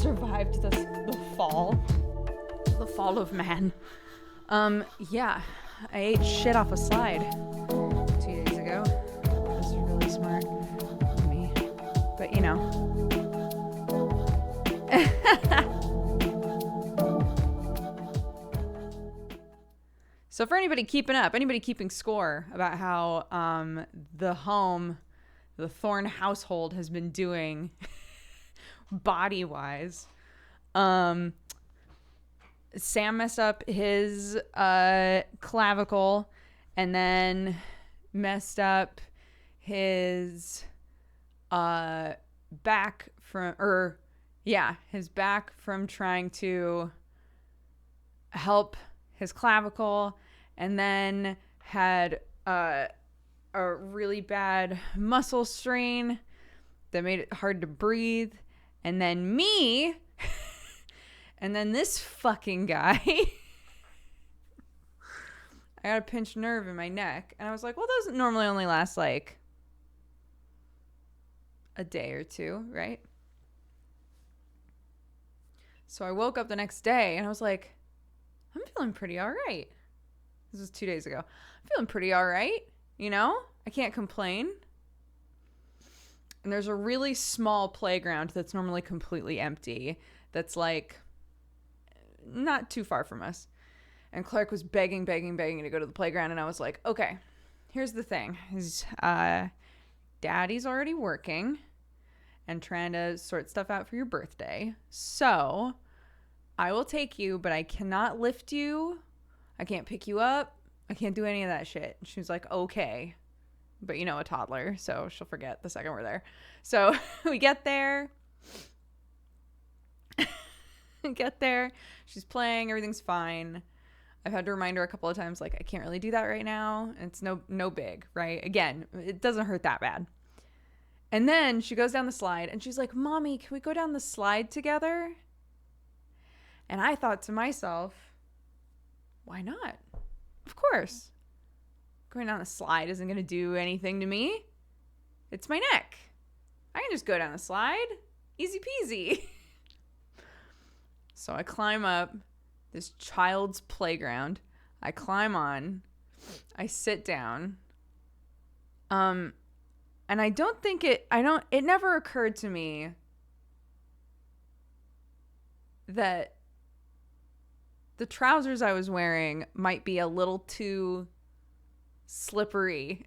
survived the fall of man. Yeah, I ate shit off a slide 2 days ago. This is really smart of me, but you know. So for anybody keeping score about how the Thorne household has been doing body-wise, Sam messed up his clavicle and then messed up his back from trying to help his clavicle, and then had a really bad muscle strain that made it hard to breathe. And then me, and then this fucking guy, I got a pinched nerve in my neck. And I was like, well, those normally only last like a day or two, right? So I woke up the next day and I was like, I'm feeling pretty all right. This was 2 days ago. I'm feeling pretty all right. You know, I can't complain. And there's a really small playground that's normally completely empty. That's like not too far from us. And Clarke was begging to go to the playground. And I was like, okay, here's the thing. Daddy's already working and trying to sort stuff out for your birthday. So I will take you, but I cannot lift you. I can't pick you up. I can't do any of that shit. And she was like, okay. But you know, a toddler, so she'll forget the second we're there. So we get there. She's playing. Everything's fine. I've had to remind her a couple of times, like, I can't really do that right now. And it's no big, right? Again, it doesn't hurt that bad. And then she goes down the slide and she's like, Mommy, can we go down the slide together? And I thought to myself, why not? Of course. Going down the slide isn't going to do anything to me. It's my neck. I can just go down the slide. Easy peasy. So I climb up this child's playground. I climb on. I sit down. And I don't think it never occurred to me that the trousers I was wearing might be a little too slippery.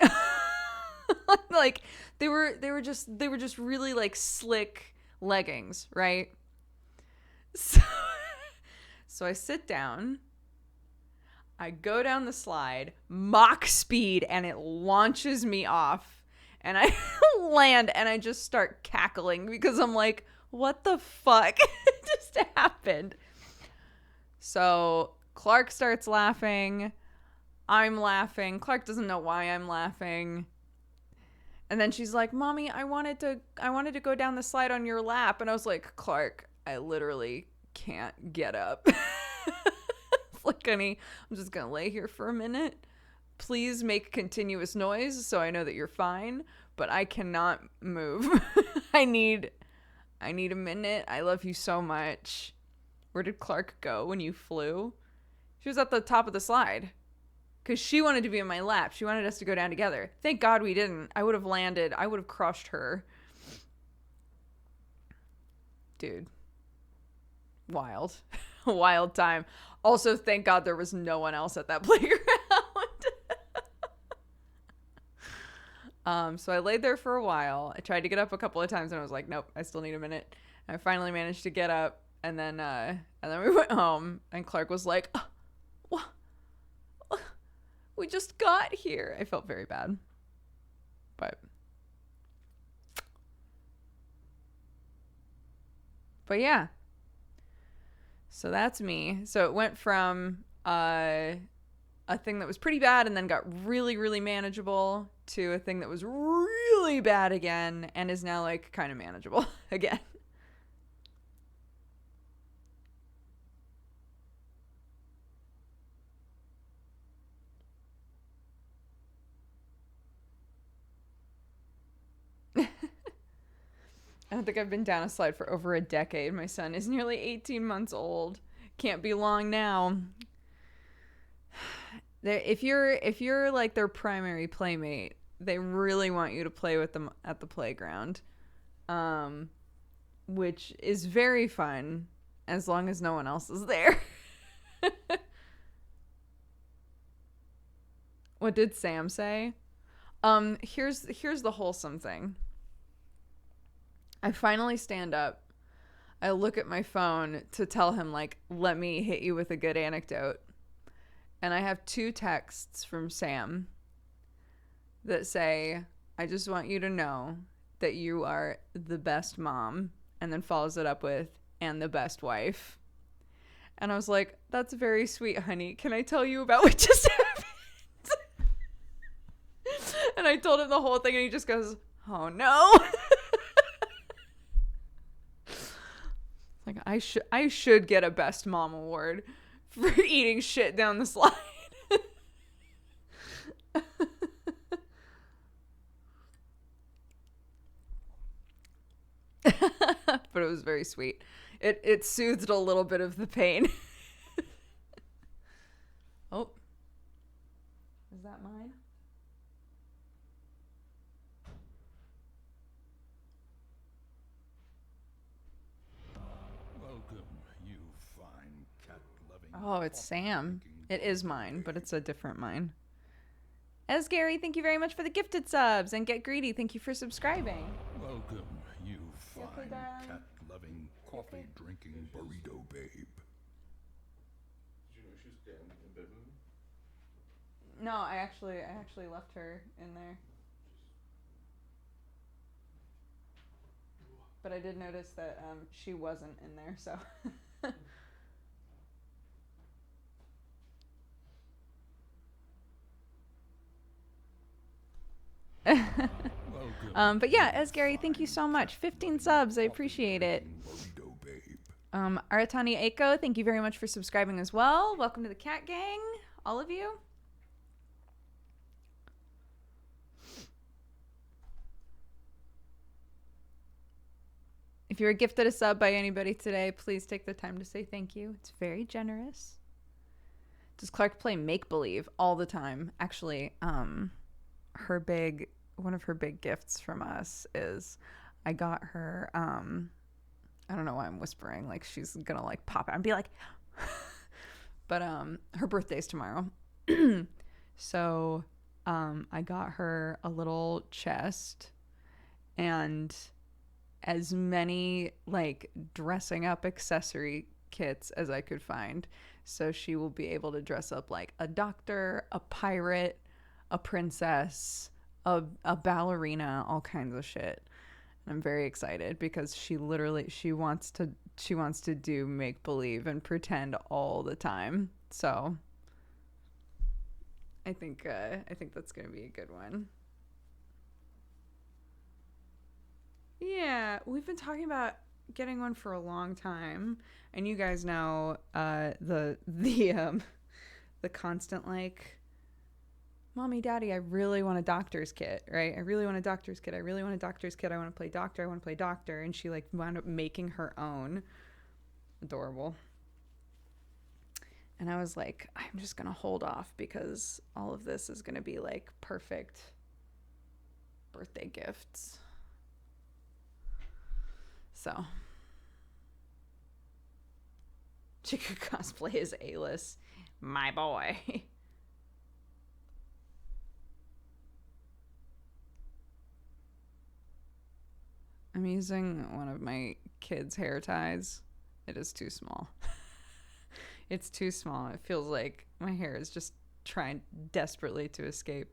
Like they were just really like slick leggings, right? So I sit down, I go down the slide, Mach speed, and it launches me off, and I land and I just start cackling because I'm like, what the fuck just happened? So Clarke starts laughing. I'm laughing. Clarke doesn't know why I'm laughing. And then she's like, Mommy, I wanted to go down the slide on your lap. And I was like, Clarke, I literally can't get up. It's like, honey, I'm just going to lay here for a minute. Please make continuous noise so I know that you're fine. But I cannot move. I need a minute. I love you so much. Where did Clarke go when you flew? She was at the top of the slide. Because she wanted to be in my lap. She wanted us to go down together. Thank God we didn't. I would have landed. I would have crushed her. Dude. Wild. Wild time. Also, thank God there was no one else at that playground. So I laid there for a while. I tried to get up a couple of times and I was like, nope, I still need a minute. I finally managed to get up. And then we went home. And Clarke was like, what? We just got here. I felt very bad. But yeah. So that's me. So it went from a thing that was pretty bad and then got really, really manageable to a thing that was really bad again and is now like kind of manageable again. think I've been down a slide for over a decade. My son is nearly 18 months old. Can't be long now. If you're like their primary playmate, they really want you to play with them at the playground, which is very fun as long as no one else is there. What did Sam say? Here's the wholesome thing. I finally stand up. I look at my phone to tell him, like, let me hit you with a good anecdote. And I have 2 texts from Sam that say, I just want you to know that you are the best mom. And then follows it up with, and the best wife. And I was like, that's very sweet, honey. Can I tell you about what just happened? And I told him the whole thing, and he just goes, oh no. Like, I should get a best mom award for eating shit down the slide. But it was very sweet. It soothed a little bit of the pain. Oh. Is that mine? Welcome, you fine cat-loving. Oh, it's Sam. It is mine, but it's a different mine. As Gary, thank you very much for the gifted subs. And Get Greedy, thank you for subscribing. Welcome, you fine okay, darling? cat-loving, coffee-drinking burrito babe. Did you know she was down in bed with me? No, I actually left her in there. But I did notice that she wasn't in there, so. But yeah, as Gary, thank you so much. 15 subs, I appreciate it. Aratani Eiko, thank you very much for subscribing as well. Welcome to the Cat Gang, all of you. If you were gifted a sub by anybody today, please take the time to say thank you. It's very generous. Does Clarke play make-believe all the time? Actually, one of her big gifts from us is I got her, I don't know why I'm whispering, like she's gonna like pop out and be like, but her birthday's tomorrow. So I got her a little chest and as many like dressing up accessory kits as I could find. So she will be able to dress up like a doctor, a pirate, a princess, a ballerina, all kinds of shit. And I'm very excited because she wants to do make believe and pretend all the time. So I think that's going to be a good one. Yeah, we've been talking about getting one for a long time, and you guys know the constant like, Mommy, Daddy, I really want a doctor's kit, right? I really want a doctor's kit. I really want a doctor's kit. I want to play doctor. I want to play doctor. And she like wound up making her own. Adorable. And I was like, I'm just going to hold off because all of this is going to be like perfect birthday gifts. So. She could cosplay as A-list. My boy. I'm using one of my kids' hair ties. It is too small. It's too small. It feels like my hair is just trying desperately to escape.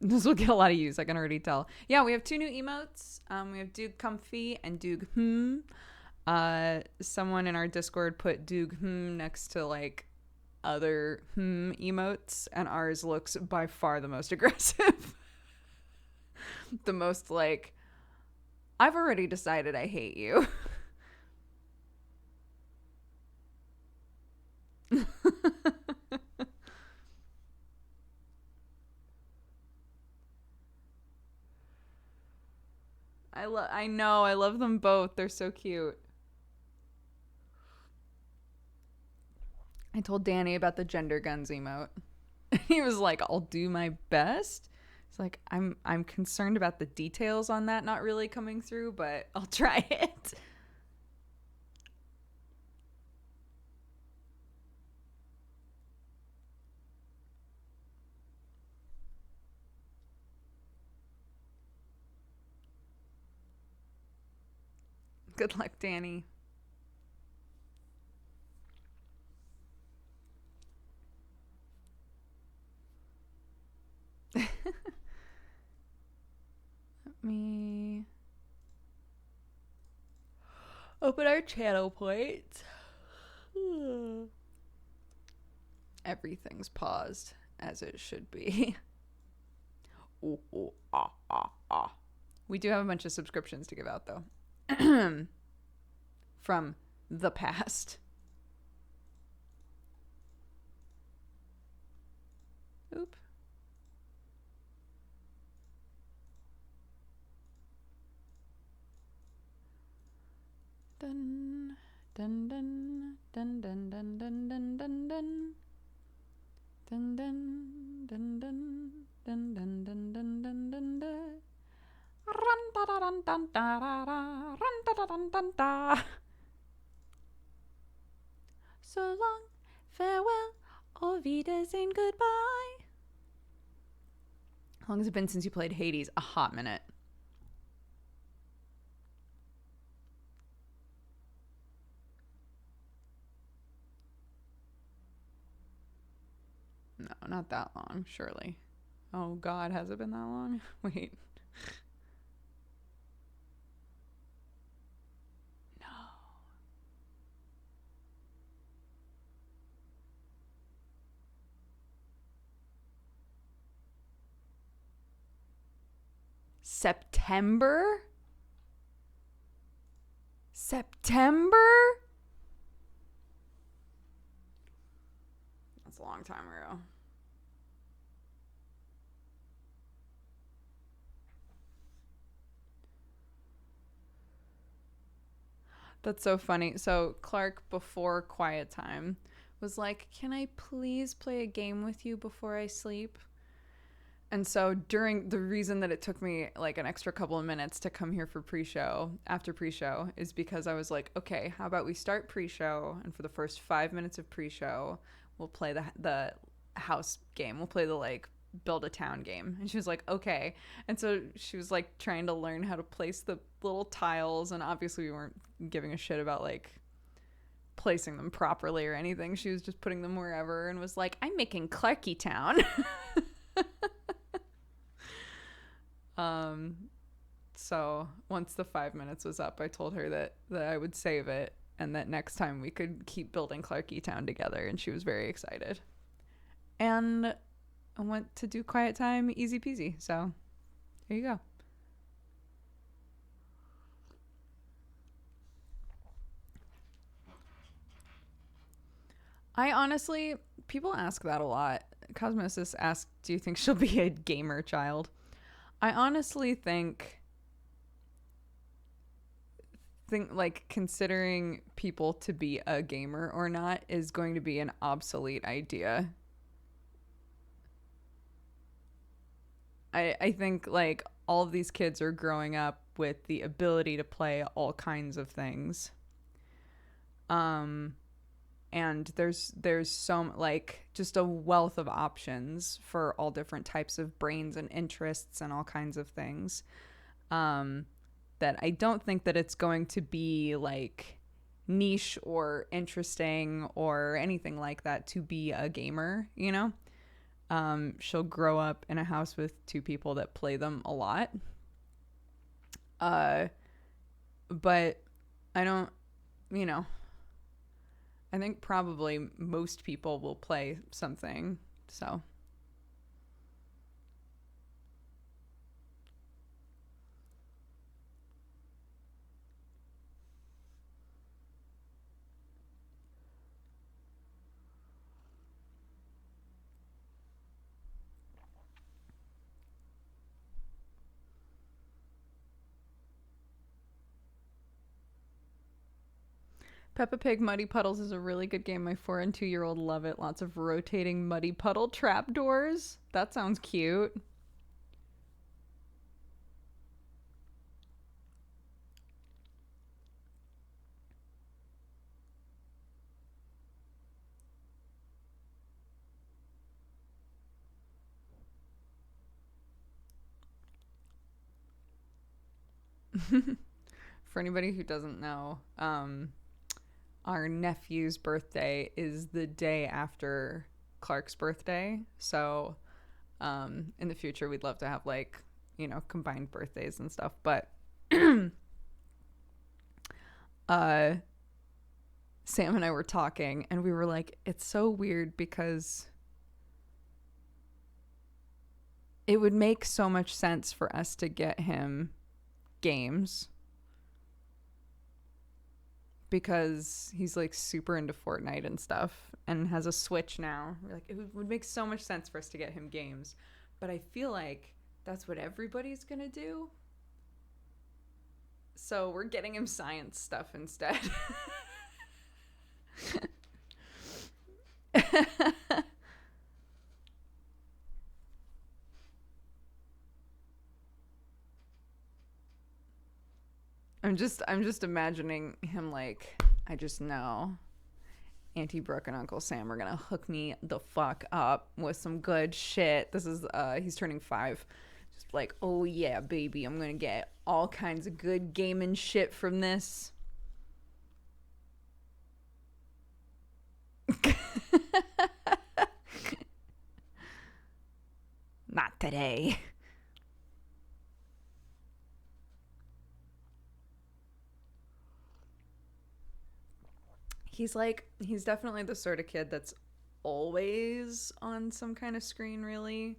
This will get a lot of use, I can already tell. Yeah, we have 2 new emotes. We have Doog Comfy and Doog Someone in our Discord put Doog next to like other emotes, and ours looks by far the most aggressive. The most like, I've already decided I hate you. I know, I love them both. They're so cute. I told Danny about the gender guns emote. He was like, "I'll do my best." It's like, I'm concerned about the details on that not really coming through, but I'll try it. Good luck, Danny. Let me open our channel point. Everything's paused, as it should be. Ooh, ooh, ah, ah, ah. We do have a bunch of subscriptions to give out, though. From the past. Oop. Dun, dun, dun, dun, dun, dun, dun, dun, dun, dun. Dun, dun, dun, dun, dun, dun, dun, dun, dun, dun, dun. Run, da, da, dun, dun, da, da, da. Run, da, da, dun, dun, da. So long, farewell, au Wiedersehen, goodbye. How long has it been since you played Hades? A hot minute. No, not that long, surely. Oh God, has it been that long? Wait. No. September? September? That's a long time ago. That's so funny. So Clarke, before quiet time, was like, "Can I please play a game with you before I sleep?" And so during the reason that it took me like an extra couple of minutes to come here for pre-show, after pre-show, is because I was like, okay, how about we start pre-show, and for the first 5 minutes of pre-show, we'll play the house game. We'll play the like build a town game. And she was like, okay. And so she was like trying to learn how to place the little tiles, and obviously we weren't giving a shit about like placing them properly or anything. She was just putting them wherever and was like, I'm making Clarke Town. So once the 5 minutes was up, I told her that I would save it and that next time we could keep building Clarke Town together, and she was very excited. And I went to do quiet time easy peasy. So here you go. I honestly, people ask that a lot. Cosmosis asked, do you think she'll be a gamer child? I honestly think like considering people to be a gamer or not is going to be an obsolete idea. I think like all of these kids are growing up with the ability to play all kinds of things. And there's so like just a wealth of options for all different types of brains and interests and all kinds of things. That I don't think that it's going to be like niche or interesting or anything like that to be a gamer, you know? She'll grow up in a house with two people that play them a lot. But I don't, you know, I think probably most people will play something, so. Peppa Pig Muddy Puddles is a really good game. My 4 and 2-year-old love it. Lots of rotating muddy puddle trapdoors. That sounds cute. For anybody who doesn't know, our nephew's birthday is the day after Clarke's birthday. So in the future, we'd love to have like, combined birthdays and stuff. But Sam and I were talking and we were like, it's so weird because it would make so much sense for us to get him games because he's like super into Fortnite and stuff and has a Switch now. We're like, it would make so much sense for us to get him games, but I feel like that's what everybody's gonna do, so we're getting him science stuff instead. I'm just imagining him like, I just know Auntie Brooke and Uncle Sam are gonna hook me the fuck up with some good shit. This is he's turning 5. Just like, oh yeah, baby, I'm gonna get all kinds of good gaming shit from this. Not today. He's definitely the sort of kid that's always on some kind of screen, really.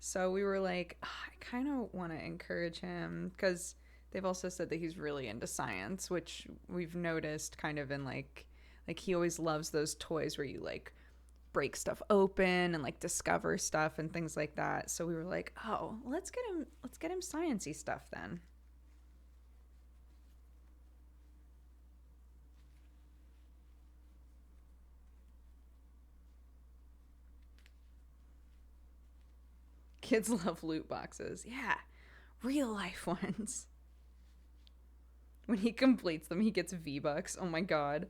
So we were like, I kind of want to encourage him because they've also said that he's really into science, which we've noticed kind of in like he always loves those toys where you like break stuff open and like discover stuff and things like that. So we were like, oh, let's get him sciencey stuff then. Kids love loot boxes. Yeah, real life ones. When he completes them, he gets V-Bucks. Oh my god.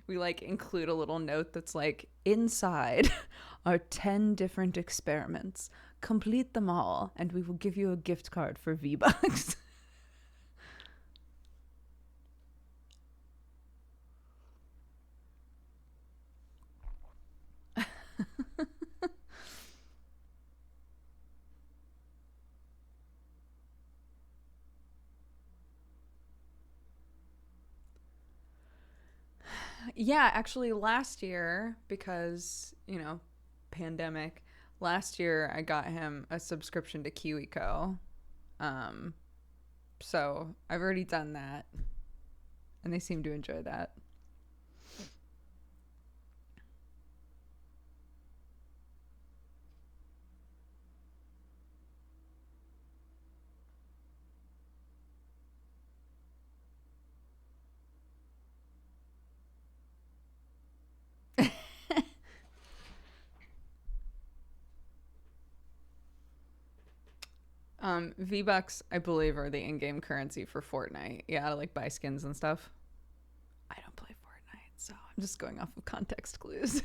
We like include a little note that's like, inside are 10 different experiments. Complete them all, and we will give you a gift card for V-Bucks. Yeah, actually last year, because, pandemic, last year I got him a subscription to KiwiCo. So I've already done that, and they seem to enjoy that. V-Bucks, I believe, are the in-game currency for Fortnite. Yeah, to like buy skins and stuff. I don't play Fortnite, so I'm just going off of context clues.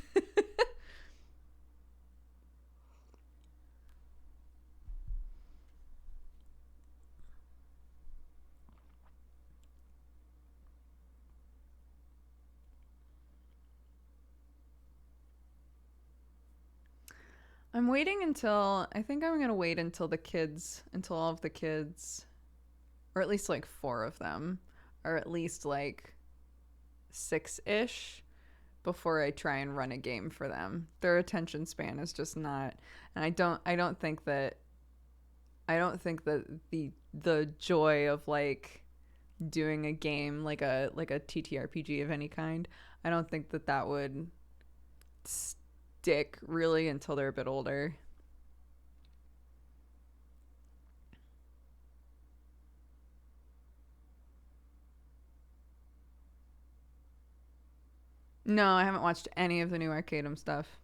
I think I'm going to wait until all of the kids, or at least like 4 of them, or at least like 6-ish, before I try and run a game for them. Their attention span is just not, and I don't think that the joy of like doing a game like a TTRPG of any kind, I don't think that would stick really until they're a bit older. No, I haven't watched any of the new Arcadum stuff.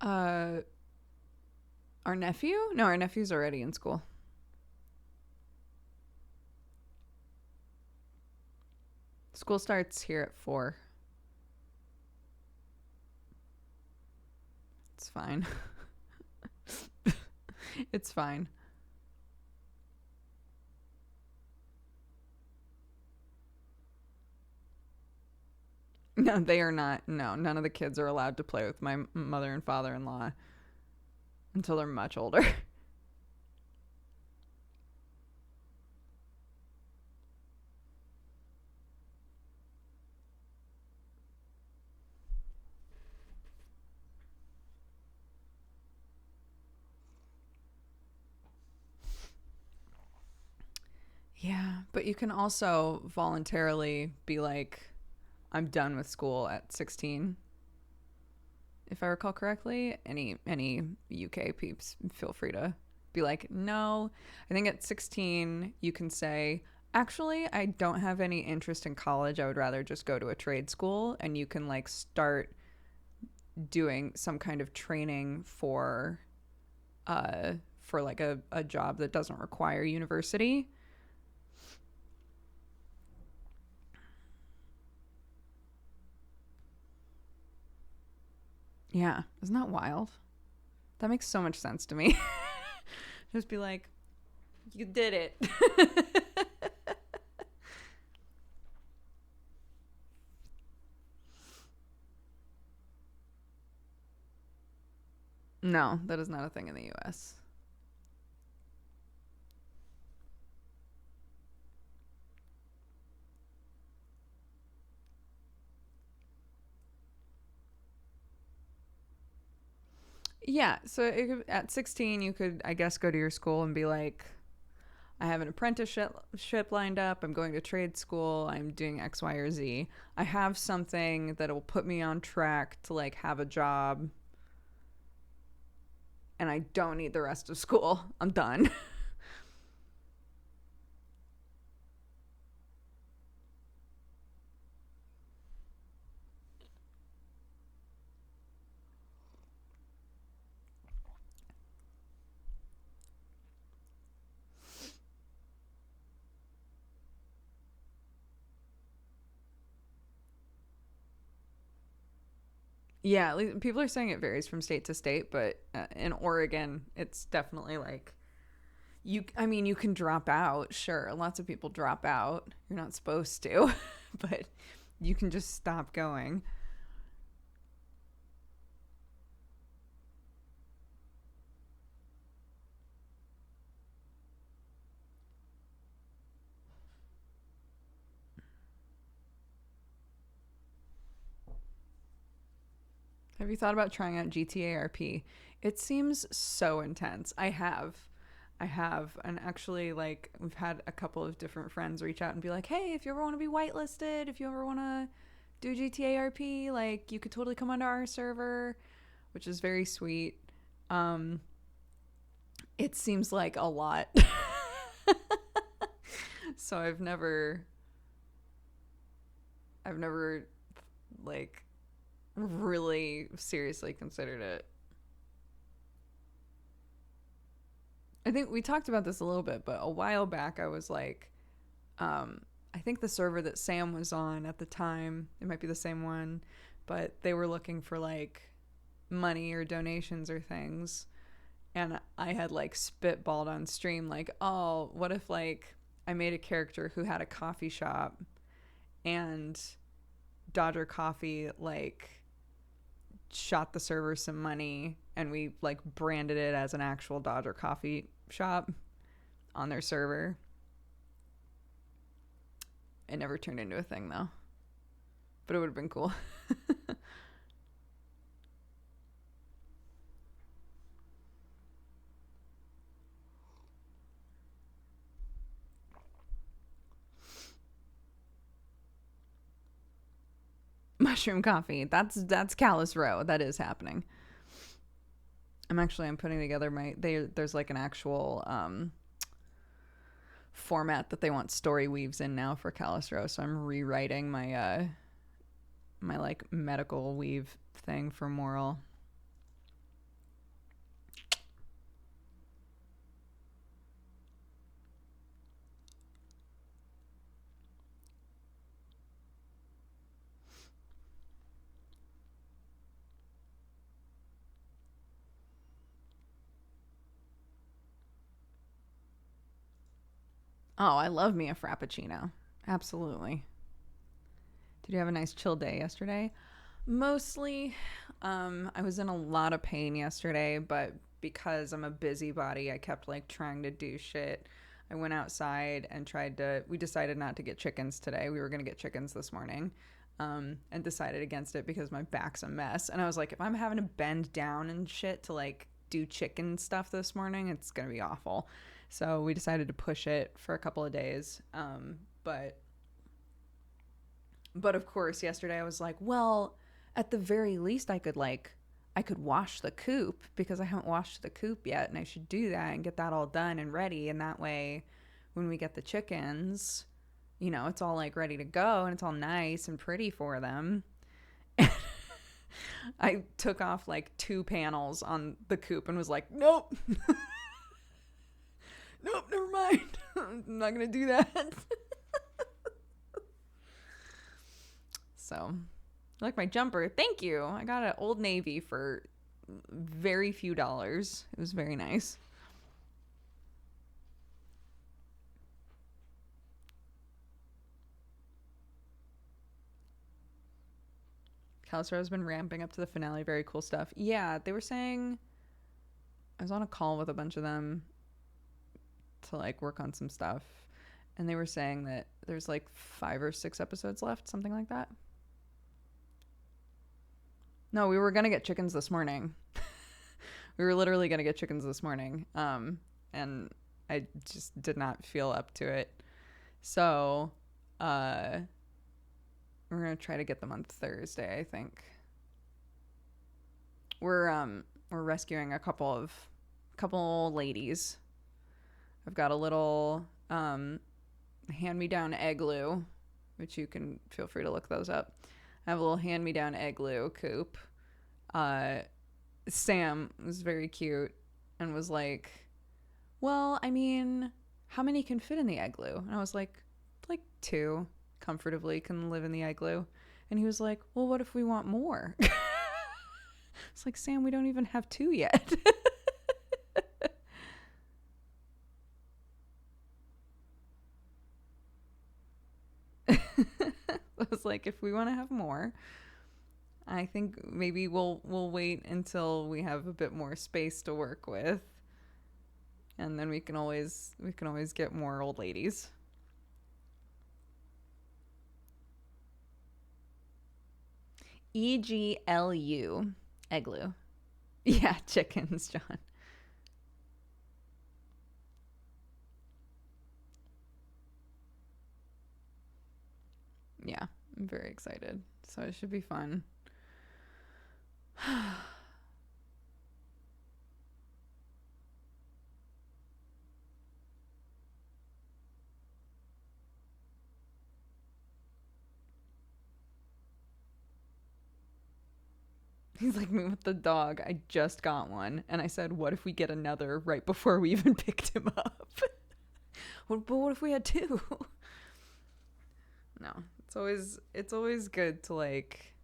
Uh, our nephew? No, our nephew's already in school. School starts here at 4. It's fine. It's fine. No, they are not. No, none of the kids are allowed to play with my mother and father-in-law until they're much older. Yeah, but you can also voluntarily be like, I'm done with school at 16. If I recall correctly, any UK peeps, feel free to be like, no. I think at 16 you can say, actually, I don't have any interest in college. I would rather just go to a trade school, and you can like start doing some kind of training for like a job that doesn't require university. Yeah, isn't that wild? That makes so much sense to me. Just be like, you did it. No, that is not a thing in the US. Yeah, so at 16, you could, I guess, go to your school and be like, I have an apprenticeship lined up. I'm going to trade school. I'm doing X, Y, or Z. I have something that will put me on track to like have a job, and I don't need the rest of school. I'm done. Yeah, at least people are saying it varies from state to state, but in Oregon, it's definitely like I mean, you can drop out, sure. Lots of people drop out. You're not supposed to, but you can just stop going. Have you thought about trying out GTA RP? It seems so intense. I have, and actually, like, we've had a couple of different friends reach out and be like, hey, if you ever want to be whitelisted, if you ever want to do GTA RP, like, you could totally come onto our server, which is very sweet. Um, it seems like a lot. So I've never, like, really seriously considered it. I think we talked about this a little bit, but a while back I was like, I think the server that Sam was on at the time, it might be the same one, but they were looking for like money or donations or things. And I had like spitballed on stream, like, oh, what if like I made a character who had a coffee shop and Dodger Coffee like shot the server some money and we like branded it as an actual Dodger Coffee shop on their server. It never turned into a thing though, but it would have been cool. mushroom coffee. That's Callus Row. That is happening. I'm putting together there's like an actual format that they want story weaves in now for Callus Row, so I'm rewriting my my like medical weave thing for Moral. Oh, I love me a frappuccino. Absolutely. Did you have a nice chill day yesterday? Mostly. I was in a lot of pain yesterday, but because I'm a busybody, I kept like trying to do shit. I went outside and we decided not to get chickens today. We were going to get chickens this morning, and decided against it because my back's a mess. And I was like, if I'm having to bend down and shit to like do chicken stuff this morning, it's going to be awful. So we decided to push it for a couple of days. But of course, yesterday I was like, well, at the very least I could wash the coop because I haven't washed the coop yet, and I should do that and get that all done and ready. And that way, when we get the chickens, you know, it's all like ready to go and it's all nice and pretty for them. I took off like 2 panels on the coop and was like, nope. Nope, never mind. I'm not going to do that. So, I like my jumper. Thank you. I got it at Old Navy for very few dollars. It was very nice. Callus Row has been ramping up to the finale. Very cool stuff. Yeah, they were saying... I was on a call with a bunch of them to like work on some stuff, and they were saying that there's like 5 or 6 episodes left, something like that. No, we were gonna get chickens this morning. We were literally gonna get chickens this morning, and I just did not feel up to it. So we're gonna try to get them on Thursday, I think. We're rescuing a couple ladies. I've got a little hand-me-down Igloo, which you can feel free to look those up. I have a little hand-me-down Igloo coop. Sam was very cute and was like, well, I mean, how many can fit in the Igloo? And I was like 2 comfortably can live in the Igloo. And he was like, well, what if we want more? It's like, Sam, we don't even have 2 yet. I was like, if we want to have more, I think maybe we'll wait until we have a bit more space to work with, and then we can always get more old ladies. EGLU, Igloo. Yeah, chickens, John. Yeah, I'm very excited. So it should be fun. He's like me with the dog. I just got one. And I said, what if we get another right before we even picked him up? But what if we had 2? No, it's always good to like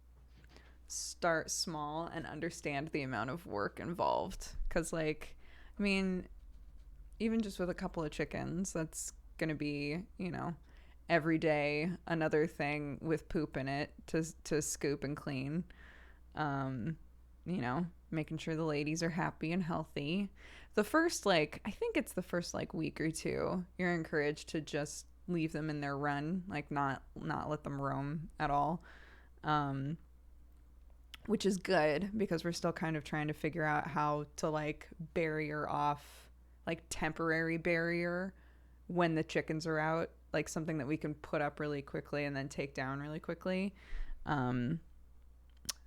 start small and understand the amount of work involved. Because like, I mean, even just with a couple of chickens, that's going to be, you know, every day another thing with poop in it to scoop and clean. You know, making sure the ladies are happy and healthy. The first, like, I think it's the first like week or 2, you're encouraged to just leave them in their run, like not let them roam at all. Which is good because we're still kind of trying to figure out how to like barrier off, like temporary barrier when the chickens are out, like something that we can put up really quickly and then take down really quickly.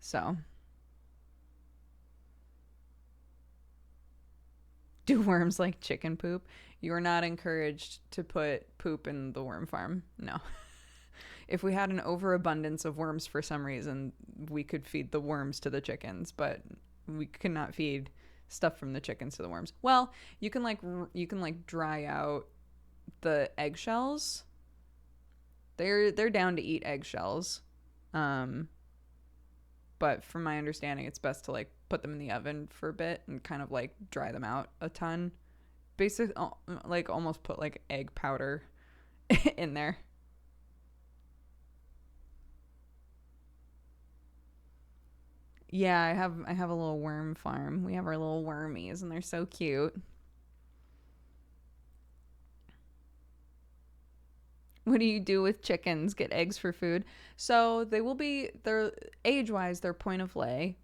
So, do worms like chicken poop? You are not encouraged to put poop in the worm farm. No. If we had an overabundance of worms for some reason, we could feed the worms to the chickens, but we cannot feed stuff from the chickens to the worms. Well, you can like dry out the eggshells. They're down to eat eggshells. But from my understanding, it's best to like put them in the oven for a bit and kind of like dry them out a ton. Basically, like almost put like egg powder in there. Yeah, I have a little worm farm. We have our little wormies and they're so cute. What do you do with chickens? Get eggs for food. So they're age wise, they're point of lay.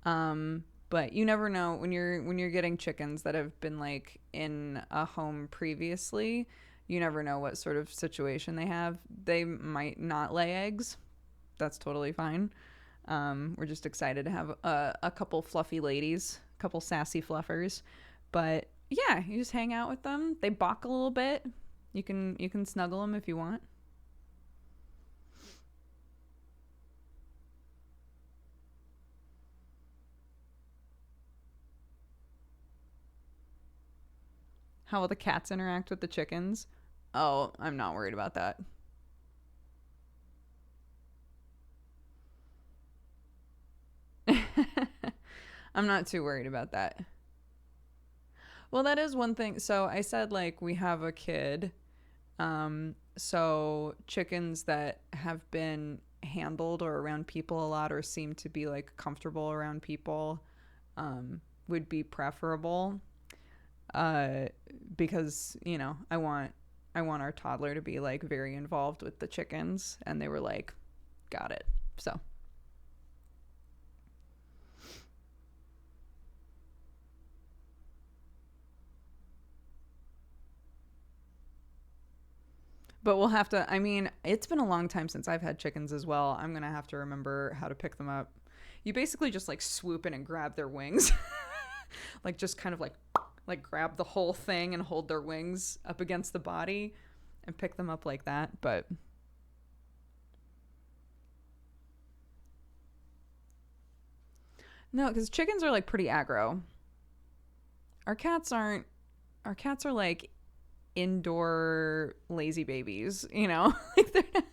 But you never know when you're getting chickens that have been like in a home previously. You never know what sort of situation they have. They might not lay eggs. That's totally fine. We're just excited to have a couple fluffy ladies, a couple sassy fluffers. But yeah, you just hang out with them. They balk a little bit. You can snuggle them if you want. How will the cats interact with the chickens? Oh, I'm not worried about that. I'm not too worried about that. Well, that is one thing. So I said like we have a kid. So chickens that have been handled or around people a lot or seem to be like comfortable around people would be preferable. Uh, because, you know, I want our toddler to be like very involved with the chickens, and they were like, got it. So but we'll have to, I mean, it's been a long time since I've had chickens as well. I'm going to have to remember how to pick them up. You basically just like swoop in and grab their wings. Like just kind of like grab the whole thing and hold their wings up against the body and pick them up like that. But no, because chickens are like pretty aggro. Our cats aren't. Our cats are like indoor lazy babies, you know? Like they're not.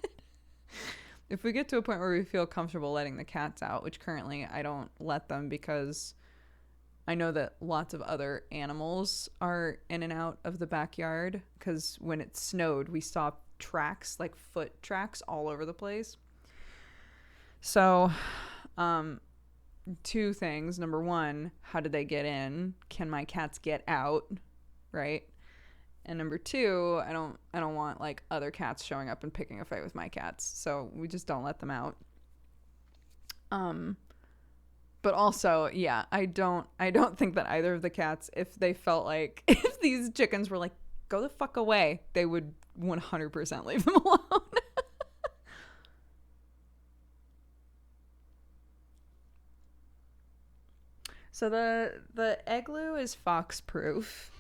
If we get to a point where we feel comfortable letting the cats out, which currently I don't let them because I know that lots of other animals are in and out of the backyard, because when it snowed, we saw tracks, like foot tracks all over the place. So, two things. Number one, how did they get in? Can my cats get out? Right? And number two, I don't want like other cats showing up and picking a fight with my cats. So we just don't let them out. But also, yeah, I don't think that either of the cats, if they felt like if these chickens were like, go the fuck away, they would 100% leave them alone. So the igloo is fox proof.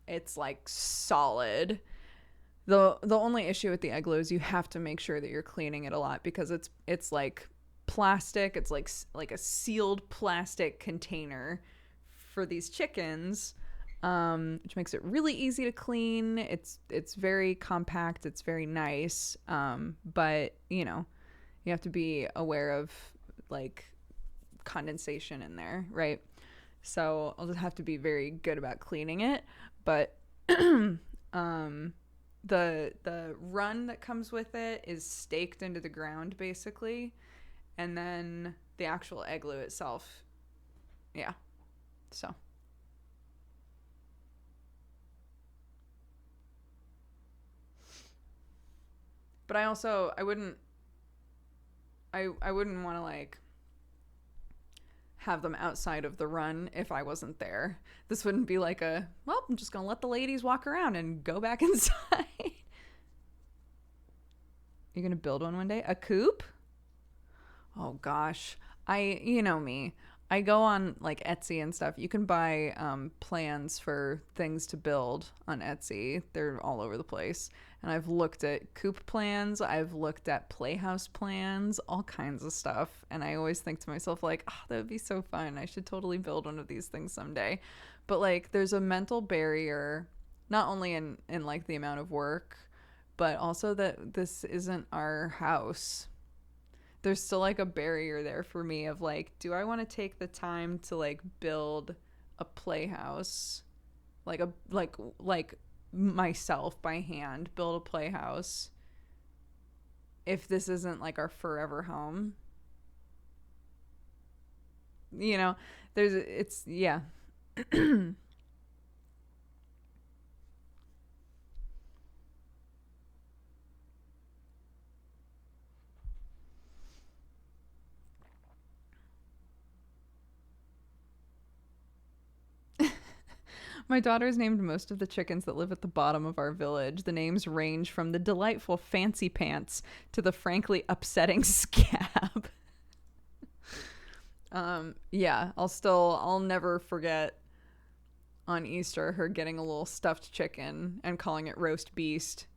It's like solid. The only issue with the igloo is you have to make sure that you're cleaning it a lot, because it's like plastic. It's like a sealed plastic container for these chickens, which makes it really easy to clean. It's very compact. It's very nice. But you know, you have to be aware of like condensation in there, right? So I'll just have to be very good about cleaning it. But the run that comes with it is staked into the ground basically, and then the actual igloo itself, yeah. So but I wouldn't want to like have them outside of the run if I wasn't there. This wouldn't be like well, I'm just gonna let the ladies walk around and go back inside. You're gonna build one day? A coop? Oh gosh. You know me. I go on like Etsy and stuff. You can buy plans for things to build on Etsy. They're all over the place. And I've looked at coop plans, I've looked at playhouse plans, all kinds of stuff. And I always think to myself like, "Oh, that would be so fun. I should totally build one of these things someday." But like there's a mental barrier not only in like the amount of work, but also that this isn't our house. There's still like a barrier there for me of like, do I want to take the time to like build a playhouse, like myself by hand, build a playhouse if this isn't like our forever home? You know, it's yeah. My daughter's named most of the chickens that live at the bottom of our village. The names range from the delightful Fancy Pants to the frankly upsetting Scab. Yeah, I'll never forget on Easter her getting a little stuffed chicken and calling it roast beast.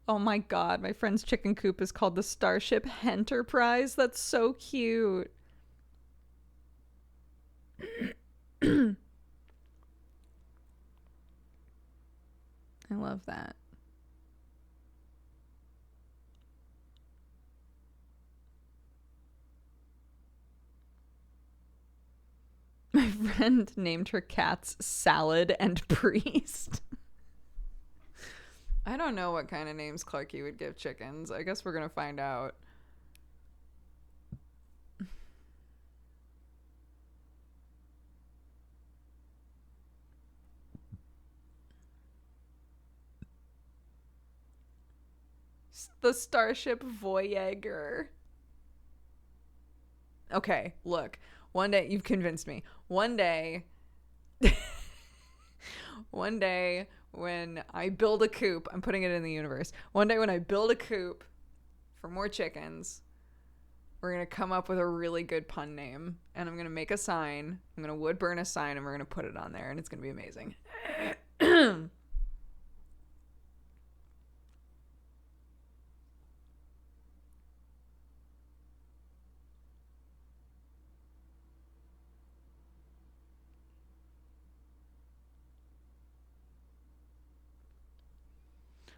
Oh my god, my friend's chicken coop is called the Starship Enterprise. That's so cute. I love that. My friend named her cats Salad and Priest. I don't know what kind of names Clarke would give chickens. I guess we're going to find out. The Starship Voyager. Okay, look. One day, you've convinced me. One day, one day when I build a coop, I'm putting it in the universe. One day when I build a coop for more chickens, we're going to come up with a really good pun name. And I'm going to make a sign. I'm going to wood burn a sign and we're going to put it on there. And it's going to be amazing.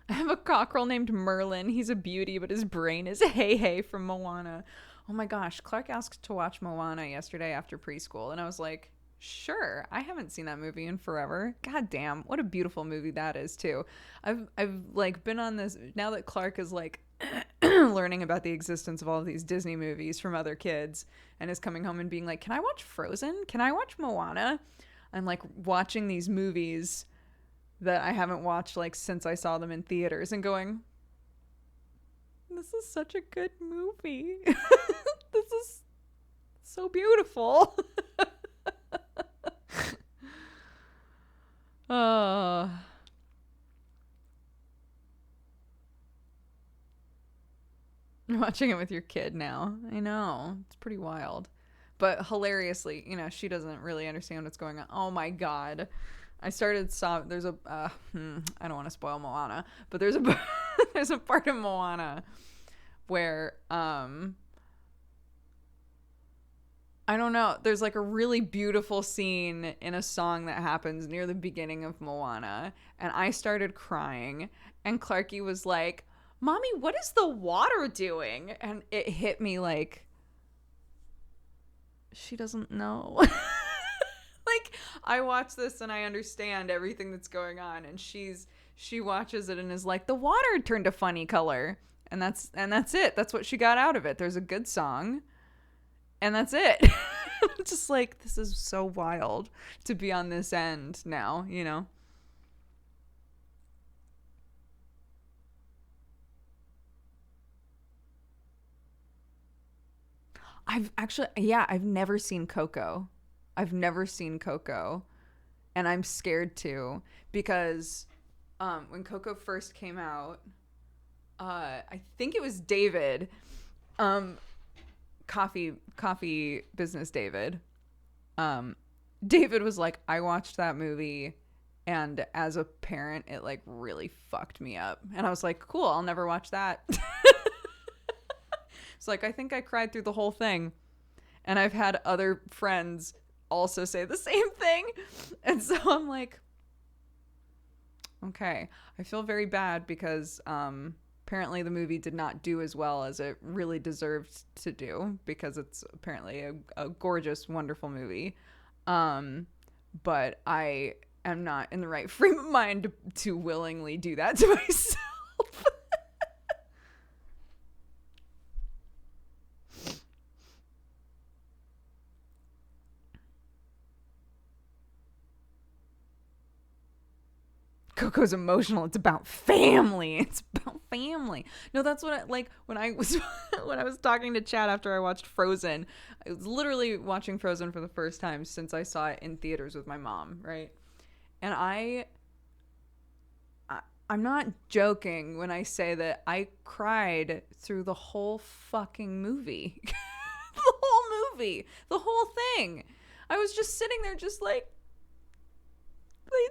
I have a cockerel named Merlin. He's a beauty, but his brain is Hey Hey from Moana. Oh my gosh, Clarke asked to watch Moana yesterday after preschool, and I was like, sure. I haven't seen that movie in forever. God damn, what a beautiful movie that is too. I've like been on this now that Clarke is like learning about the existence of all of these Disney movies from other kids and is coming home and being like, "Can I watch Frozen? Can I watch Moana?" I'm like watching these movies that I haven't watched like since I saw them in theaters and going, this is such a good movie. This is so beautiful. uh, you're watching it with your kid now. I know. It's pretty wild. But hilariously, she doesn't really understand what's going on. Oh my God. There's a I don't want to spoil Moana, but there's a there's a part of Moana where I don't know, there's like a really beautiful scene in a song that happens near the beginning of Moana, and I started crying, and Clarke was like, "Mommy, what is the water doing?" And it hit me like she doesn't know. Like, I watch this and I understand everything that's going on, and she watches it and is like, the water turned a funny color, and that's it. That's what she got out of it. There's a good song, And that's it. I'm just like, this is so wild to be on this end now, you know? I've never seen Coco. I've never seen Coco. And I'm scared to because when Coco first came out, I think it was David, um, coffee business David. David was like, I watched that movie, and as a parent, it like really fucked me up. And I was like, cool, I'll never watch that. It's like, I think I cried through the whole thing. And I've had other friends also say the same thing. And so I'm like, okay, I feel very bad because apparently the movie did not do as well as it really deserved to do because it's apparently a gorgeous, wonderful movie. But I am not in the right frame of mind to willingly do that to myself. Coco's emotional. It's about family. It's about family. No, that's what I like when I was when I was talking to Chad after I watched Frozen. I was literally watching Frozen for the first time since I saw it in theaters with my mom, right? And I'm not joking when I say that I cried through the whole fucking movie. The whole movie. The whole thing. I was just sitting there just like they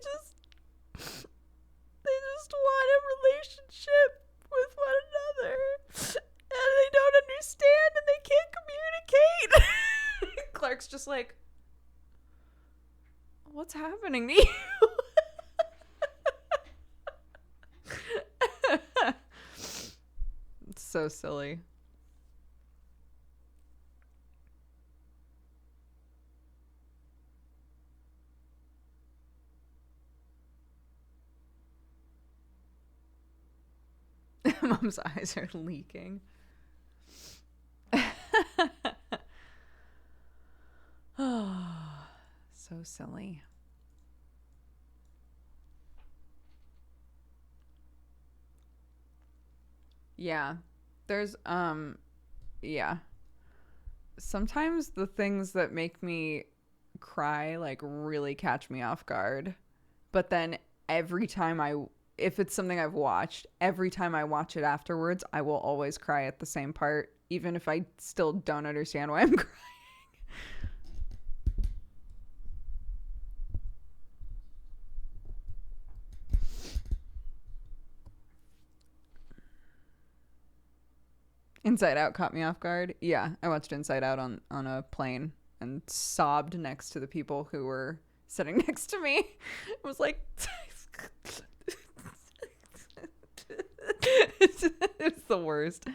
just want a relationship with one another. And they don't understand and they can't communicate. Clarke's just like, what's happening to you? It's so silly. Mom's eyes are leaking. Oh, so silly. Yeah. There's yeah. Sometimes the things that make me cry like really catch me off guard. But then every time if it's something I've watched, every time I watch it afterwards, I will always cry at the same part, even if I still don't understand why I'm crying. Inside Out caught me off guard. Yeah, I watched Inside Out on a plane and sobbed next to the people who were sitting next to me. It was like it's the worst.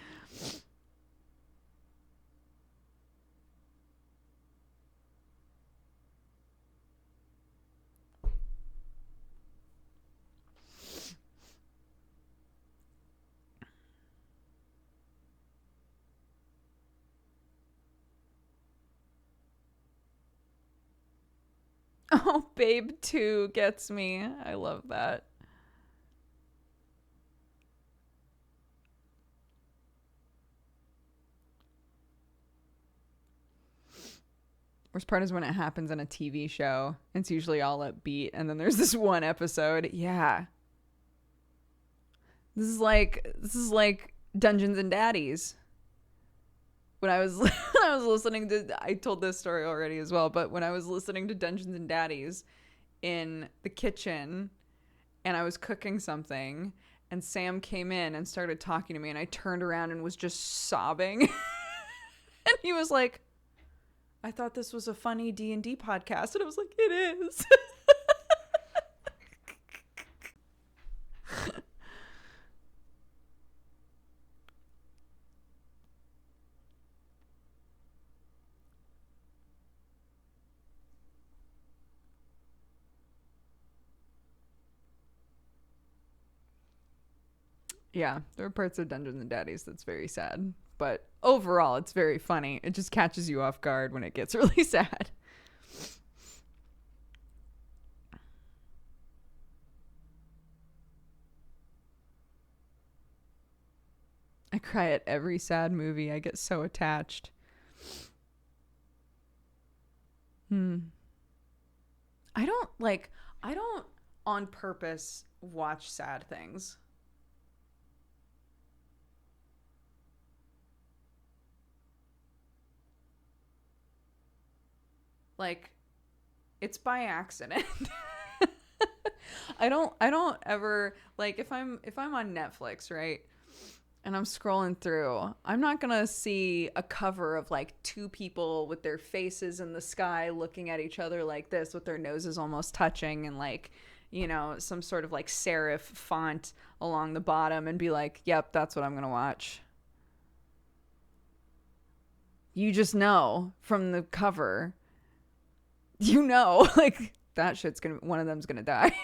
Oh, Babe 2 gets me. I love that. Worst part is when it happens in a TV show. It's usually all upbeat, and then there's this one episode. Yeah. This is like Dungeons and Daddies. When I was when I was listening to I told this story already as well, but when I was listening to Dungeons and Daddies in the kitchen and I was cooking something and Sam came in and started talking to me and I turned around and was just sobbing. And he was like, I thought this was a funny D&D podcast. And I was like, it is. Yeah, there are parts of Dungeons and Daddies that's very sad. but overall it's very funny. It just catches you off guard when it gets really sad. I cry at every sad movie. I get so attached. I don't on purpose watch sad things. Like, it's by accident. I don't ever, like, if I'm on Netflix, right? And I'm scrolling through, I'm not gonna see a cover of like two people with their faces in the sky looking at each other like this with their noses almost touching and like, some sort of like serif font along the bottom and be like, yep, that's what I'm gonna watch. You just know from the cover, like that one of them's gonna die.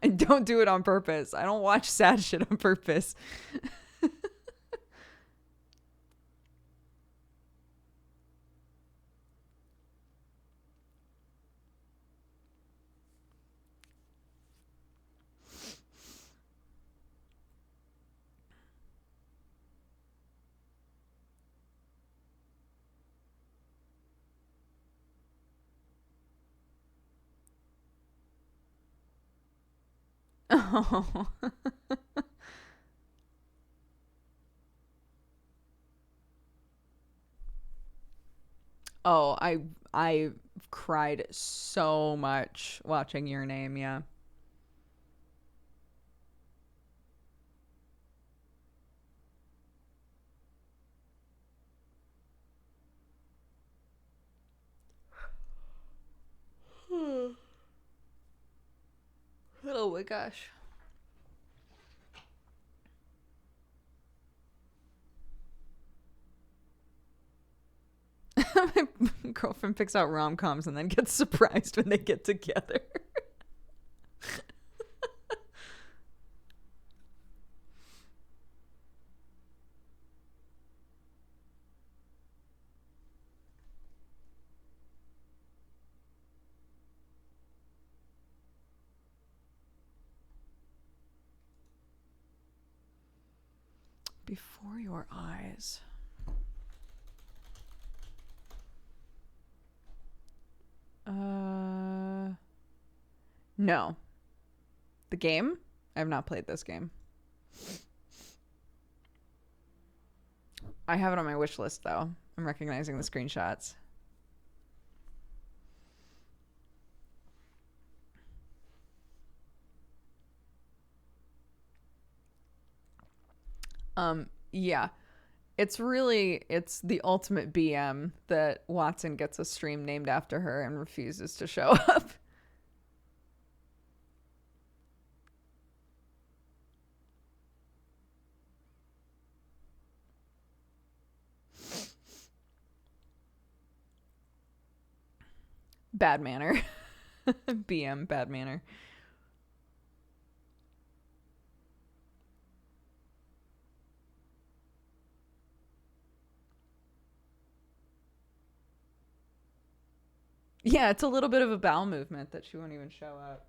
I don't do it on purpose. I don't watch sad shit on purpose. Oh. Oh, I cried so much watching Your Name, yeah. Oh my gosh. My girlfriend picks out rom-coms and then gets surprised when they get together. Before Your Eyes. No. The game? I have not played this game. I have it on my wish list though. I'm recognizing the screenshots. Yeah. It's the ultimate BM that Watson gets a stream named after her and refuses to show up. Bad manner. BM, bad manner. Yeah, it's a little bit of a bowel movement that she won't even show up.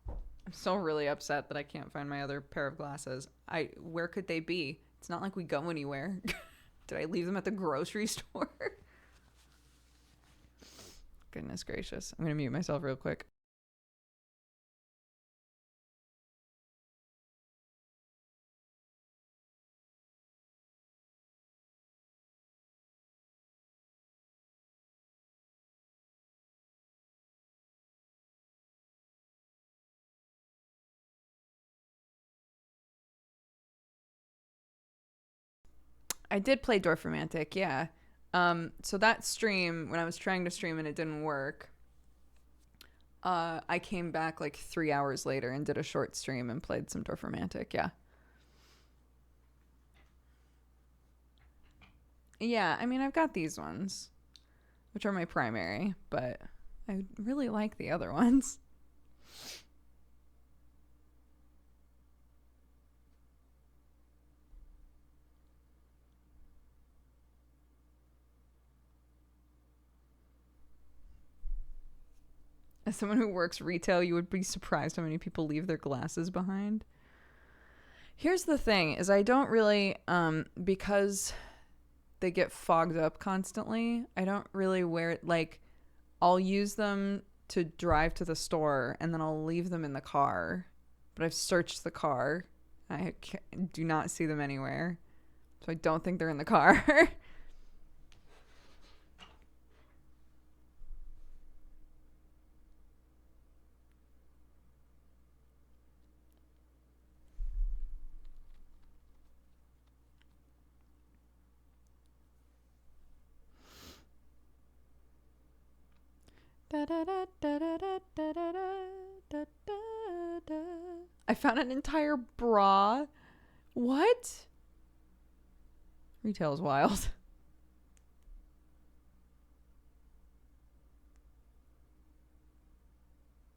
I'm so really upset that I can't find my other pair of glasses. Where could they be? It's not like we go anywhere. Did I leave them at the grocery store? Goodness gracious. I'm going to mute myself real quick. I did play Dorfromantic, yeah. So that stream, when I was trying to stream and it didn't work, I came back like 3 hours later and did a short stream and played some Dorfromantic, yeah. Yeah, I mean, I've got these ones, which are my primary, but I really like the other ones. As someone who works retail, you would be surprised how many people leave their glasses behind. Here's the thing, is I don't really, because they get fogged up constantly, I don't really wear, like, I'll use them to drive to the store, and then I'll leave them in the car. But I've searched the car. I do not see them anywhere. So I don't think they're in the car. I found an entire bra. What? Retail is wild.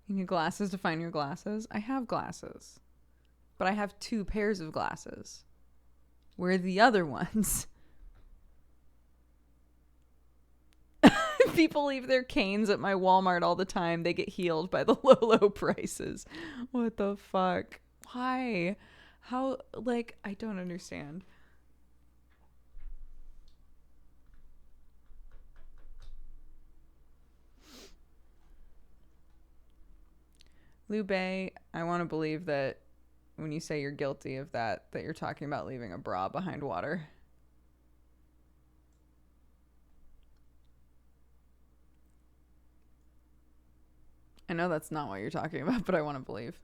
You need glasses to find your glasses? I have glasses. But I have 2 pairs of glasses. Where are the other ones? People leave their canes at my Walmart all the time. They get healed by the low prices. What the fuck? Why? How? Like, I don't understand. Lube, I want to believe that when you say you're guilty of that you're talking about leaving a bra behind water. I know that's not what you're talking about, but I want to believe.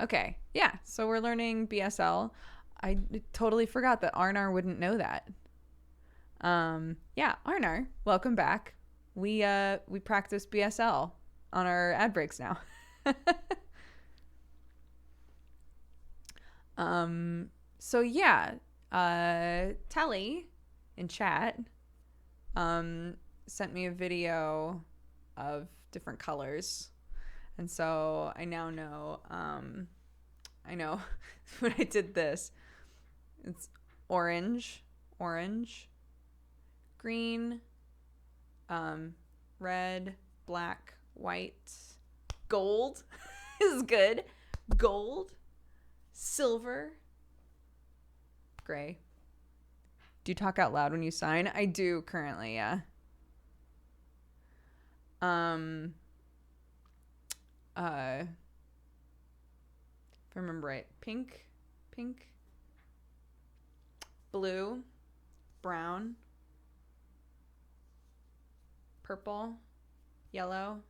Okay. Yeah. So we're learning BSL. I totally forgot that Arnar wouldn't know that. Yeah, Arnar, welcome back. We practice BSL on our ad breaks now. So yeah, Telly in chat sent me a video of different colors. And so I now know, I know when I did this, it's orange, green, red, black, white, gold is good, gold, silver, gray. Do you talk out loud when you sign? I do currently, yeah. If I remember right, pink, blue, brown, purple, yellow.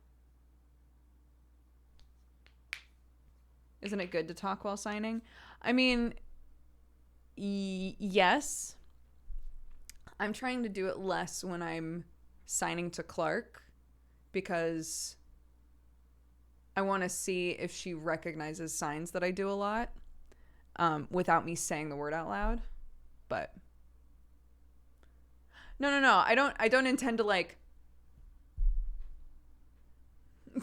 Isn't it good to talk while signing? I mean, yes. I'm trying to do it less when I'm signing to Clarke because I want to see if she recognizes signs that I do a lot without me saying the word out loud. But no. I don't intend to like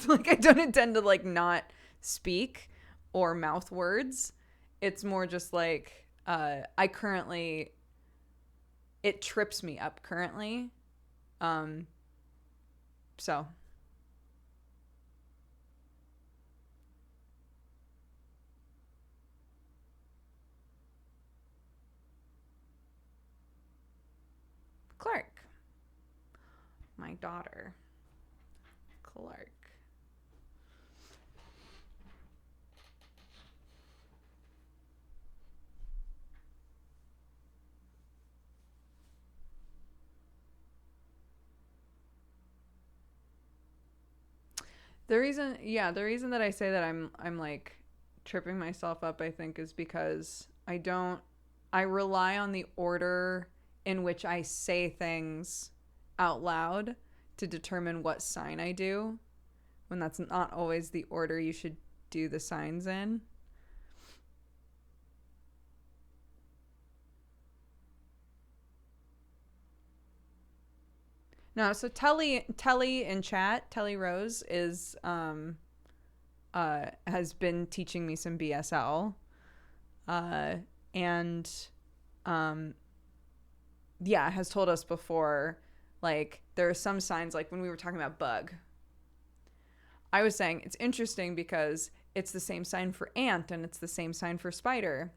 I don't intend to like not speak or mouth words. It's more just like I currently, it trips me up currently. So Clarke, my daughter, Clarke. The reason that I say that I'm like tripping myself up, I think, is because I rely on the order in which I say things out loud to determine what sign I do, when that's not always the order you should do the signs in. No, so Telly in chat, Telly Rose is has been teaching me some BSL. And yeah, has told us before, like, there are some signs, like when we were talking about bug, I was saying it's interesting because it's the same sign for ant and it's the same sign for spider.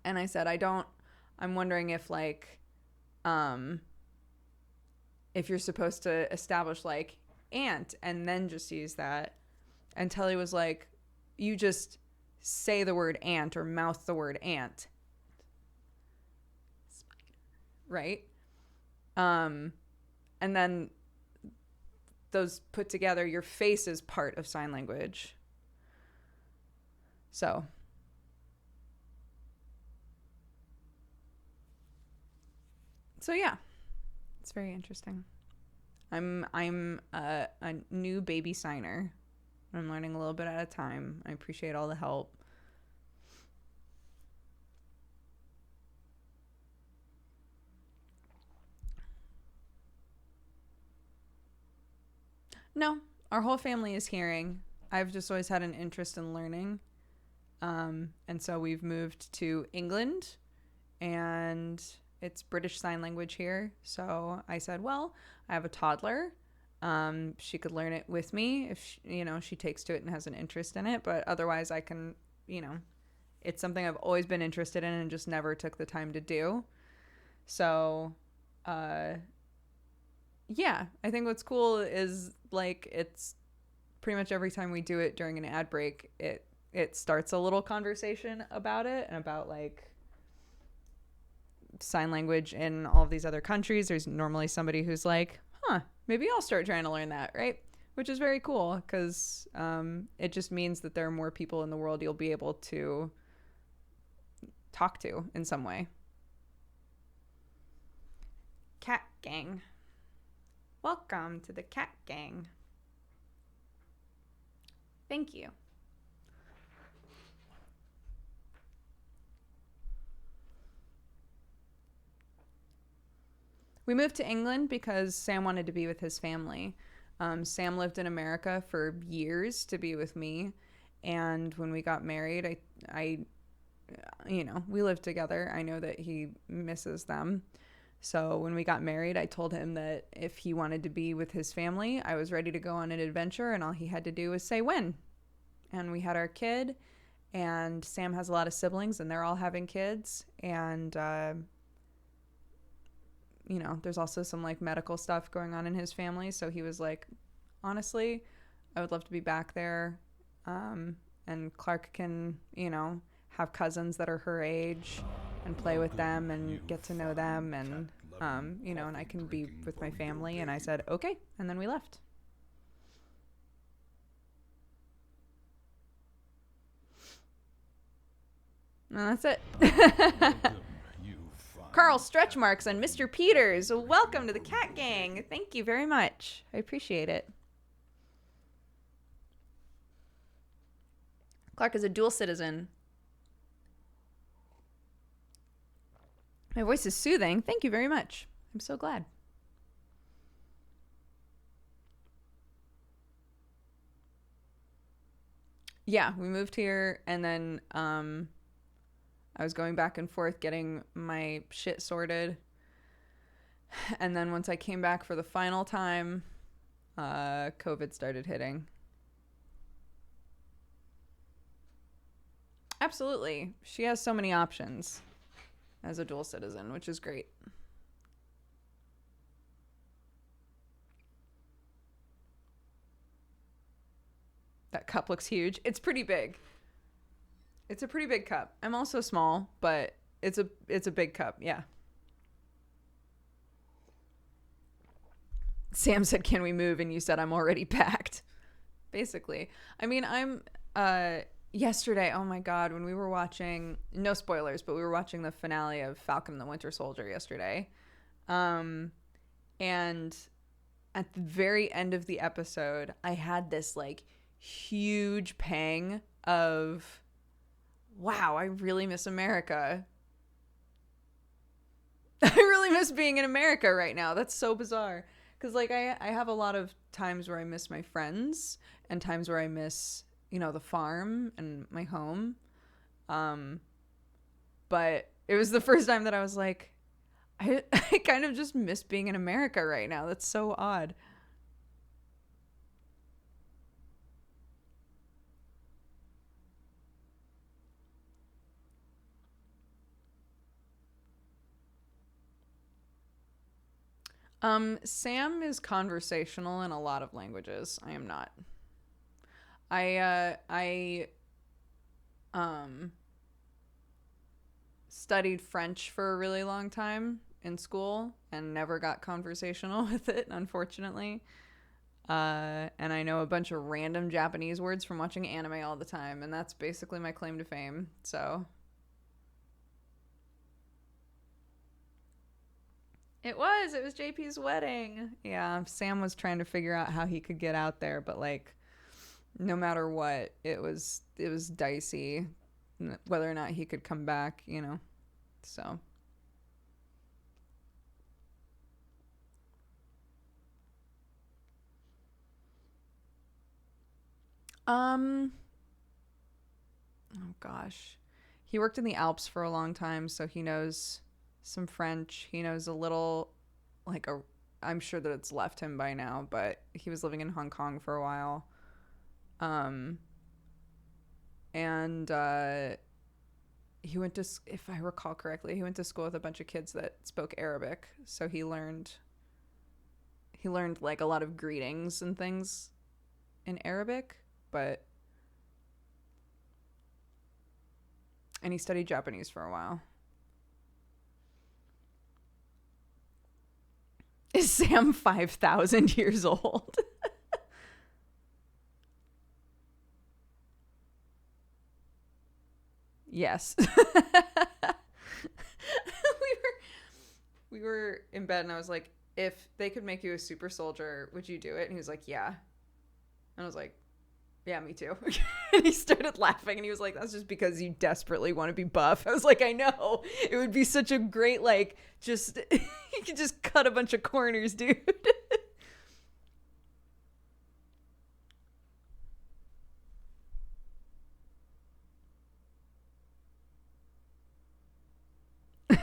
And I said, I'm wondering if like, if you're supposed to establish like ant and then just use that. And Telly was like, you just say the word ant or mouth the word ant. Right? And then those put together, your face is part of sign language. So yeah, it's very interesting. I'm a new baby signer. I'm learning a little bit at a time. I appreciate all the help. No, our whole family is hearing. I've just always had an interest in learning. And so we've moved to England, and it's British Sign Language here. So I said, well, I have a toddler. She could learn it with me if she takes to it and has an interest in it. But otherwise, I can, it's something I've always been interested in and just never took the time to do. So, yeah, I think what's cool is like it's pretty much every time we do it during an ad break, it starts a little conversation about it and about like sign language in all of these other countries. There's normally somebody who's like, maybe I'll start trying to learn that, right? which is very cool because it just means that there are more people in the world you'll be able to talk to in some way. Cat gang. Welcome to the cat gang. Thank you. We moved to England because Sam wanted to be with his family. Sam lived in America for years to be with me. And when we got married, I we lived together. I know that he misses them. So when we got married, I told him that if he wanted to be with his family, I was ready to go on an adventure, and all he had to do was say when. And we had our kid, and Sam has a lot of siblings, and they're all having kids. And, there's also some like medical stuff going on in his family. So he was like, honestly, I would love to be back there. And Clarke can, have cousins that are her age and play with them and get to know them, and and I can be with my family. And I said okay, and then we left. And that's it. Carl Stretch Marks and Mr. Peters, welcome to the cat gang. Thank you very much. I appreciate it. Clarke is a dual citizen. My voice is soothing. Thank you very much. I'm so glad. Yeah, we moved here, and then I was going back and forth getting my shit sorted. And then once I came back for the final time, COVID started hitting. Absolutely. She has so many options as a dual citizen, which is great. That cup looks huge. It's pretty big. It's a pretty big cup. I'm also small, but it's a big cup. Yeah. Sam said, "Can we move?" And you said, "I'm already packed." Basically. I mean, yesterday, oh my God, when we were watching, no spoilers, but we were watching the finale of Falcon and the Winter Soldier yesterday. And at the very end of the episode, I had this like huge pang of, wow, I really miss America. I really miss being in America right now. That's so bizarre. Because like I have a lot of times where I miss my friends and times where I miss, the farm and my home. But it was the first time that I was like, I kind of just miss being in America right now. That's so odd. Sam is conversational in a lot of languages. I am not. I studied French for a really long time in school and never got conversational with it, unfortunately. And I know a bunch of random Japanese words from watching anime all the time, and that's basically my claim to fame. So it was JP's wedding. Yeah, Sam was trying to figure out how he could get out there, but like no matter what, it was dicey whether or not he could come back, So oh gosh. He worked in the Alps for a long time, so he knows some French. He knows a little, I'm sure that it's left him by now, but he was living in Hong Kong for a while. And he went to, if I recall correctly, he went to school with a bunch of kids that spoke Arabic. So he learned like a lot of greetings and things in Arabic, and he studied Japanese for a while. Is Sam 5,000 years old? Yes. we were in bed and I was like, if they could make you a super soldier, would you do it? And he was like, yeah. And I was like, yeah, me too. And he started laughing and he was like, that's just because you desperately want to be buff. I was like, I know. It would be such a great, like, just, you could just cut a bunch of corners, dude.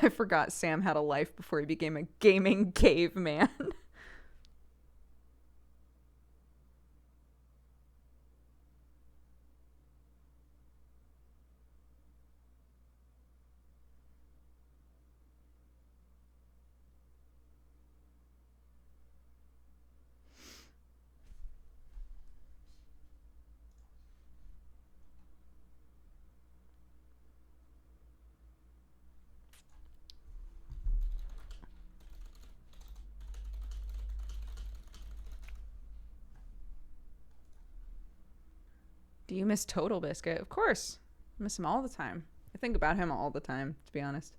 I forgot Sam had a life before he became a gaming caveman. Do you miss Total Biscuit? Of course. I miss him all the time. I think about him all the time, to be honest.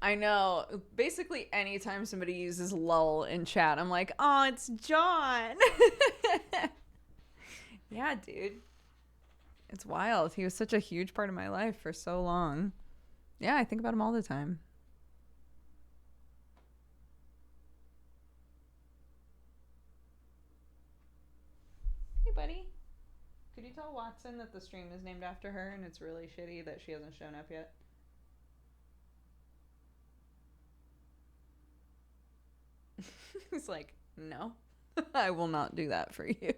I know. Basically, anytime somebody uses lull in chat, I'm like, oh, it's John. Yeah, dude. It's wild. He was such a huge part of my life for so long. Yeah, I think about him all the time. Hey, buddy. Could you tell Watson that the stream is named after her and it's really shitty that she hasn't shown up yet? He's like, no, I will not do that for you.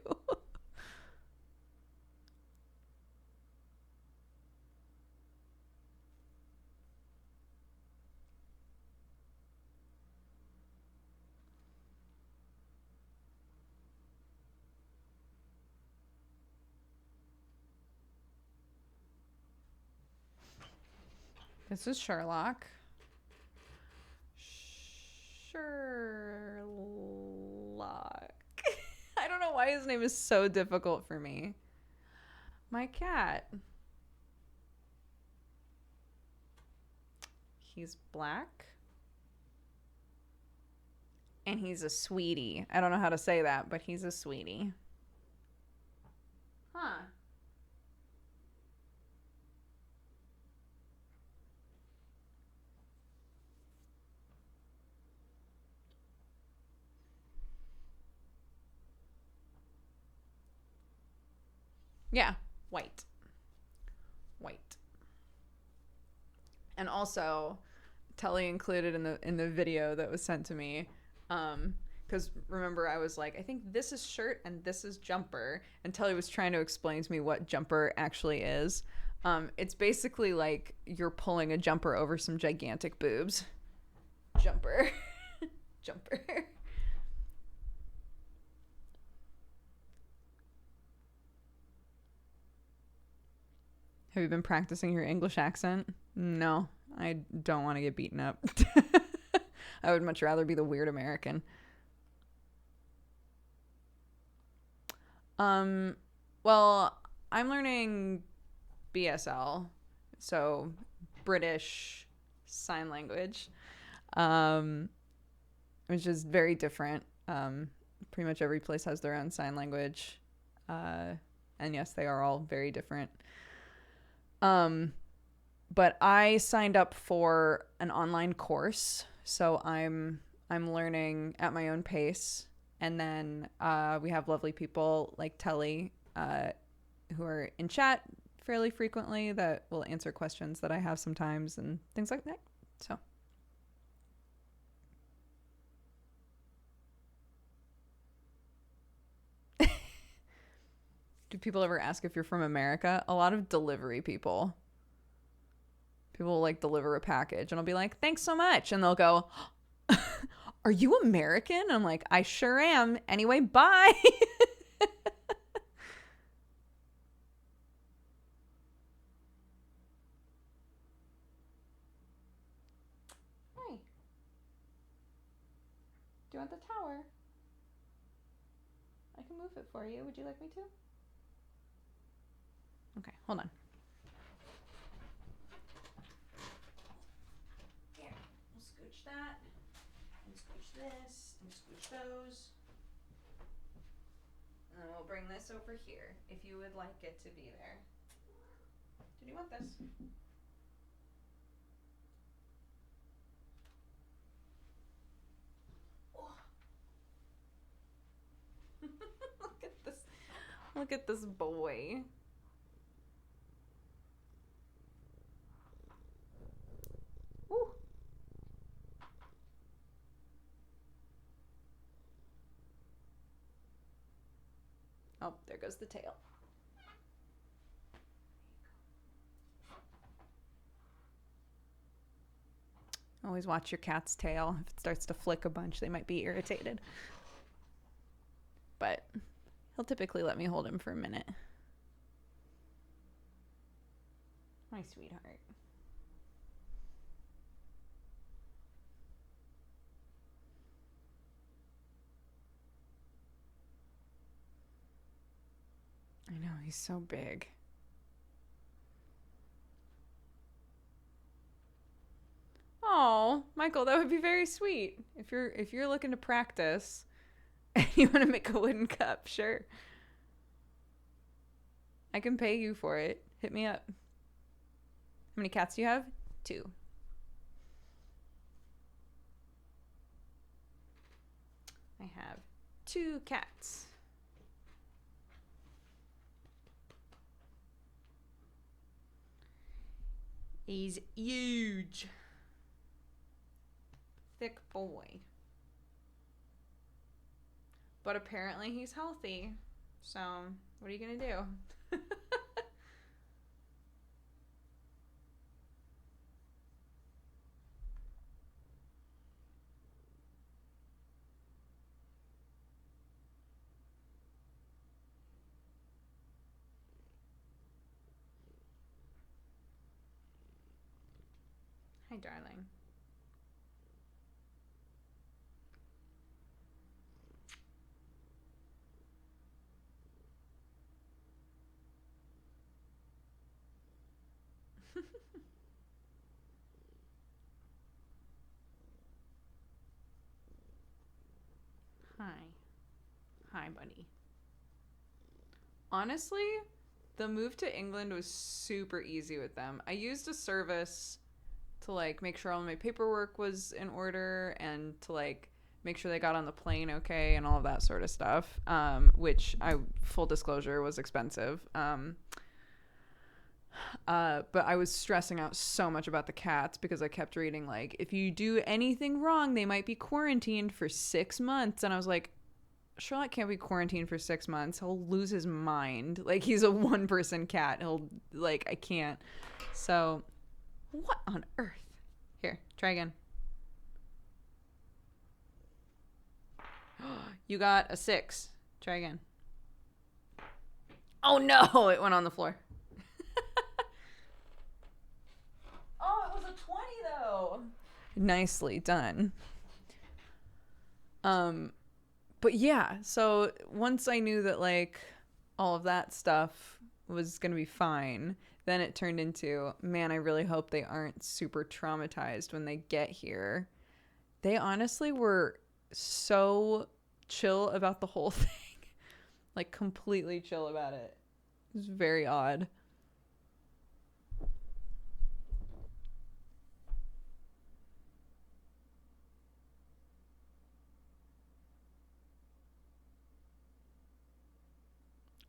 This is Sherlock. Sherlock. I don't know why his name is so difficult for me. My cat. He's black. And he's a sweetie. I don't know how to say that, but he's a sweetie. Huh. Yeah, white. White. And also, Telly included in the video that was sent to me, because remember I was like, I think this is shirt and this is jumper, and Telly was trying to explain to me what jumper actually is. It's basically like you're pulling a jumper over some gigantic boobs. Jumper. Jumper. Have you been practicing your English accent? No, I don't want to get beaten up. I would much rather be the weird American. Well, I'm learning BSL, so British Sign Language, which is very different. Pretty much every place has their own sign language, and yes, they are all very different. But I signed up for an online course, so I'm learning at my own pace, and then we have lovely people like Telly who are in chat fairly frequently that will answer questions that I have sometimes and things like that. So do people ever ask if you're from America? A lot of delivery people. People will like deliver a package and I'll be like, thanks so much. And they'll go, are you American? I'm like, I sure am. Anyway, bye. Hi. Do you want the tower? I can move it for you. Would you like me to? Okay, hold on. Here, we'll scooch that, and scooch this, and scooch those. And then we'll bring this over here, if you would like it to be there. Did you want this? Oh. Look at this. Look at this boy. Ooh. Oh, there goes the tail. Always watch your cat's tail. If it starts to flick a bunch, they might be irritated. But he'll typically let me hold him for a minute. My sweetheart. I know, he's so big. Oh, Michael, that would be very sweet. If you're looking to practice and you want to make a wooden cup, sure. I can pay you for it. Hit me up. How many cats do you have? 2. I have 2 cats. He's huge. Thick boy. But apparently he's healthy. So, what are you going to do? Hi, darling. Hi. Hi, buddy. Honestly, the move to England was super easy with them. I used a service to like make sure all my paperwork was in order and to like make sure they got on the plane okay and all of that sort of stuff, which full disclosure was expensive. But I was stressing out so much about the cats because I kept reading like, if you do anything wrong, they might be quarantined for 6 months. And I was like, Sherlock can't be quarantined for 6 months. He'll lose his mind. Like, he's a 1-person cat. I can't. So, what on earth? Here, try again. You got a 6. Try again. Oh no, it went on the floor. Oh, it was a 20 though. Nicely done. But yeah, so once I knew that like all of that stuff was going to be fine, then it turned into, man, I really hope they aren't super traumatized when they get here. They honestly were so chill about the whole thing. Like completely chill about it. It was very odd.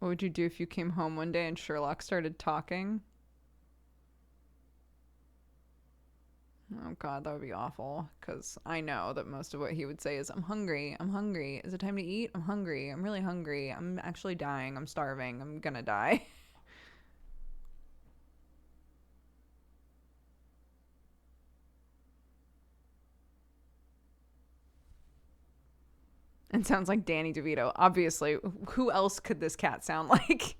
What would you do if you came home one day and Sherlock started talking? Oh God, that would be awful. Because I know that most of what he would say is, I'm hungry. I'm hungry. Is it time to eat? I'm hungry. I'm really hungry. I'm actually dying. I'm starving. I'm gonna die. And sounds like Danny DeVito. Obviously, who else could this cat sound like?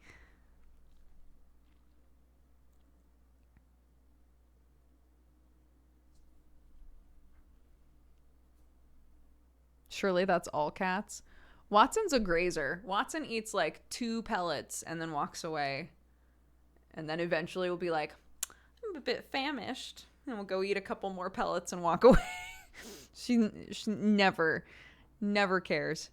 Surely that's all cats. Watson's a grazer. Watson eats like 2 pellets and then walks away. And then eventually will be like, I'm a bit famished. And we'll go eat a couple more pellets and walk away. she never cares.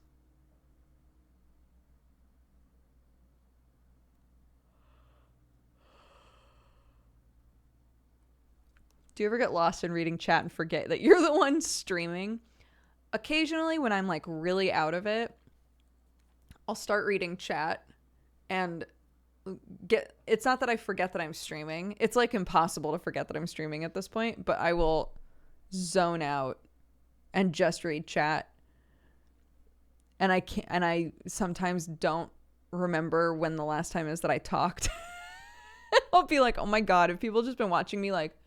Do you ever get lost in reading chat and forget that you're the one streaming? Occasionally, when I'm like really out of it, I'll start reading chat and it's not that I forget that I'm streaming. It's like impossible to forget that I'm streaming at this point, but I will zone out and just read chat. And I sometimes don't remember when the last time is that I talked. I'll be like, oh my God, have people just been watching me like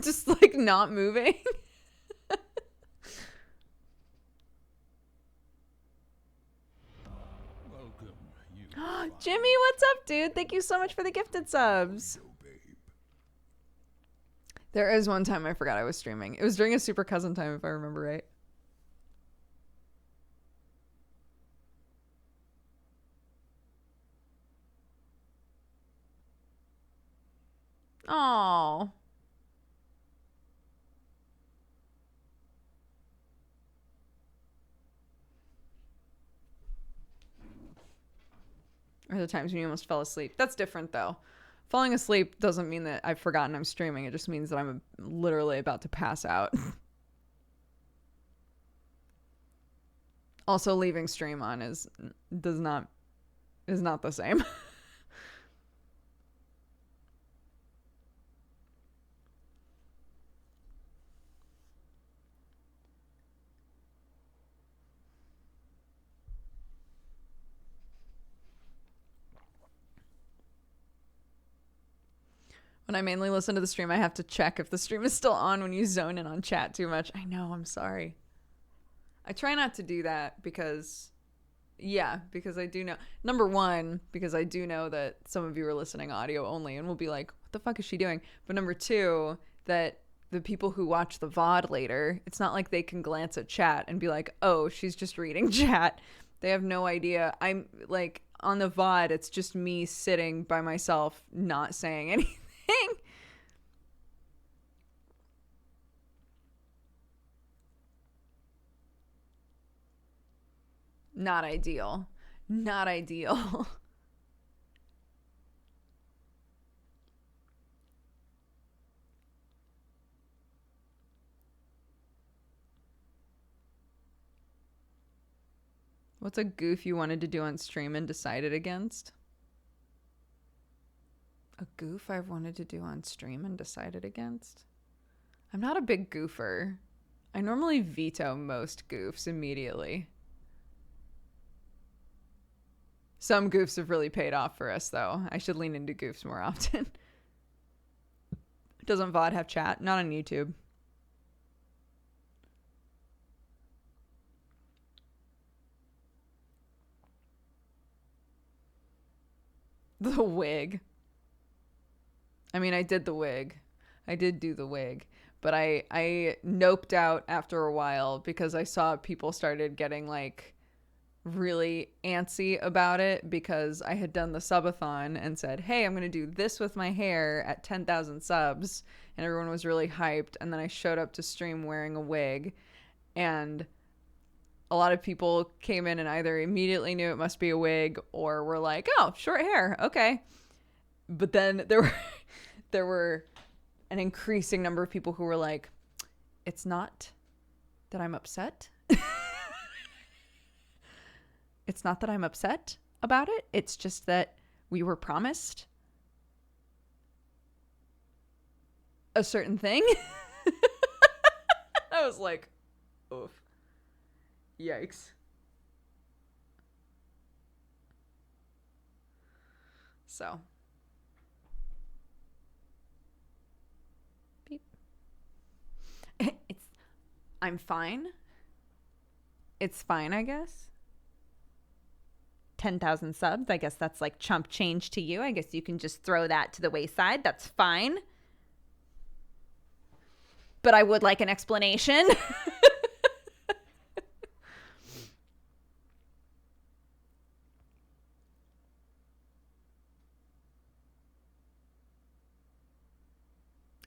just like not moving? Welcome, you Jimmy, what's up, dude? Thank you so much for the gifted subs. burrito babe. There is one time I forgot I was streaming. It was during a super cousin time, if I remember right. Oh. Or the times when you almost fell asleep. That's different, though. Falling asleep doesn't mean that I've forgotten I'm streaming. It just means that I'm literally about to pass out. Also, leaving stream on is not the same. When I mainly listen to the stream, I have to check if the stream is still on when you zone in on chat too much. I know, I'm sorry. I try not to do that because I do know. Number one, because I do know that some of you are listening audio only and will be like, what the fuck is she doing? But number two, that the people who watch the VOD later, it's not like they can glance at chat and be like, oh, she's just reading chat. They have no idea. I'm like, on the VOD, it's just me sitting by myself, not saying anything. Not ideal. Not ideal. What's a goof you wanted to do on stream and decided against? A goof I've wanted to do on stream and decided against? I'm not a big goofer. I normally veto most goofs immediately. Some goofs have really paid off for us, though. I should lean into goofs more often. Doesn't VOD have chat? Not on YouTube. The wig. I mean, I did the wig. I did do the wig. But I noped out after a while because I saw people started getting, like, really antsy about it because I had done the subathon and said, hey, I'm going to do this with my hair at 10,000 subs. And everyone was really hyped. And then I showed up to stream wearing a wig. And a lot of people came in and either immediately knew it must be a wig or were like, oh, short hair. Okay. But then there were an increasing number of people who were like, it's not that I'm upset. It's not that I'm upset about it. It's just that we were promised a certain thing. I was like, oof. Yikes. So. Beep. I'm fine. It's fine, I guess. 10,000 subs. I guess that's like chump change to you. I guess you can just throw that to the wayside. That's fine. But I would like an explanation.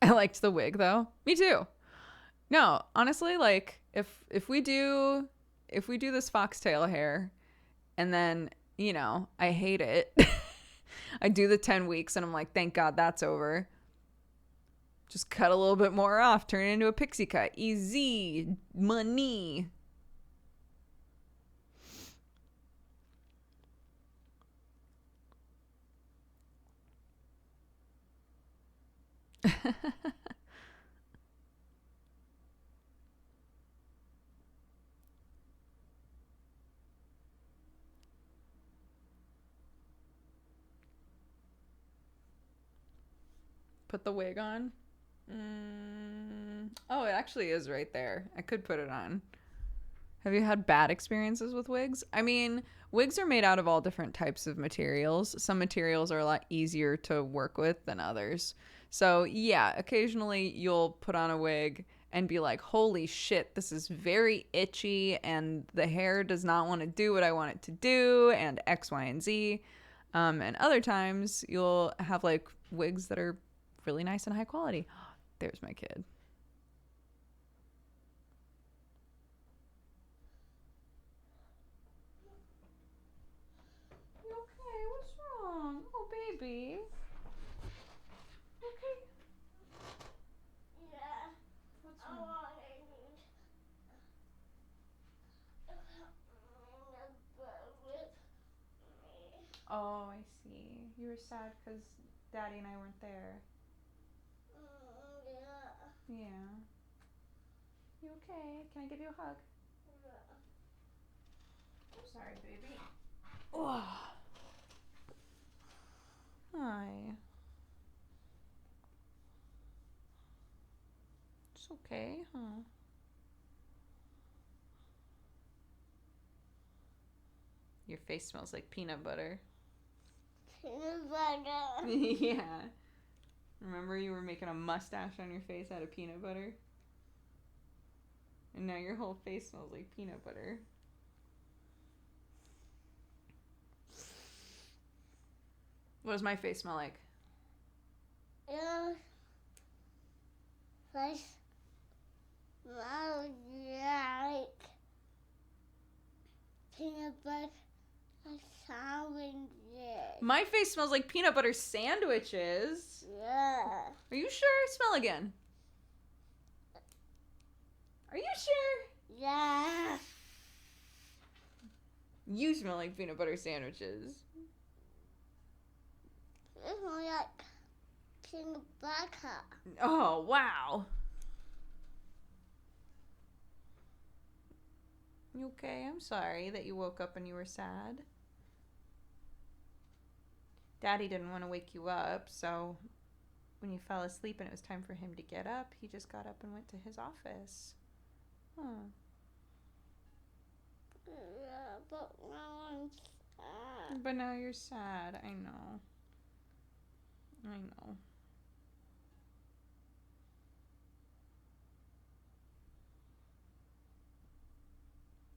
I liked the wig though. Me too. No, honestly, like if we do this foxtail hair and then, you know, I hate it. I do the 10 weeks and I'm like, thank God that's over. Just cut a little bit more off, turn it into a pixie cut. Easy money. Put the wig on. Oh, it actually is right there. I could put it on. Have you had bad experiences with wigs? I mean, wigs are made out of all different types of materials. Some materials are a lot easier to work with than others. So, yeah, occasionally you'll put on a wig and be like, holy shit, this is very itchy and the hair does not want to do what I want it to do and X, Y, and Z. And other times you'll have like wigs that are really nice and high quality. There's my kid. You okay? What's wrong? Oh, baby. Okay. Yeah. What's I wrong? want to with me. Oh, I see. You were sad because Daddy and I weren't there. Yeah. Yeah. You okay? Can I give you a hug? I'm sorry, baby. Oh. Hi. It's okay, huh? Your face smells like peanut butter. Peanut butter. Yeah. Remember you were making a mustache on your face out of peanut butter? And now your whole face smells like peanut butter. What does my face smell like? Your face smells like peanut butter sandwiches. My face smells like peanut butter sandwiches. Yeah. Are you sure? Smell again. Are you sure? Yeah. You smell like peanut butter sandwiches. It smells like peanut butter. Oh, wow. You okay? I'm sorry that you woke up and you were sad. Daddy didn't want to wake you up, so when you fell asleep and it was time for him to get up, he just got up and went to his office. Huh. Yeah, but now I'm sad. But now you're sad. I know. I know.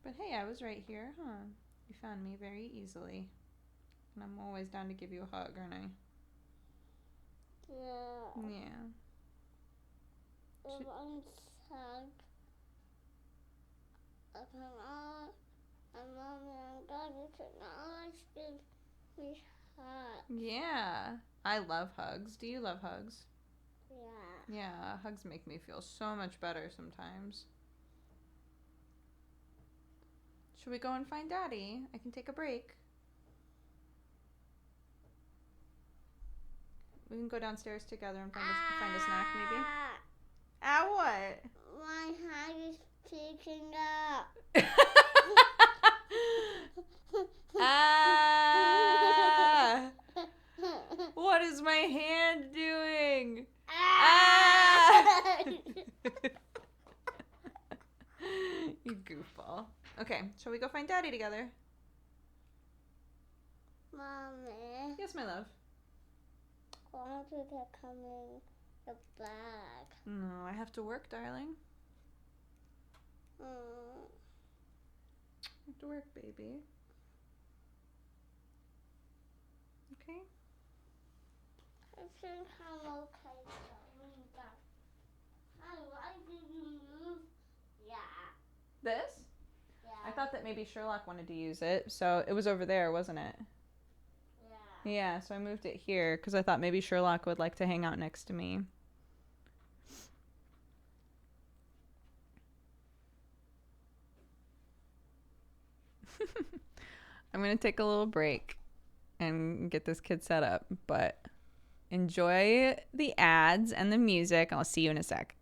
But hey, I was right here, huh? You found me very easily. And I'm always down to give you a hug, aren't I? Yeah. Yeah. If I'm sad, I can all, and Mommy and Daddy can always give me hugs. Yeah. I love hugs. Do you love hugs? Yeah. Yeah, hugs make me feel so much better sometimes. Should we go and find Daddy? I can take a break. We can go downstairs together and find a snack, maybe. Ah, what? My hand is picking up. Ah! What is my hand doing? Ah! You goofball. Okay, shall we go find Daddy together? Mommy, Yes, my love. I want you to come in the bag. No, I have to work, darling. Mm. I have to work, baby. Okay. I think I'm okay going back. Why did you move? Yeah. This? Yeah. I thought that maybe Sherlock wanted to use it, so it was over there, wasn't it? Yeah. Yeah, so I moved it here because I thought maybe Sherlock would like to hang out next to me. I'm going to take a little break and get this kid set up, but enjoy the ads and the music. I'll see you in a sec.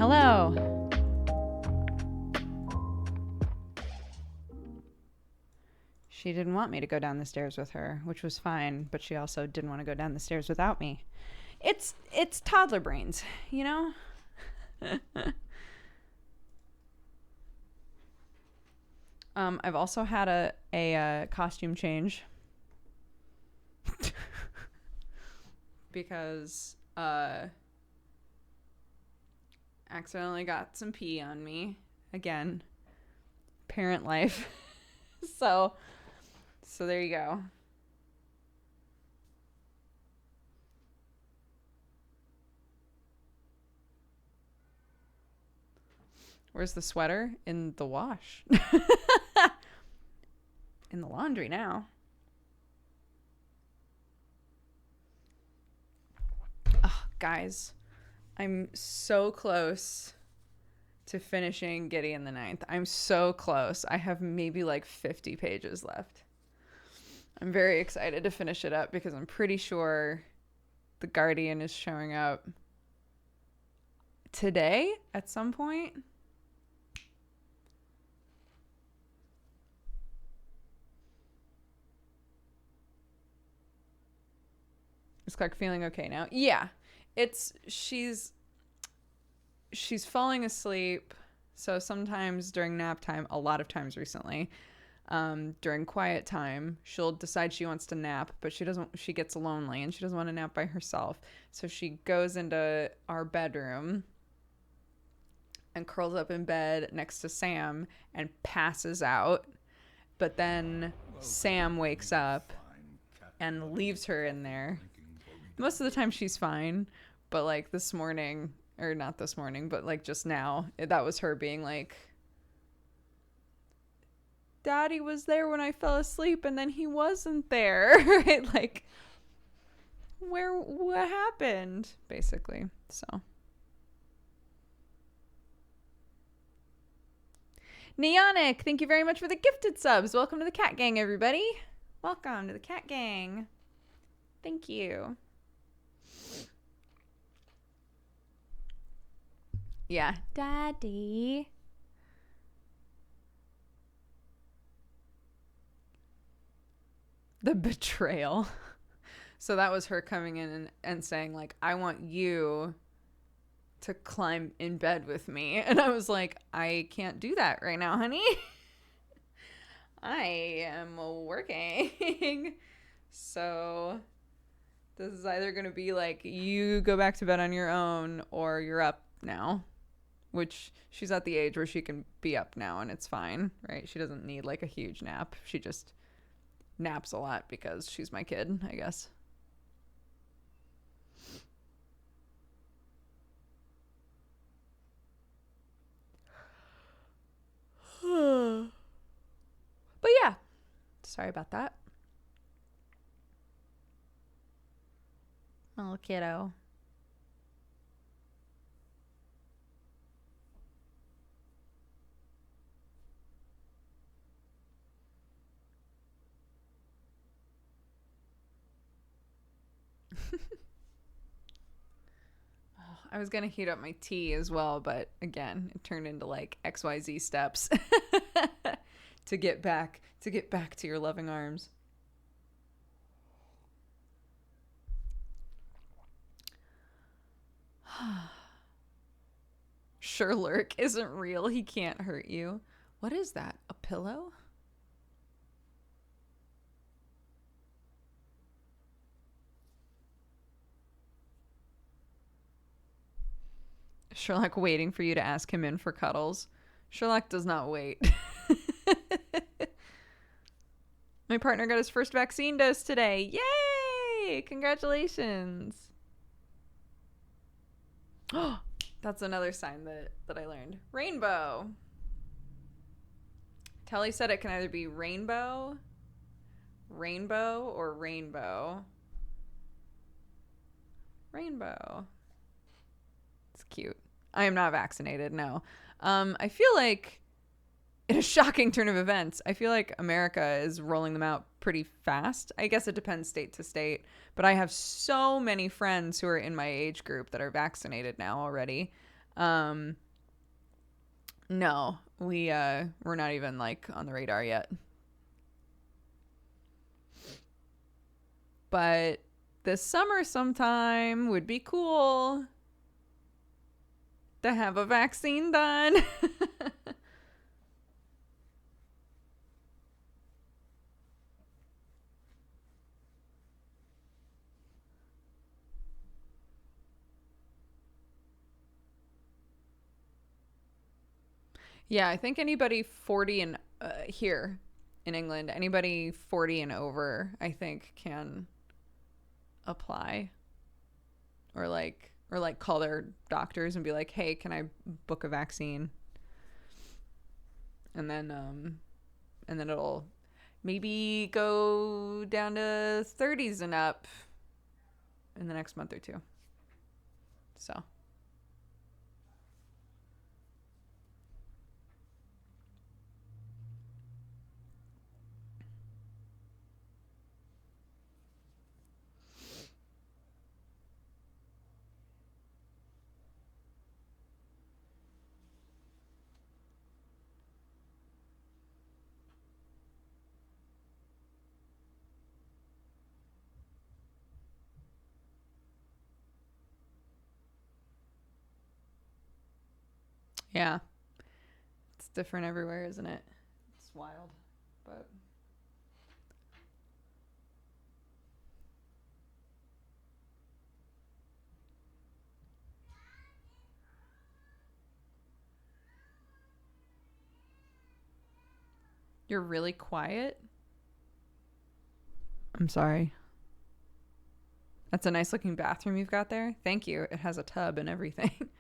Hello. She didn't want me to go down the stairs with her, which was fine, but she also didn't want to go down the stairs without me. It's toddler brains, you know? I've also had a costume change because accidentally got some pee on me again. Parent life. So there you go. Where's the sweater? In the wash. In the laundry now. Oh, guys, I'm so close to finishing Gideon the Ninth. I'm so close. I have maybe like 50 pages left. I'm very excited to finish it up because I'm pretty sure the Guardian is showing up today at some point. Is Clarke feeling okay now? Yeah. She's falling asleep. So sometimes during nap time, a lot of times recently, during quiet time, she'll decide she wants to nap, but she gets lonely and she doesn't want to nap by herself. So she goes into our bedroom and curls up in bed next to Sam and passes out. But then Sam wakes up and leaves her in there. Most of the time she's fine, but like this morning, or not this morning, but like just now, that was her being like, Daddy was there when I fell asleep and then he wasn't there. Right? Like, what happened? Basically. So. Neonic, thank you very much for the gifted subs. Welcome to the Cat Gang, everybody. Welcome to the Cat Gang. Thank you. Yeah. Daddy. The betrayal. So that was her coming in and saying, like, I want you to climb in bed with me. And I was like, I can't do that right now, honey. I am working. So this is either going to be like, you go back to bed on your own or you're up now. Which she's at the age where she can be up now and it's fine, right? She doesn't need like a huge nap. She just naps a lot because she's my kid, I guess. But yeah, sorry about that. My little kiddo. I was going to heat up my tea as well, but again, it turned into like XYZ steps to get back to your loving arms. Sherlock isn't real. He can't hurt you. What is that? A pillow? Sherlock waiting for you to ask him in for cuddles. Sherlock does not wait. My partner got his first vaccine dose today. Yay! Congratulations. Oh, that's another sign that I learned. Rainbow. Telly said it can either be rainbow, or rainbow. Rainbow. It's cute. I am not vaccinated, no. I feel like, in a shocking turn of events, I feel like America is rolling them out pretty fast. I guess it depends state to state. But I have so many friends who are in my age group that are vaccinated now already. No, we're not even like on the radar yet. But this summer sometime would be cool to have a vaccine done. Yeah, I think anybody 40 and here in England, anybody 40 and over, I think can apply or like call their doctors and be like, "Hey, can I book a vaccine?" And then it'll maybe go down to 30s and up in the next month or two. So, yeah. It's different everywhere, isn't it? It's wild. But you're really quiet. I'm sorry. That's a nice looking bathroom you've got there. Thank you. It has a tub and everything.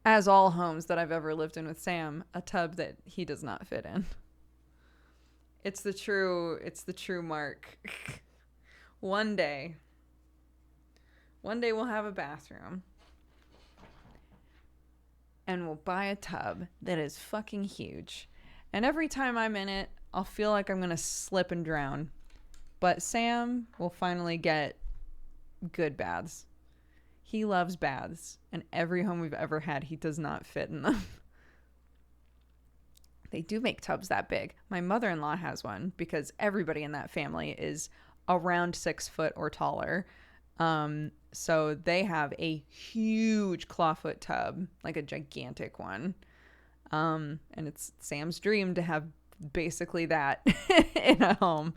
As all homes that I've ever lived in with Sam, a tub that he does not fit in. It's the true mark. One day we'll have a bathroom and we'll buy a tub that is fucking huge. And every time I'm in it, I'll feel like I'm going to slip and drown. But Sam will finally get good baths. He loves baths, and every home we've ever had, he does not fit in them. They do make tubs that big. My mother-in-law has one because everybody in that family is around 6 foot or taller. So they have a huge clawfoot tub, like a gigantic one. And it's Sam's dream to have basically that in a home.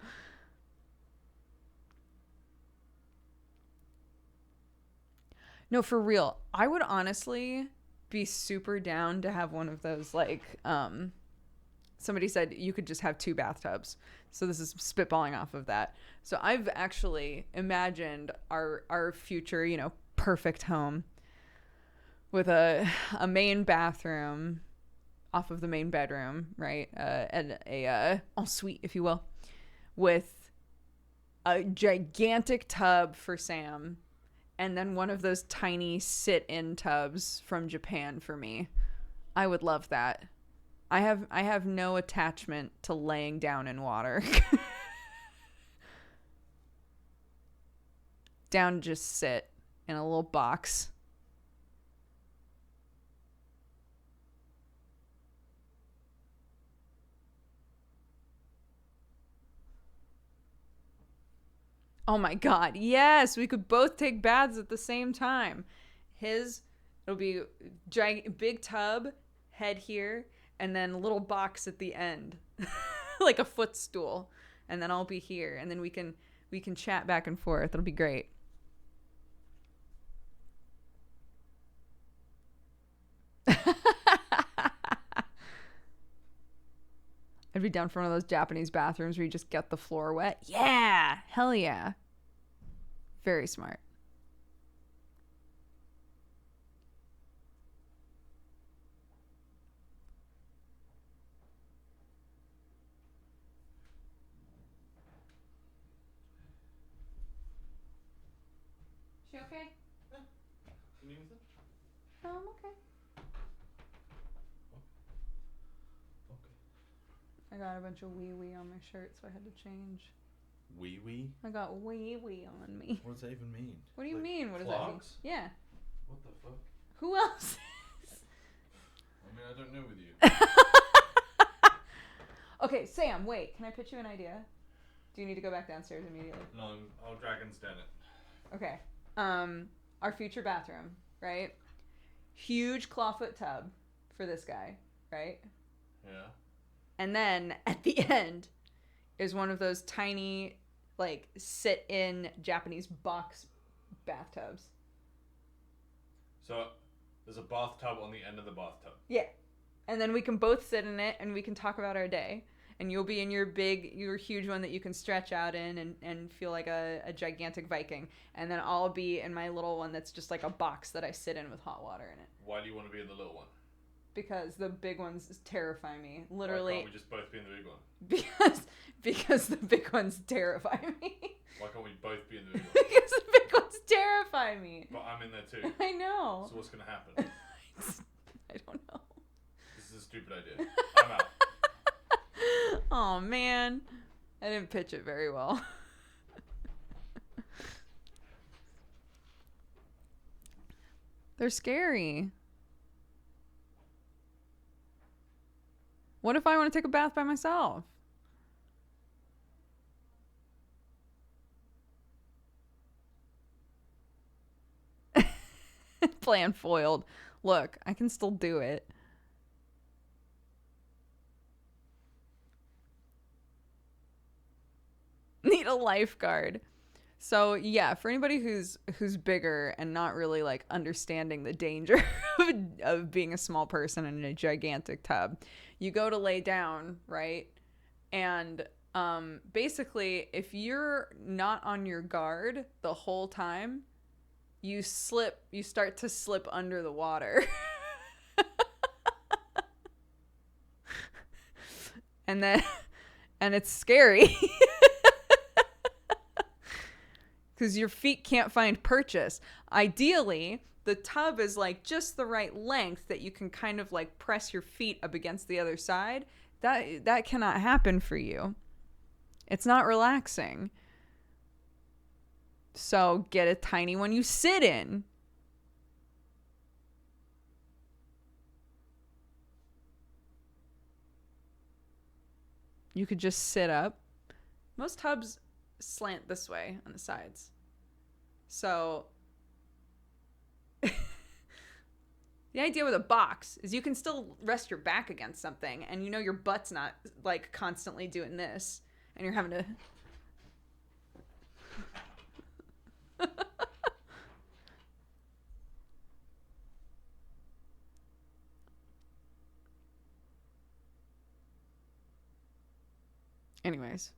No, for real. I would honestly be super down to have one of those, like, somebody said you could just have 2 bathtubs. So this is spitballing off of that. So I've actually imagined our future, perfect home with a main bathroom off of the main bedroom, right? And a ensuite, if you will, with a gigantic tub for Sam. And then one of those tiny sit-in tubs from Japan for me. I would love that. I have no attachment to laying down in water. Down, just sit in a little box. Oh my God. Yes, we could both take baths at the same time. It'll be big tub, head here, and then a little box at the end. Like a footstool. And then I'll be here. And then we can chat back and forth. It'll be great. I'd be down for one of those Japanese bathrooms where you just get the floor wet. Yeah, hell yeah. Very smart. She okay? Yeah. You need anything? No, I'm okay. Okay. I got a bunch of wee on my shirt, so I had to change. Wee? I got wee on me. What does that even mean? What do you Like mean? What does that mean? clogs? Yeah. What the fuck? Who else? I mean, I don't know with you. Okay, Sam, wait. Can I pitch you an idea? Do you need to go back downstairs immediately? No, I'll dragon's den it. Okay. Our future bathroom, right? Huge clawfoot tub for this guy, right? Yeah. And then at the end is one of those tiny, like, sit-in Japanese box bathtubs. So there's a bathtub on the end of the bathtub. Yeah. And then we can both sit in it and we can talk about our day. And you'll be in your huge one that you can stretch out in and feel like a gigantic Viking. And then I'll be in my little one that's just like a box that I sit in with hot water in it. Why do you want to be in the little one? Because the big ones terrify me. Literally. Why can't we just both be in the big one? Because the big ones terrify me. Why can't we both be in the big one? Because the big ones terrify me. But I'm in there too. I know. So what's going to happen? I don't know. This is a stupid idea. I'm out. Oh man, I didn't pitch it very well. They're scary. What if I want to take a bath by myself? Plan foiled. Look, I can still do it. Need a lifeguard. So yeah, for anybody who's bigger and not really like understanding the danger of being a small person in a gigantic tub, you go to lay down, right? And basically, if you're not on your guard the whole time, you start to slip under the water. And it's scary. Because your feet can't find purchase. Ideally, the tub is like just the right length that you can kind of like press your feet up against the other side. That cannot happen for you. It's not relaxing. So get a tiny one you sit in. You could just sit up. Most tubs slant this way on the sides. So the idea with a box is you can still rest your back against something and you know your butt's not like constantly doing this and you're having to anyways.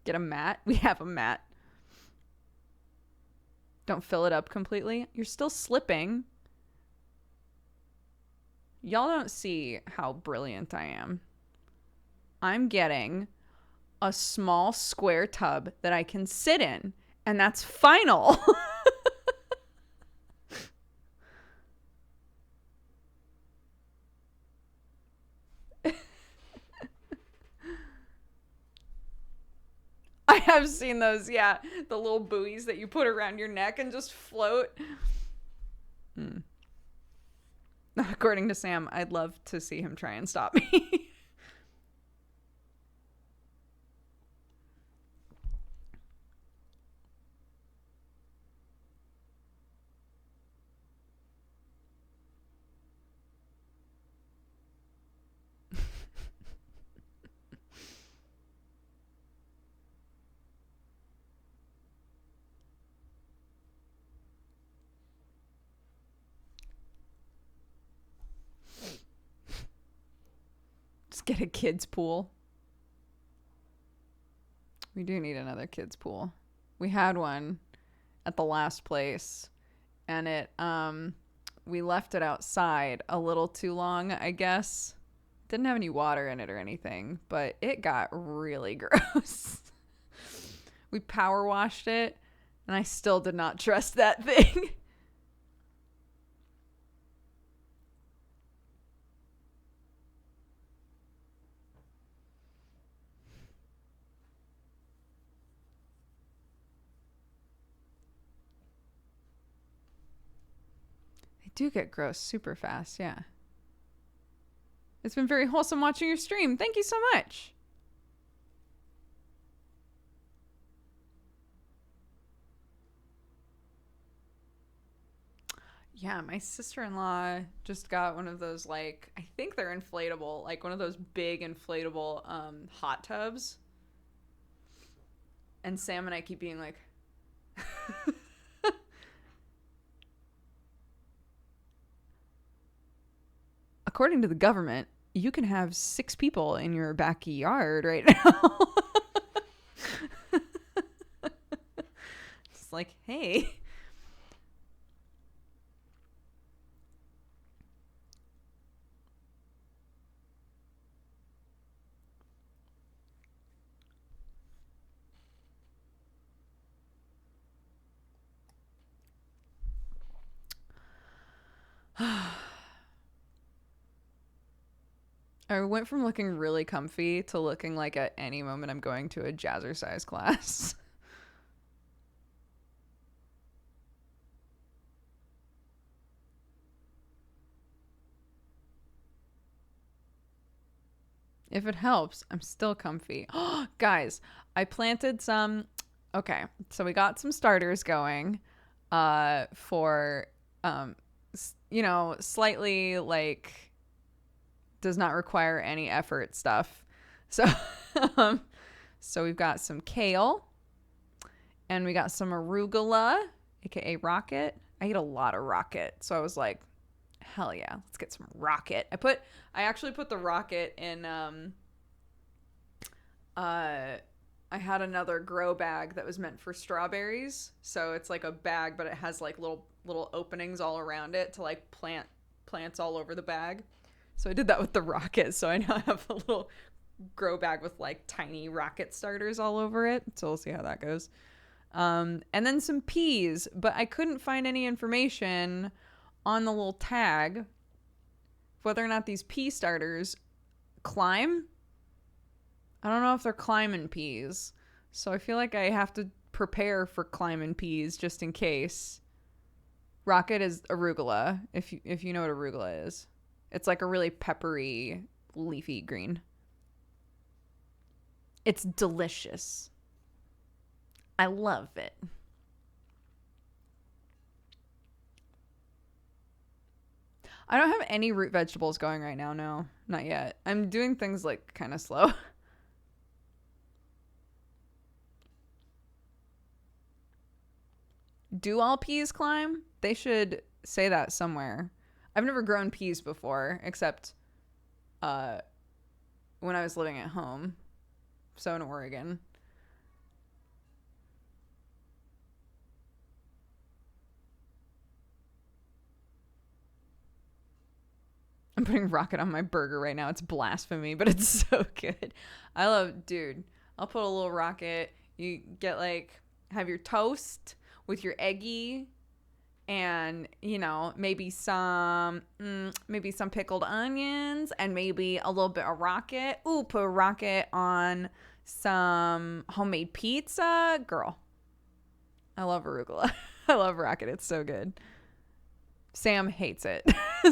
Get a mat. We have a mat. Don't fill it up completely. You're still slipping. Y'all don't see how brilliant I am. I'm getting a small square tub that I can sit in, and that's final. I have seen those, yeah. The little buoys that you put around your neck and just float. According to Sam, I'd love to see him try and stop me. Get a kids pool. We do need another kids pool. We had one at the last place and it we left it outside a little too long, I guess. Didn't have any water in it or anything, but it got really gross. We power washed it and I still did not trust that thing. do get gross super fast, yeah. It's been very wholesome watching your stream. Thank you so much. Yeah, my sister-in-law just got one of those, like, I think they're inflatable, like one of those big inflatable hot tubs. And Sam and I keep being like, according to the government, you can have 6 people in your backyard right now. It's like, hey. I went from looking really comfy to looking like at any moment I'm going to a jazzercise class. If it helps, I'm still comfy. Guys, I planted some. Okay, so we got some starters going for, slightly like does not require any effort stuff. So, so we've got some kale and we got some arugula, aka rocket. I eat a lot of rocket, so I was like, hell yeah, let's get some rocket. I actually put the rocket in I had another grow bag that was meant for strawberries. So it's like a bag, but it has like little openings all around it to like plant plants all over the bag. So I did that with the rocket. So I now have a little grow bag with like tiny rocket starters all over it. So we'll see how that goes. And then some peas, but I couldn't find any information on the little tag whether or not these pea starters climb. I don't know if they're climbing peas. So I feel like I have to prepare for climbing peas just in case. Rocket is arugula, if you know what arugula is. It's like a really peppery, leafy green. It's delicious. I love it. I don't have any root vegetables going right now. No, not yet. I'm doing things like kind of slow. Do all peas climb? They should say that somewhere. I've never grown peas before, except when I was living at home. So in Oregon. I'm putting rocket on my burger right now. It's blasphemy, but it's so good. Dude, I'll put a little rocket. You get have your toast with your eggy and, maybe some pickled onions and maybe a little bit of rocket. Ooh, put a rocket on some homemade pizza. Girl, I love arugula. I love rocket. It's so good. Sam hates it.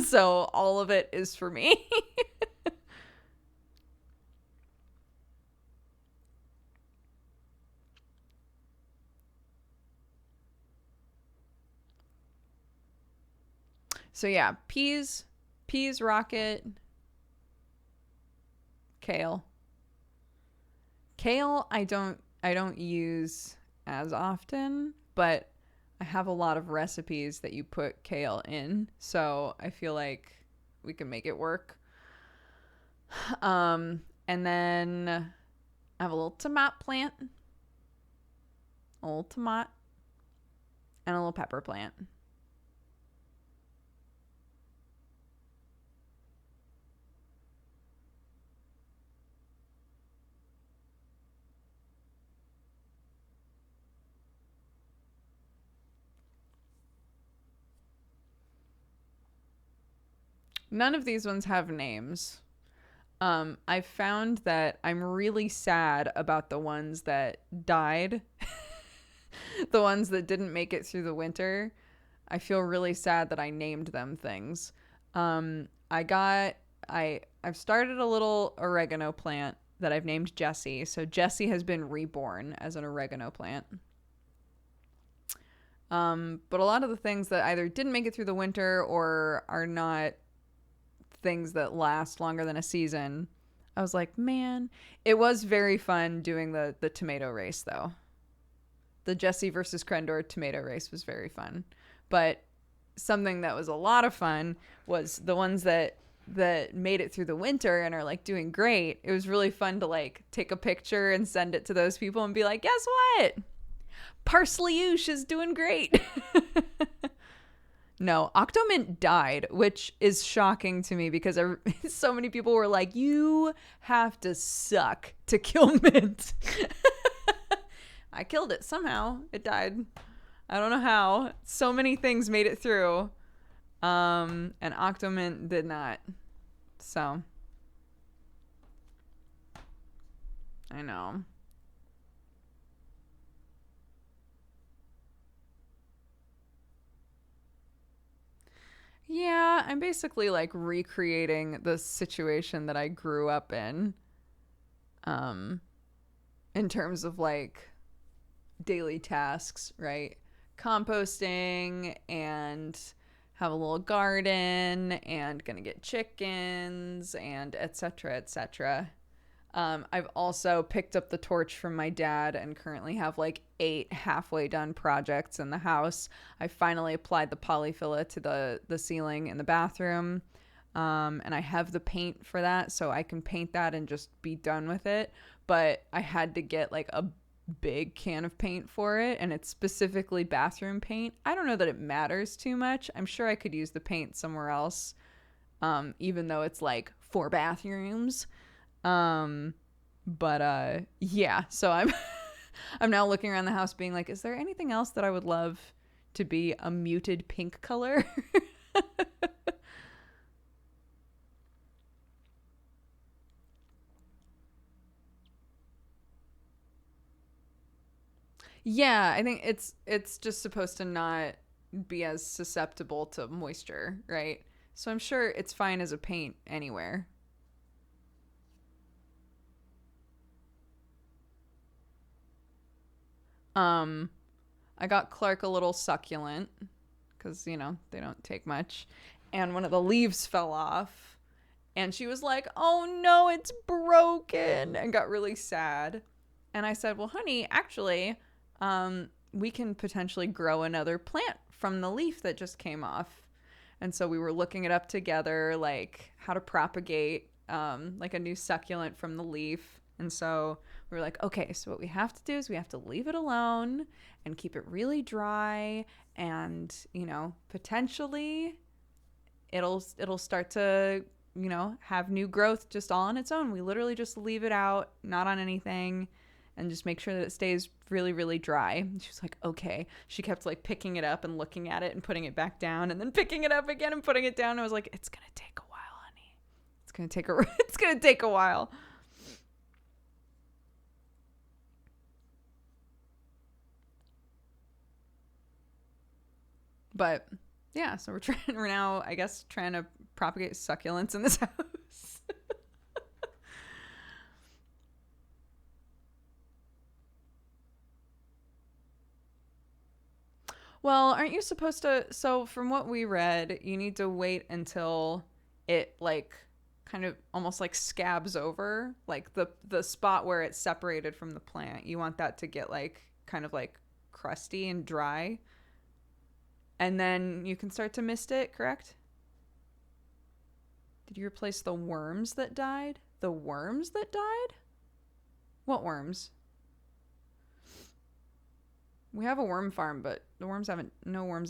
So all of it is for me. So yeah, peas, rocket, kale. Kale I don't use as often, but I have a lot of recipes that you put kale in, so I feel like we can make it work. And then I have a little tomato plant, a little tomato, and a little pepper plant. None of these ones have names. I found that I'm really sad about the ones that died. The ones that didn't make it through the winter. I feel really sad that I named them things. I've started a little oregano plant that I've named Jessie. So Jessie has been reborn as an oregano plant. But a lot of the things that either didn't make it through the winter or are not things that last longer than a season, I was like, man, it was very fun doing the tomato race though. The Jessie versus Crendor tomato race was very fun. But something that was a lot of fun was the ones that made it through the winter and are like doing great. It was really fun to like take a picture and send it to those people and be like, guess what? Parsley-oosh is doing great. No, Octomint died, which is shocking to me because so many people were like, you have to suck to kill Mint. I killed it somehow. It died. I don't know how. So many things made it through. And Octomint did not. So. I know. Yeah, I'm basically like recreating the situation that I grew up in terms of like daily tasks, right? Composting and have a little garden and gonna get chickens and etc. etc. I've also picked up the torch from my dad and currently have like 8 halfway done projects in the house. I finally applied the polyfilla to the ceiling in the bathroom. And I have the paint for that, so I can paint that and just be done with it. But I had to get like a big can of paint for it, and it's specifically bathroom paint. I don't know that it matters too much. I'm sure I could use the paint somewhere else, even though it's like 4 bathrooms. Yeah, so I'm now looking around the house being like, is there anything else that I would love to be a muted pink color? Yeah, I think it's just supposed to not be as susceptible to moisture, right? So I'm sure it's fine as a paint anywhere. Um, I got Clarke a little succulent because, you know, they don't take much. And one of the leaves fell off. And she was like, oh no, it's broken, and got really sad. And I said, well, honey, actually, we can potentially grow another plant from the leaf that just came off. And so we were looking it up together, like how to propagate like a new succulent from the leaf. And so we were like, okay, so what we have to do is we have to leave it alone and keep it really dry, and, you know, potentially it'll start to, you know, have new growth just all on its own. We literally just leave it out, not on anything, and just make sure that it stays really, really dry. She was like, okay. She kept like picking it up and looking at it and putting it back down and then picking it up again and putting it down. I was like, it's going to take a while, honey. It's going to take a while. But yeah, so we're now, I guess, trying to propagate succulents in this house. Well, aren't you supposed to? So from what we read, you need to wait until it like kind of almost like scabs over, like the spot where it's separated from the plant. You want that to get like kind of like crusty and dry. And then you can start to mist it, correct? Did you replace the worms that died? The worms that died? What worms? We have a worm farm, but no worms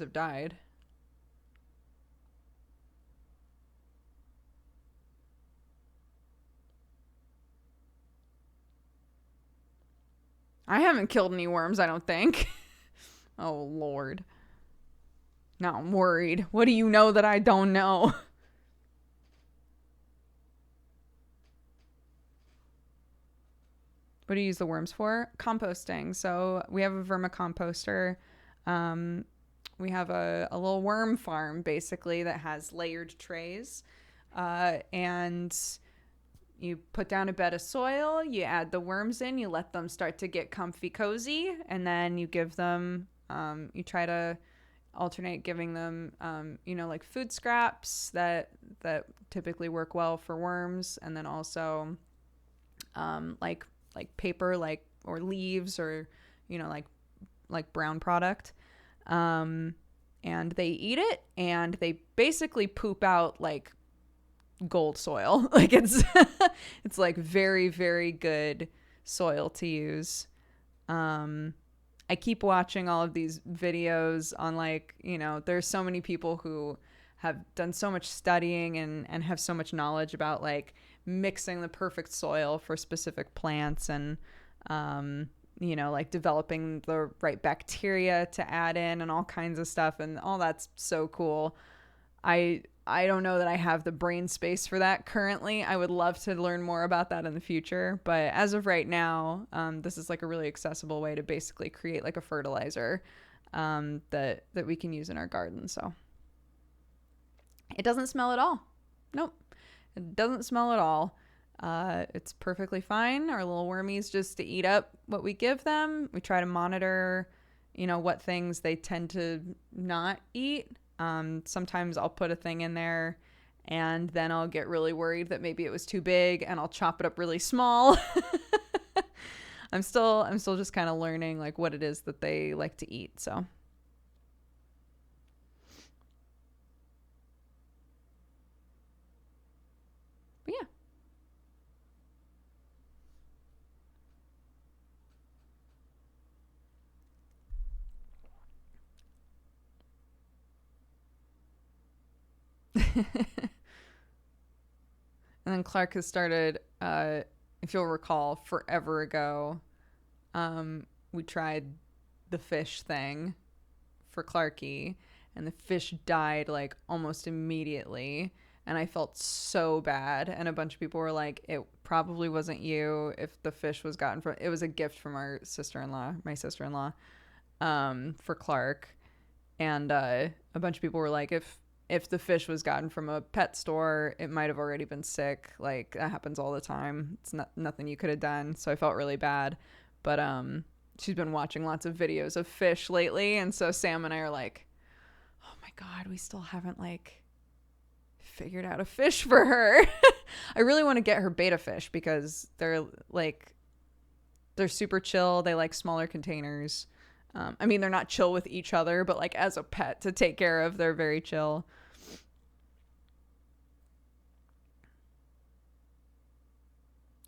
have died. I haven't killed any worms, I don't think. Oh, Lord. Now I'm worried. What do you know that I don't know? What do you use the worms for? Composting. So we have a vermicomposter. we have a little worm farm basically that has layered trays, and you put down a bed of soil, you add the worms in, you let them start to get comfy cozy, and then you give them, you try to alternate giving them, like food scraps that typically work well for worms, and then also like paper, or leaves, or like brown product, and they eat it, and they basically poop out like gold soil. Like it's it's like very, very good soil to use. I keep watching all of these videos on there's so many people who have done so much studying and have so much knowledge about like mixing the perfect soil for specific plants, and like developing the right bacteria to add in and all kinds of stuff, and all that's so cool. I don't know that I have the brain space for that currently. I would love to learn more about that in the future. But as of right now, this is like a really accessible way to basically create like a fertilizer that we can use in our garden. So it doesn't smell at all. Nope. It doesn't smell at all. It's perfectly fine. Our little wormies just to eat up what we give them. We try to monitor, what things they tend to not eat. Sometimes I'll put a thing in there and then I'll get really worried that maybe it was too big, and I'll chop it up really small. I'm still just kind of learning like what it is that they like to eat. So but yeah. And then Clarke has started, if you'll recall, forever ago, we tried the fish thing for Clarke, and the fish died like almost immediately. And I felt so bad. And a bunch of people were like, it probably wasn't you if the fish was gotten from, it was a gift from my sister-in-law, for Clarke. And a bunch of people were like, if the fish was gotten from a pet store, it might have already been sick. Like that happens all the time. It's nothing you could have done. So I felt really bad. But she's been watching lots of videos of fish lately, and so Sam and I are like, oh my God, we still haven't like figured out a fish for her. I really want to get her betta fish because they're super chill. They like smaller containers. I mean, they're not chill with each other, but like as a pet to take care of, they're very chill.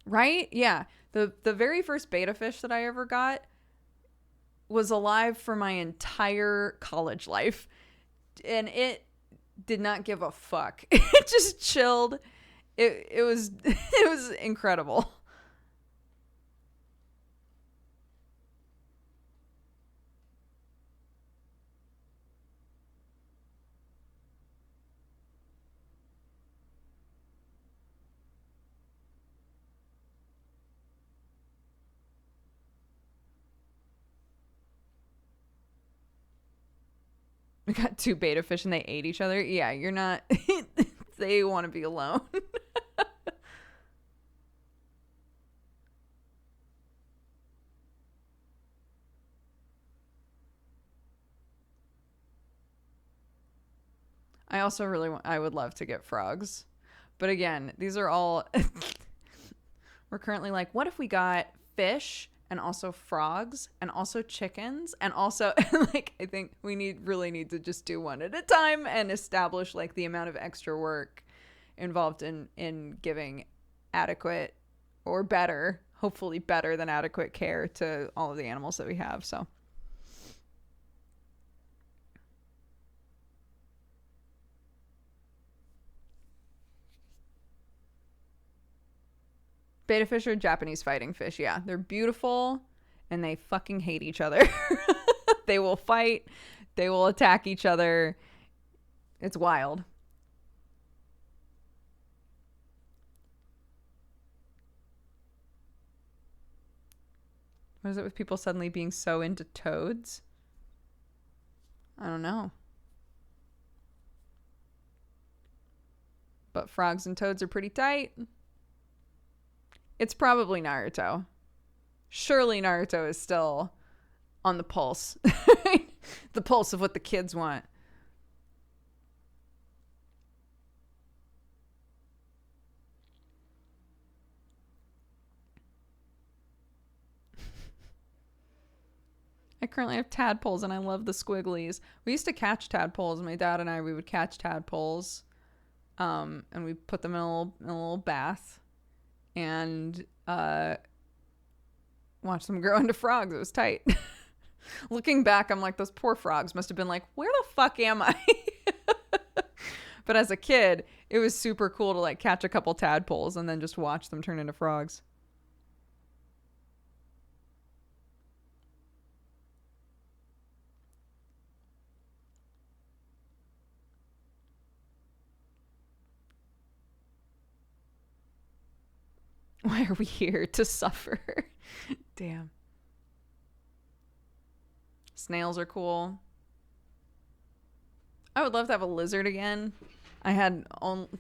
Right? Yeah. The very first betta fish that I ever got was alive for my entire college life. And it did not give a fuck. It just chilled. It was it was incredible. We got two betta fish and they ate each other. Yeah, you're not. They want to be alone. I also really I would love to get frogs. But again, these are all. We're currently like, what if we got fish and also frogs and also chickens and also like I think we really need to just do one at a time and establish like the amount of extra work involved in giving adequate or better, hopefully better than adequate care to all of the animals that we have. So betta fish are Japanese fighting fish. Yeah, they're beautiful and they fucking hate each other. They will fight. They will attack each other. It's wild. What is it with people suddenly being so into toads? I don't know. But frogs and toads are pretty tight. It's probably Naruto. Surely Naruto is still on the pulse. The pulse of what the kids want. I currently have tadpoles and I love the squigglies. We used to catch tadpoles. My dad and I, we would catch tadpoles. And we put them in a little bath and watch them grow into frogs. It was tight. Looking back, I'm like, those poor frogs must have been like, where the fuck am I? But as a kid, it was super cool to like catch a couple tadpoles and then just watch them turn into frogs. Why are we here? To suffer. Damn. Snails are cool. I would love to have a lizard again. I had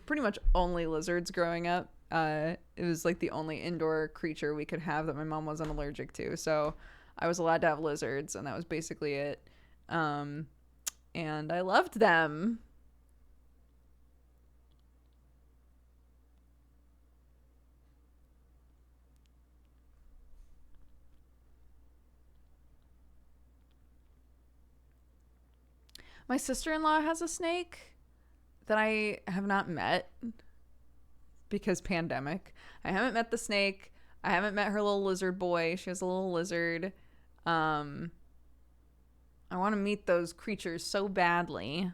pretty much only lizards growing up. It was like the only indoor creature we could have that my mom wasn't allergic to. So I was allowed to have lizards, and that was basically it. And I loved them. My sister-in-law has a snake that I have not met because pandemic. I haven't met the snake. I haven't met her little lizard boy. She has a little lizard. I want to meet those creatures so badly.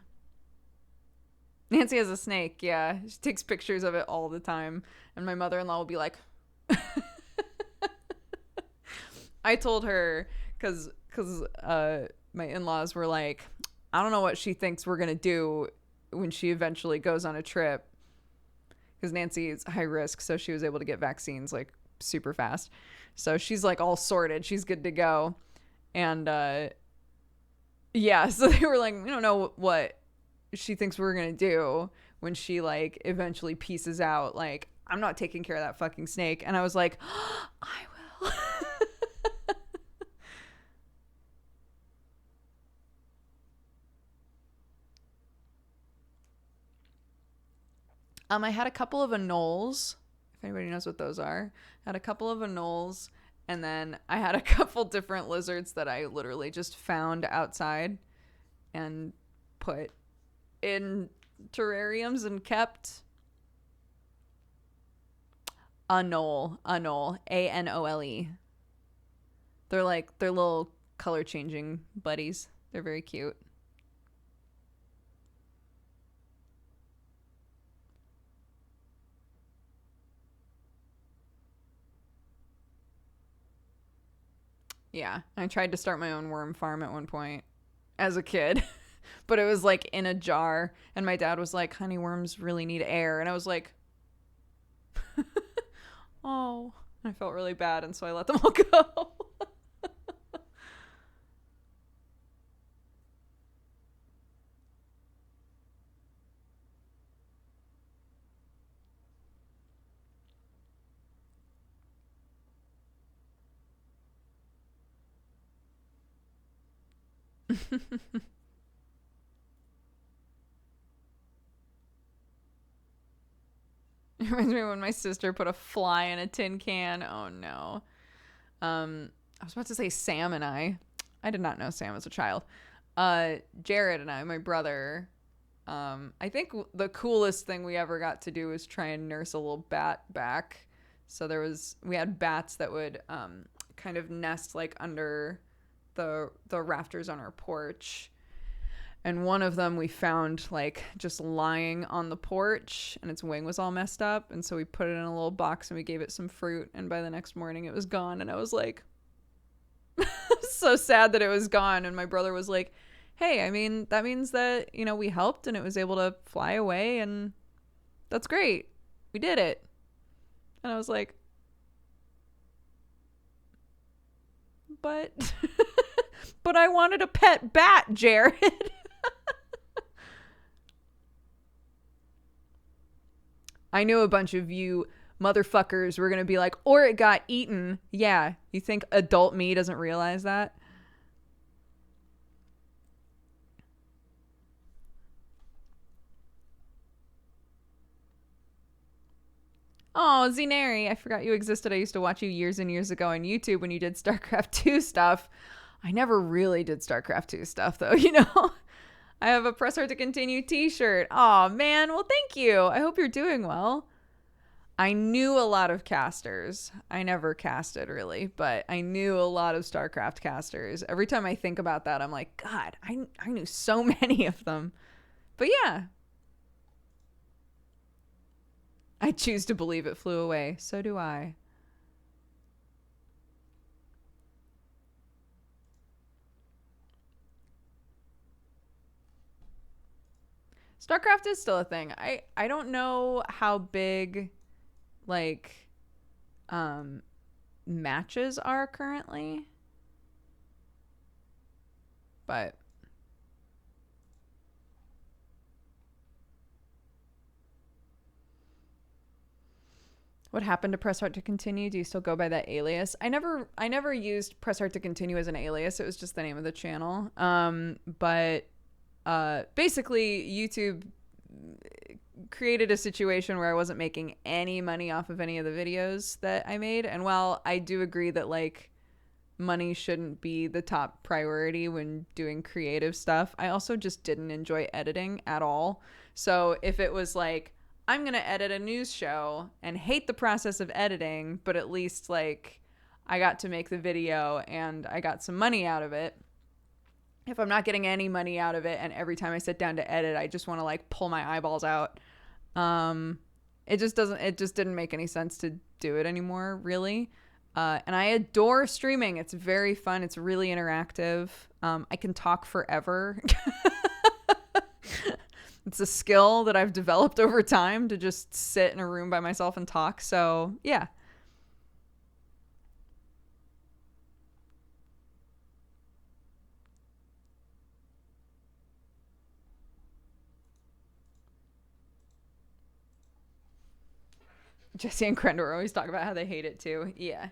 Nancy has a snake, yeah. She takes pictures of it all the time. And my mother-in-law will be like... I told her, because my in-laws were like... I don't know what she thinks we're going to do when she eventually goes on a trip. Because Nancy is high risk, so she was able to get vaccines like super fast. So she's like all sorted. She's good to go. And yeah, so they were like, we don't know what she thinks we're going to do when she like eventually pieces out. Like, I'm not taking care of that fucking snake. And I was like, oh, I will. I had a couple of anoles, if anybody knows what those are. I had a couple of anoles, and then I had a couple different lizards that I literally just found outside and put in terrariums and kept. Anole, Anole. They're little color changing buddies. They're very cute. Yeah, I tried to start my own worm farm at one point as a kid, but it was like in a jar, and my dad was like, honey, worms really need air, and I was like, oh, I felt really bad, and so I let them all go. It reminds me of when my sister put a fly in a tin can. Oh no. I was about to say Sam and I did not know Sam as a child. Jared and I, my brother, I think the coolest thing we ever got to do was try and nurse a little bat back. So we had bats that would kind of nest like under the rafters on our porch. And one of them we found like just lying on the porch, and its wing was all messed up. And so we put it in a little box and we gave it some fruit. And by the next morning it was gone. And I was like, so sad that it was gone. And my brother was like, hey, I mean, that means that, you know, we helped and it was able to fly away. And that's great. We did it. And I was like, but I wanted a pet bat, Jared. I knew a bunch of you motherfuckers were going to be like, or it got eaten. Yeah. You think adult me doesn't realize that? Oh, Zinari, I forgot you existed. I used to watch you years and years ago on YouTube when you did StarCraft 2 stuff. I never really did StarCraft 2 stuff, though, you know? I have a Press Hard to Continue t-shirt. Oh, man. Well, thank you. I hope you're doing well. I knew a lot of casters. I never casted, really, but I knew a lot of StarCraft casters. Every time I think about that, I'm like, God, I knew so many of them. But yeah. I choose to believe it flew away. So do I. StarCraft is still a thing. I don't know how big like matches are currently. But what happened to Press Hard to Continue? Do you still go by that alias? I never used Press Hard to Continue as an alias. It was just the name of the channel. But basically YouTube created a situation where I wasn't making any money off of any of the videos that I made. And while I do agree that like money shouldn't be the top priority when doing creative stuff, I also just didn't enjoy editing at all. So if it was like, I'm going to edit a news show and hate the process of editing, but at least like I got to make the video and I got some money out of it. If I'm not getting any money out of it and every time I sit down to edit, I just want to like pull my eyeballs out. It just didn't make any sense to do it anymore, really. And I adore streaming. It's very fun. It's really interactive. I can talk forever. It's a skill that I've developed over time to just sit in a room by myself and talk. So yeah. Jesse and Krendor always talk about how they hate it too. Yeah.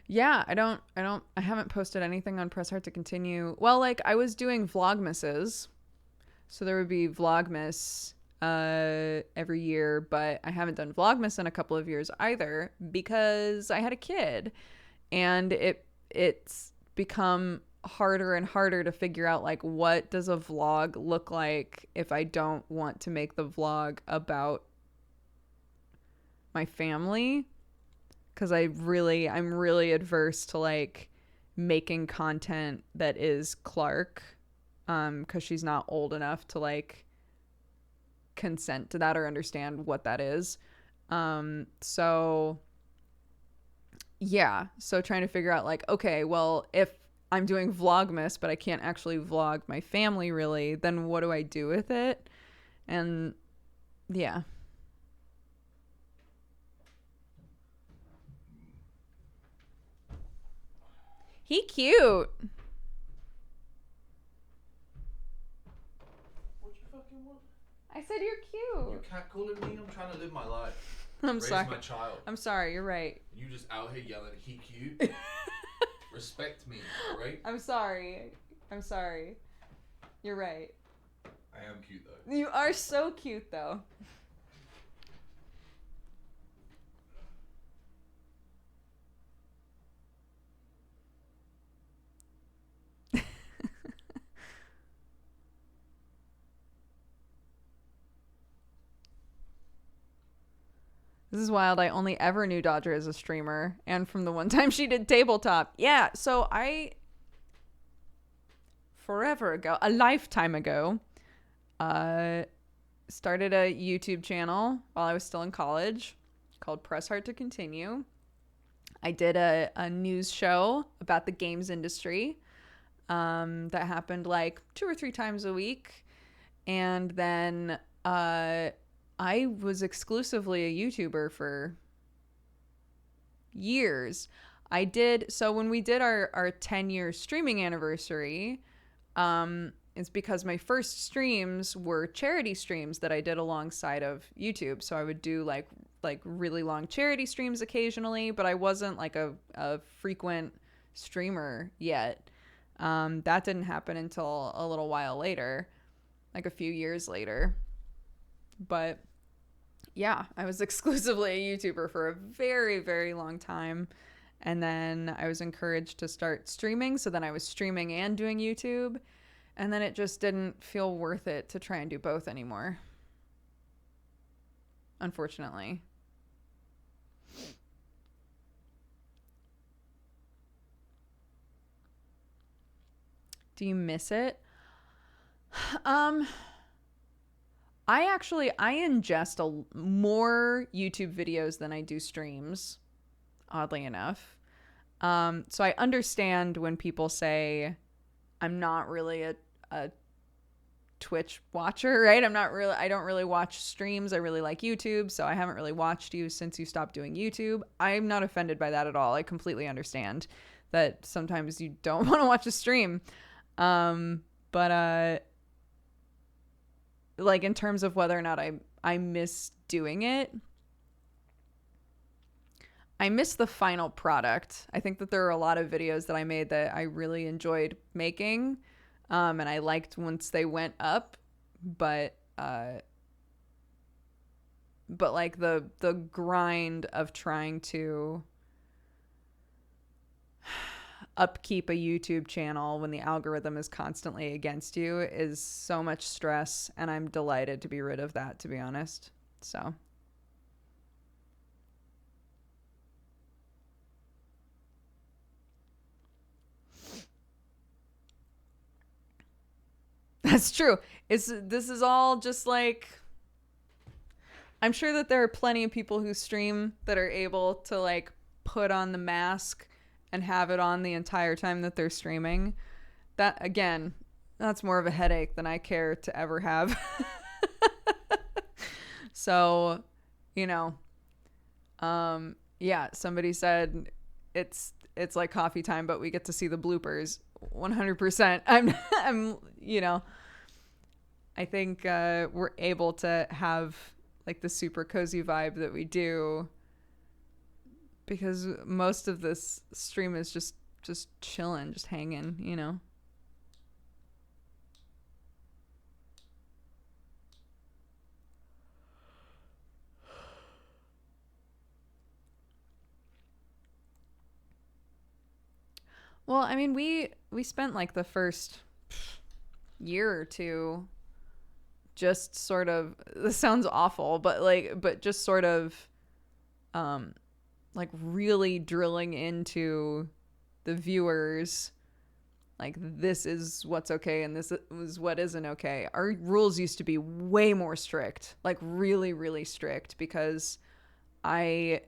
Yeah, I haven't posted anything on Press Hard to Continue. Well, like I was doing Vlogmases. So there would be Vlogmas every year, but I haven't done Vlogmas in a couple of years either because I had a kid. And it's become harder and harder to figure out like what does a vlog look like if I don't want to make the vlog about my family, because I'm really adverse to like making content that is Clarke, because she's not old enough to like consent to that or understand what that is. So yeah, so trying to figure out like, okay, well, if I'm doing Vlogmas but I can't actually vlog my family really, then what do I do with it? And yeah. He cute. What you fucking want? I said you're You cute. catcalling me? I'm trying to live my life. I'm Raise sorry. my child. I'm sorry, you're right. You just out here yelling, he cute? Respect me, alright? I'm sorry. You're right. I am cute though. You are so cute though. This is wild. I only ever knew Dodger as a streamer and from the one time she did tabletop. Yeah, so I forever ago, a lifetime ago, started a YouTube channel while I was still in college called Press Hard to Continue. I did a news show about the games industry that happened like 2 or 3 times a week. And then I was exclusively a YouTuber for years. I did. So when we did our 10-year streaming anniversary, it's because my first streams were charity streams that I did alongside of YouTube. So I would do like really long charity streams occasionally, but I wasn't like a frequent streamer yet. That didn't happen until a little while later, like a few years later. But yeah, I was exclusively a YouTuber for a very, very long time. And then I was encouraged to start streaming. So then I was streaming and doing YouTube. And then it just didn't feel worth it to try and do both anymore. Unfortunately. Do you miss it? I ingest more YouTube videos than I do streams, oddly enough. So I understand when people say I'm not really a Twitch watcher, right? I don't really watch streams. I really like YouTube, so I haven't really watched you since you stopped doing YouTube. I'm not offended by that at all. I completely understand that sometimes you don't want to watch a stream. But like in terms of whether or not I miss doing it, I miss the final product. I think that there are a lot of videos that I made that I really enjoyed making, and I liked once they went up, but like the grind of trying to upkeep a YouTube channel when the algorithm is constantly against you is so much stress, and I'm delighted to be rid of that, to be honest. So that's true. This is all just like, I'm sure that there are plenty of people who stream that are able to like put on the mask and have it on the entire time that they're streaming. That, again, that's more of a headache than I care to ever have. So, you know, yeah, somebody said it's like coffee time, but we get to see the bloopers. 100%. I'm, you know, I think we're able to have like the super cozy vibe that we do because most of this stream is just chilling, just hanging, you know. Well, I mean, we spent like the first year or two just sort of, this sounds awful, but just sort of like really drilling into the viewers, like this is what's okay and this is what isn't okay. Our rules used to be way more strict, like really, really strict, because when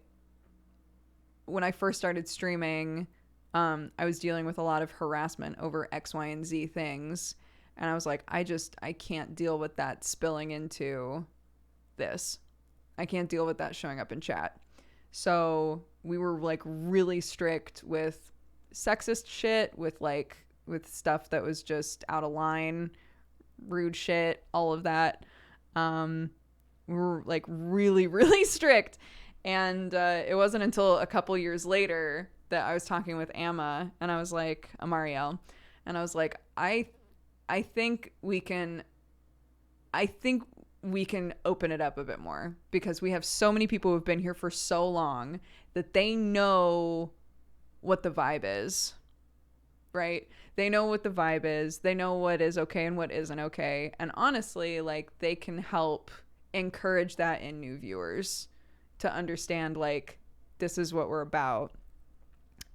I first started streaming, I was dealing with a lot of harassment over X, Y, and Z things. And I was like, I can't deal with that spilling into this. I can't deal with that showing up in chat. So we were like really strict with sexist shit, with stuff that was just out of line, rude shit, all of that. We were like really, really strict. And it wasn't until a couple years later that I was talking with Amma, and I was like, Amariel, and I was like, I think we can open it up a bit more, because we have so many people who've been here for so long that they know what the vibe is, right? They know what the vibe is. They know what is okay and what isn't okay. And honestly, like, they can help encourage that in new viewers to understand, like, this is what we're about.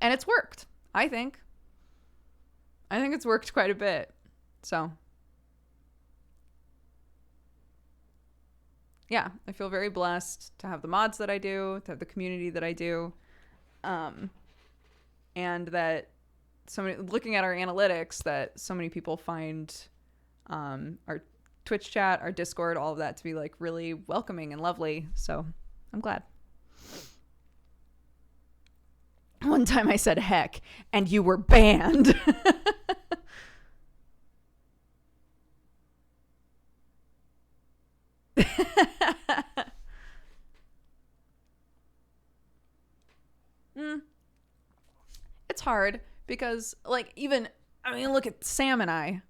And it's worked, I think. I think it's worked quite a bit. So, yeah, I feel very blessed to have the mods that I do, to have the community that I do. And that looking at our analytics, that so many people find our Twitch chat, our Discord, all of that to be like really welcoming and lovely. So I'm glad. one time I said heck and you were banned. It's hard because, like, even, I mean, look at Sam and I.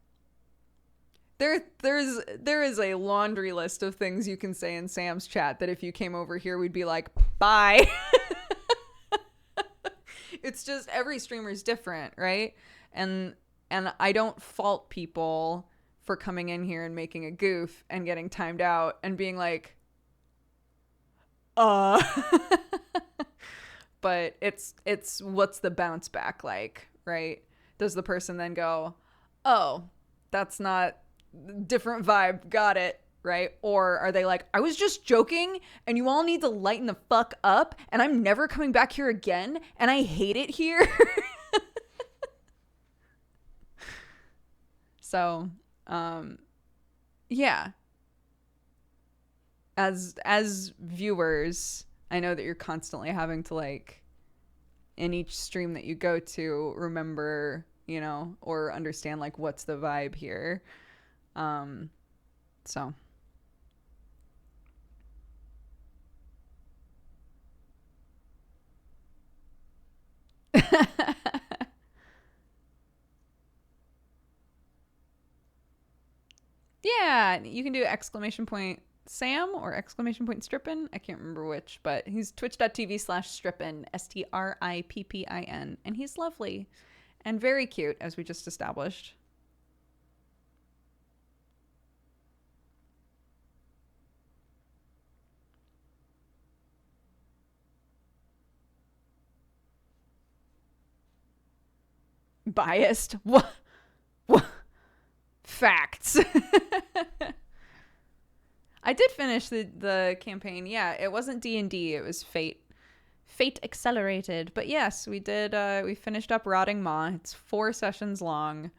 There is a laundry list of things you can say in Sam's chat that if you came over here, we'd be like, bye. It's just every streamer's different, right? And I don't fault people for coming in here and making a goof and getting timed out and being like, but it's what's the bounce back like, right? Does the person then go, oh, that's not different vibe, got it, right? Or are they like, I was just joking and you all need to lighten the fuck up and I'm never coming back here again and I hate it here. So yeah, as viewers, I know that you're constantly having to, like, in each stream that you go to, remember, you know, or understand, like, what's the vibe here. So. Yeah, you can do exclamation point Sam or exclamation point Strippin. I can't remember which, but he's twitch.tv/Strippin, Strippin, and he's lovely and very cute, as we just established. Biased? What? Facts. I did finish the campaign. Yeah, it wasn't D&D, it was Fate Accelerated. But yes, we did. We finished up Rotting Maw. It's 4 sessions long.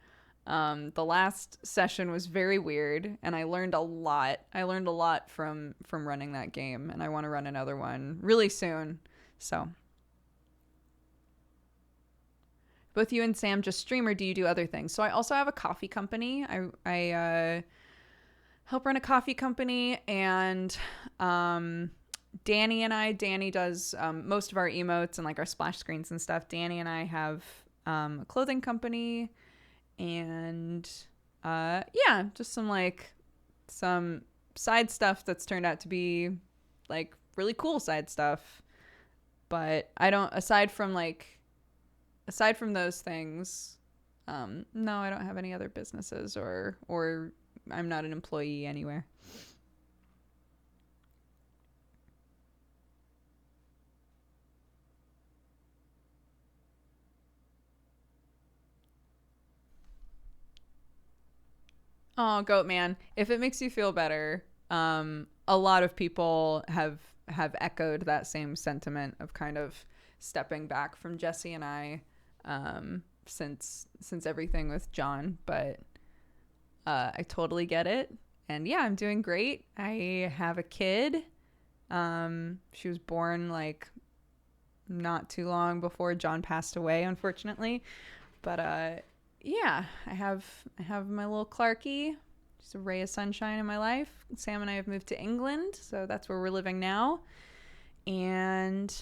The last session was very weird, and I learned a lot. I learned a lot from running that game, and I want to run another one really soon. So, both you and Sam just stream, or do you do other things? So I also have a coffee company. I help run a coffee company, and Danny does most of our emotes and, like, our splash screens and stuff. Danny and I have a clothing company, and yeah, just some side stuff that's turned out to be, like, really cool side stuff. But I don't, aside from those things, no, I don't have any other businesses, or I'm not an employee anywhere. Oh, Goat Man, if it makes you feel better, a lot of people have echoed that same sentiment of kind of stepping back from Jesse and I, since everything with John, but I totally get it. And yeah, I'm doing great. I have a kid. She was born, like, not too long before John passed away, unfortunately. But yeah, I have my little Clarke. She's a ray of sunshine in my life. Sam and I have moved to England, so that's where we're living now. And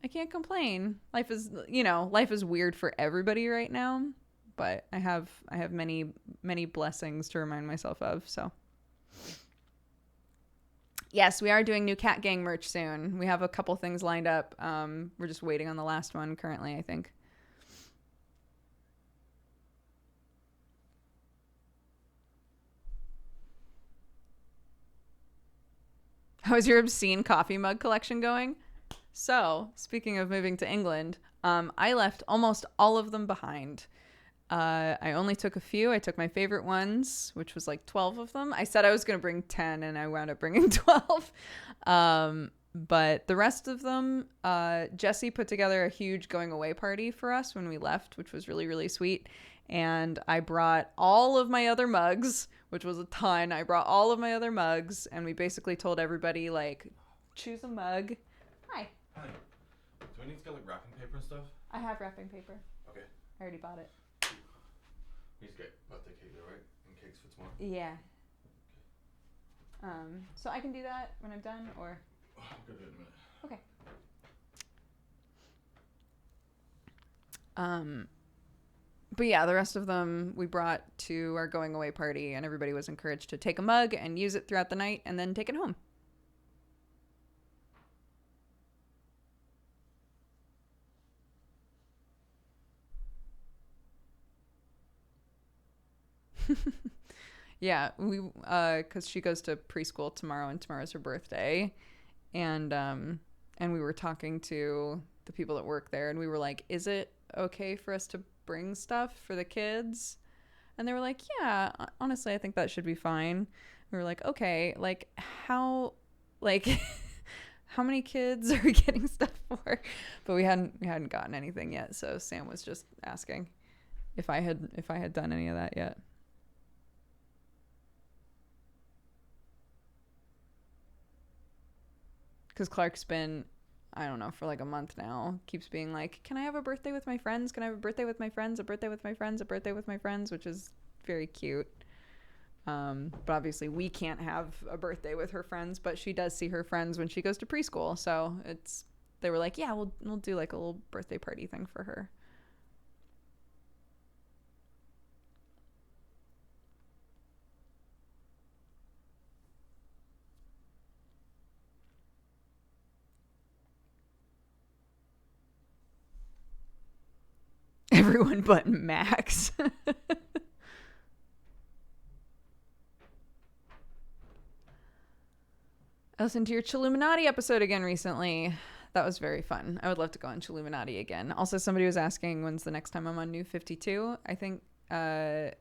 I can't complain. Life is weird for everybody right now, but I have many blessings to remind myself of. So yes, we are doing new Cat Gang merch soon. We have a couple things lined up. We're just waiting on the last one currently, I think. How's your obscene coffee mug collection going? So, speaking of moving to England, I left almost all of them behind. I only took a few. I took my favorite ones, which was like 12 of them. I said I was going to bring 10, and I wound up bringing 12. But the rest of them, Jesse put together a huge going away party for us when we left, which was really, really sweet. And I brought all of my other mugs, which was a ton. I brought all of my other mugs, and we basically told everybody, like, choose a mug. Hi. Hi. Do I need to get, like, wrapping paper and stuff? I have wrapping paper. Okay. I already bought it. You just get birthday cake though, right? And cakes for tomorrow. Yeah. So I can do that when I'm done, or? Oh, I'm gonna do it in a minute. Okay. But yeah, the rest of them we brought to our going away party, and everybody was encouraged to take a mug and use it throughout the night and then take it home. Yeah, we cuz she goes to preschool tomorrow and tomorrow's her birthday, and we were talking to the people that work there, and we were like, is it okay for us to bring stuff for the kids? And they were like, yeah, honestly, I think that should be fine. We were like, okay, like how many kids are we getting stuff for? But we hadn't gotten anything yet, so Sam was just asking if I had done any of that yet. Because Clarke's been, I don't know, for like a month now, keeps being like, can I have a birthday with my friends? Can I have a birthday with my friends? A birthday with my friends? A birthday with my friends? Which is very cute. But obviously we can't have a birthday with her friends, but she does see her friends when she goes to preschool. So they were like, yeah, we'll do like a little birthday party thing for her. Everyone but Max. I listened to your Chilluminati episode again recently. That was very fun. I would love to go on Chilluminati again. Also, somebody was asking when's the next time I'm on New 52. I think Faciani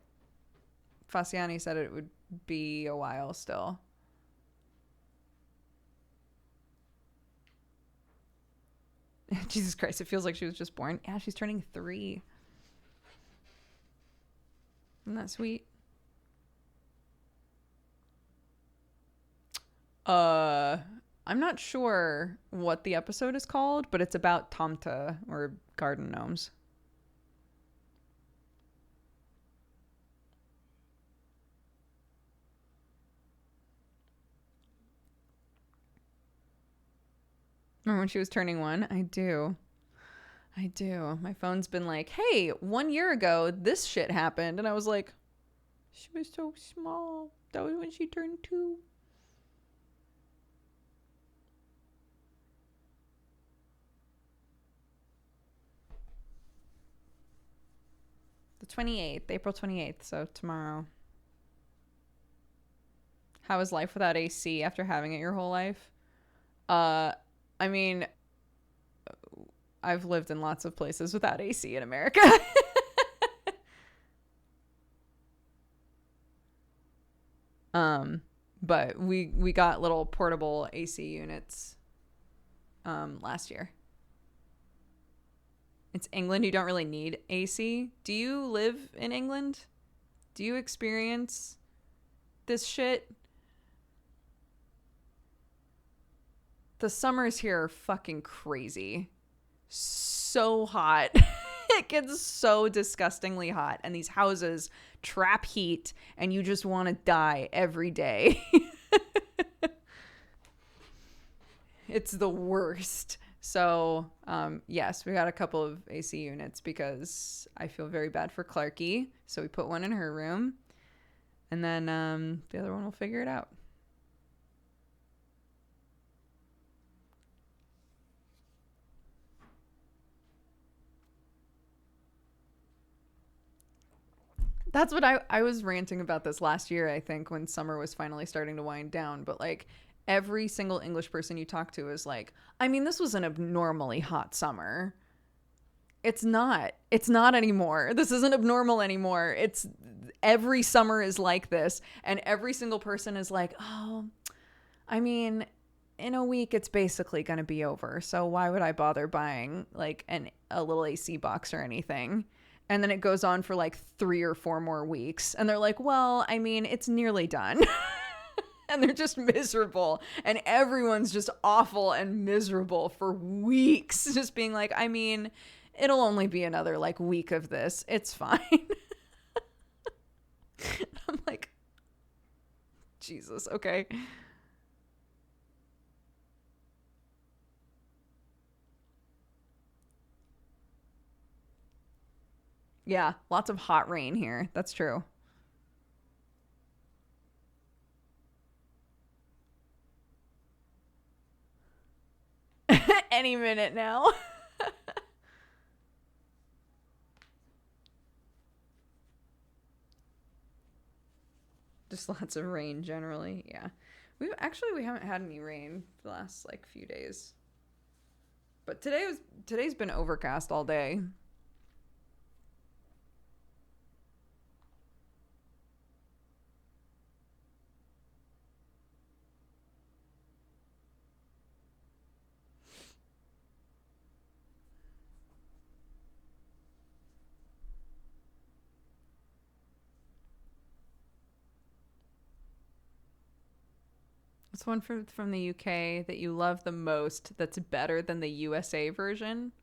said it would be a while still. Jesus Christ, it feels like she was just born. Yeah, she's turning 3. Isn't that sweet? I'm not sure what the episode is called, but it's about Tomta, or garden gnomes. Remember when she was turning 1? I do. My phone's been like, hey, 1 year ago, this shit happened. And I was like, she was so small. That was when she turned 2. The 28th, April 28th, so tomorrow. How is life without AC after having it your whole life? I mean, I've lived in lots of places without AC in America. But we got little portable AC units last year. It's England. You don't really need AC. Do you live in England? Do you experience this shit? The summers here are fucking crazy. So hot. It gets so disgustingly hot. And these houses trap heat and you just want to die every day. It's the worst. So, yes, we got a couple of AC units because I feel very bad for Clarke. So we put one in her room. And then the other one will figure it out. That's what I was ranting about this last year, I think, when summer was finally starting to wind down. But like every single English person you talk to is like, I mean, this was an abnormally hot summer. It's not. It's not anymore. This isn't abnormal anymore. It's every summer is like this. And every single person is like, oh, I mean, in a week, it's basically going to be over. So why would I bother buying like a little AC box or anything? And then it goes on for like 3 or 4 more weeks. And they're like, well, I mean, it's nearly done. And they're just miserable. And everyone's just awful and miserable for weeks. Just being like, I mean, it'll only be another like week of this. It's fine. I'm like, Jesus, okay. Yeah, lots of hot rain here. That's true. Any minute now. Just lots of rain generally. Yeah. We haven't had any rain for the last like few days. But today's been overcast all day. What's one from the UK that you love the most that's better than the USA version?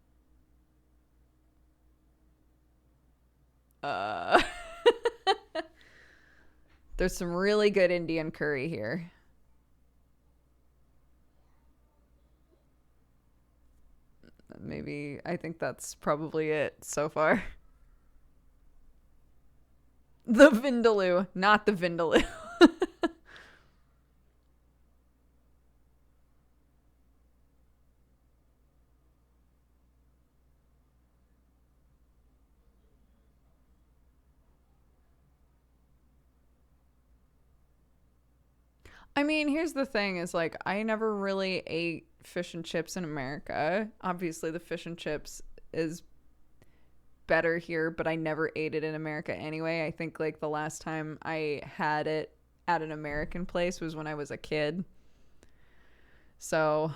Uh There's some really good Indian curry here. Maybe I think that's probably it so far. The Vindaloo, not the Vindaloo. I mean, here's the thing is like I never really ate fish and chips in America. Obviously the fish and chips is better here, but I never ate it in America anyway. I think like the last time I had it at an American place was when I was a kid. So,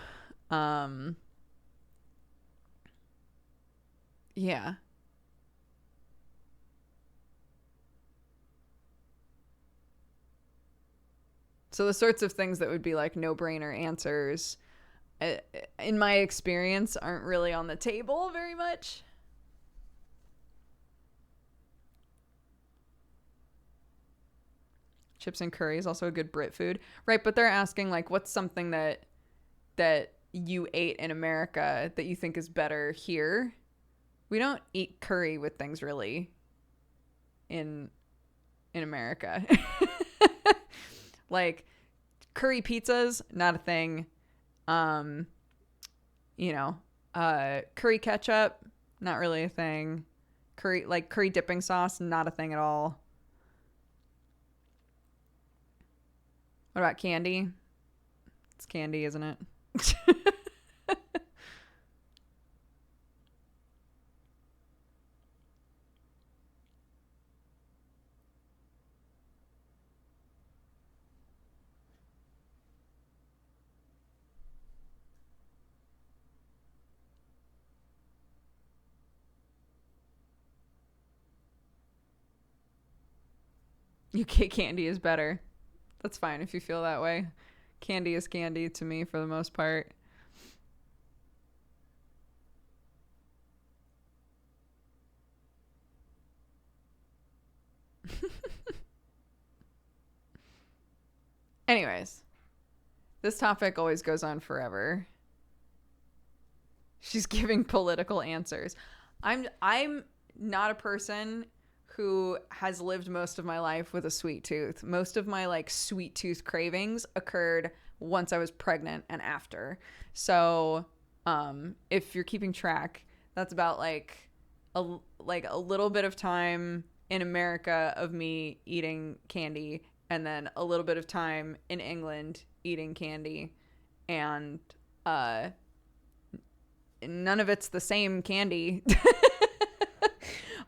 yeah. So the sorts of things that would be like no-brainer answers, in my experience, aren't really on the table very much. Chips and curry is also a good Brit food, right? But they're asking like, what's something that you ate in America that you think is better here? We don't eat curry with things really in America. Like curry pizzas, not a thing. Um, you know, curry ketchup, not really a thing. Curry dipping sauce, not a thing at all. What about candy? It's candy, isn't it? UK candy is better. That's fine if you feel that way. Candy is candy to me for the most part. Anyways, this topic always goes on forever. She's giving political answers. I'm not a person who has lived most of my life with a sweet tooth. Most of my like sweet tooth cravings occurred once I was pregnant and after. So, if you're keeping track, that's about like a little bit of time in America of me eating candy, and then a little bit of time in England eating candy, and none of it's the same candy.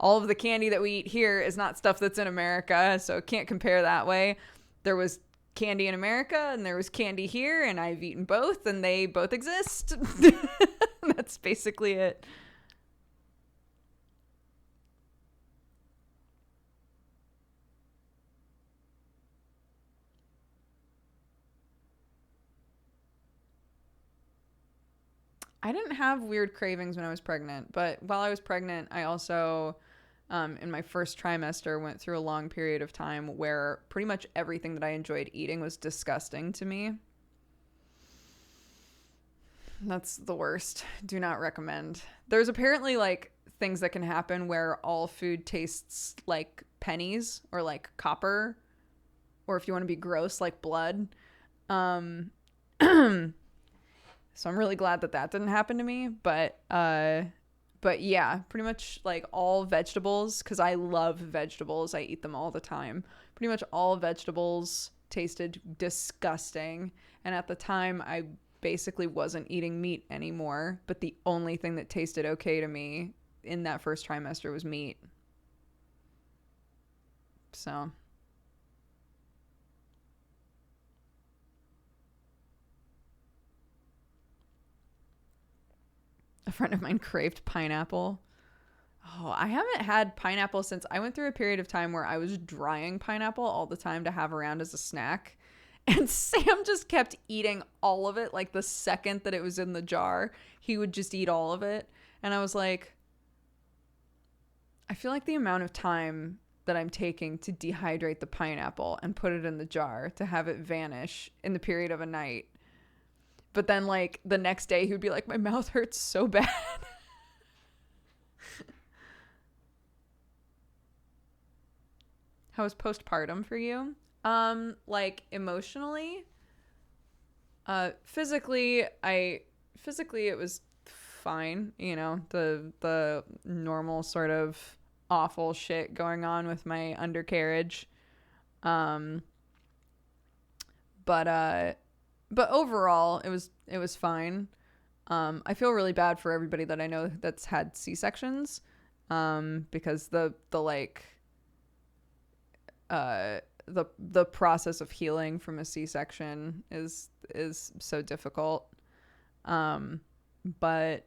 All of the candy that we eat here is not stuff that's in America, so can't compare that way. There was candy in America and there was candy here, and I've eaten both and they both exist. That's basically it. I didn't have weird cravings when I was pregnant, but while I was pregnant, I also, in my first trimester, went through a long period of time where pretty much everything that I enjoyed eating was disgusting to me. That's the worst. Do not recommend. There's apparently like things that can happen where all food tastes like pennies or like copper, or if you want to be gross, like blood. So I'm really glad that didn't happen to me. But yeah, pretty much like all vegetables, because I love vegetables. I eat them all the time. Pretty much all vegetables tasted disgusting. And at the time, I basically wasn't eating meat anymore. But the only thing that tasted okay to me in that first trimester was meat. So... a friend of mine craved pineapple. Oh, I haven't had pineapple since I went through a period of time where I was drying pineapple all the time to have around as a snack. And Sam just kept eating all of it. Like the second that it was in the jar, he would just eat all of it. And I was like, I feel like the amount of time that I'm taking to dehydrate the pineapple and put it in the jar to have it vanish in the period of a night. But then, like, the next day, he would be like, my mouth hurts so bad. How was postpartum for you? Like, emotionally? Physically, it was fine. You know, the normal sort of awful shit going on with my undercarriage. But overall, it was fine. I feel really bad for everybody that I know that's had C-sections, because the process of healing from a C-section is so difficult. But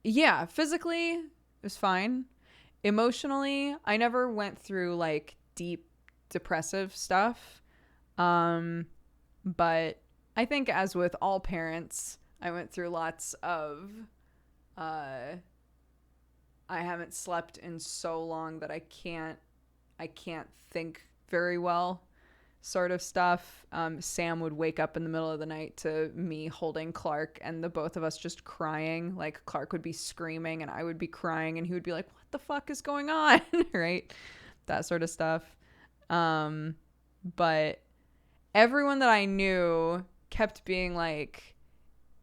yeah, physically it was fine. Emotionally, I never went through like deep depressive stuff. But I think, as with all parents, I went through lots of, I haven't slept in so long that I can't think very well sort of stuff. Sam would wake up in the middle of the night to me holding Clarke and the both of us just crying. Like, Clarke would be screaming and I would be crying and he would be like, what the fuck is going on? Right? That sort of stuff. But everyone that I knew kept being like,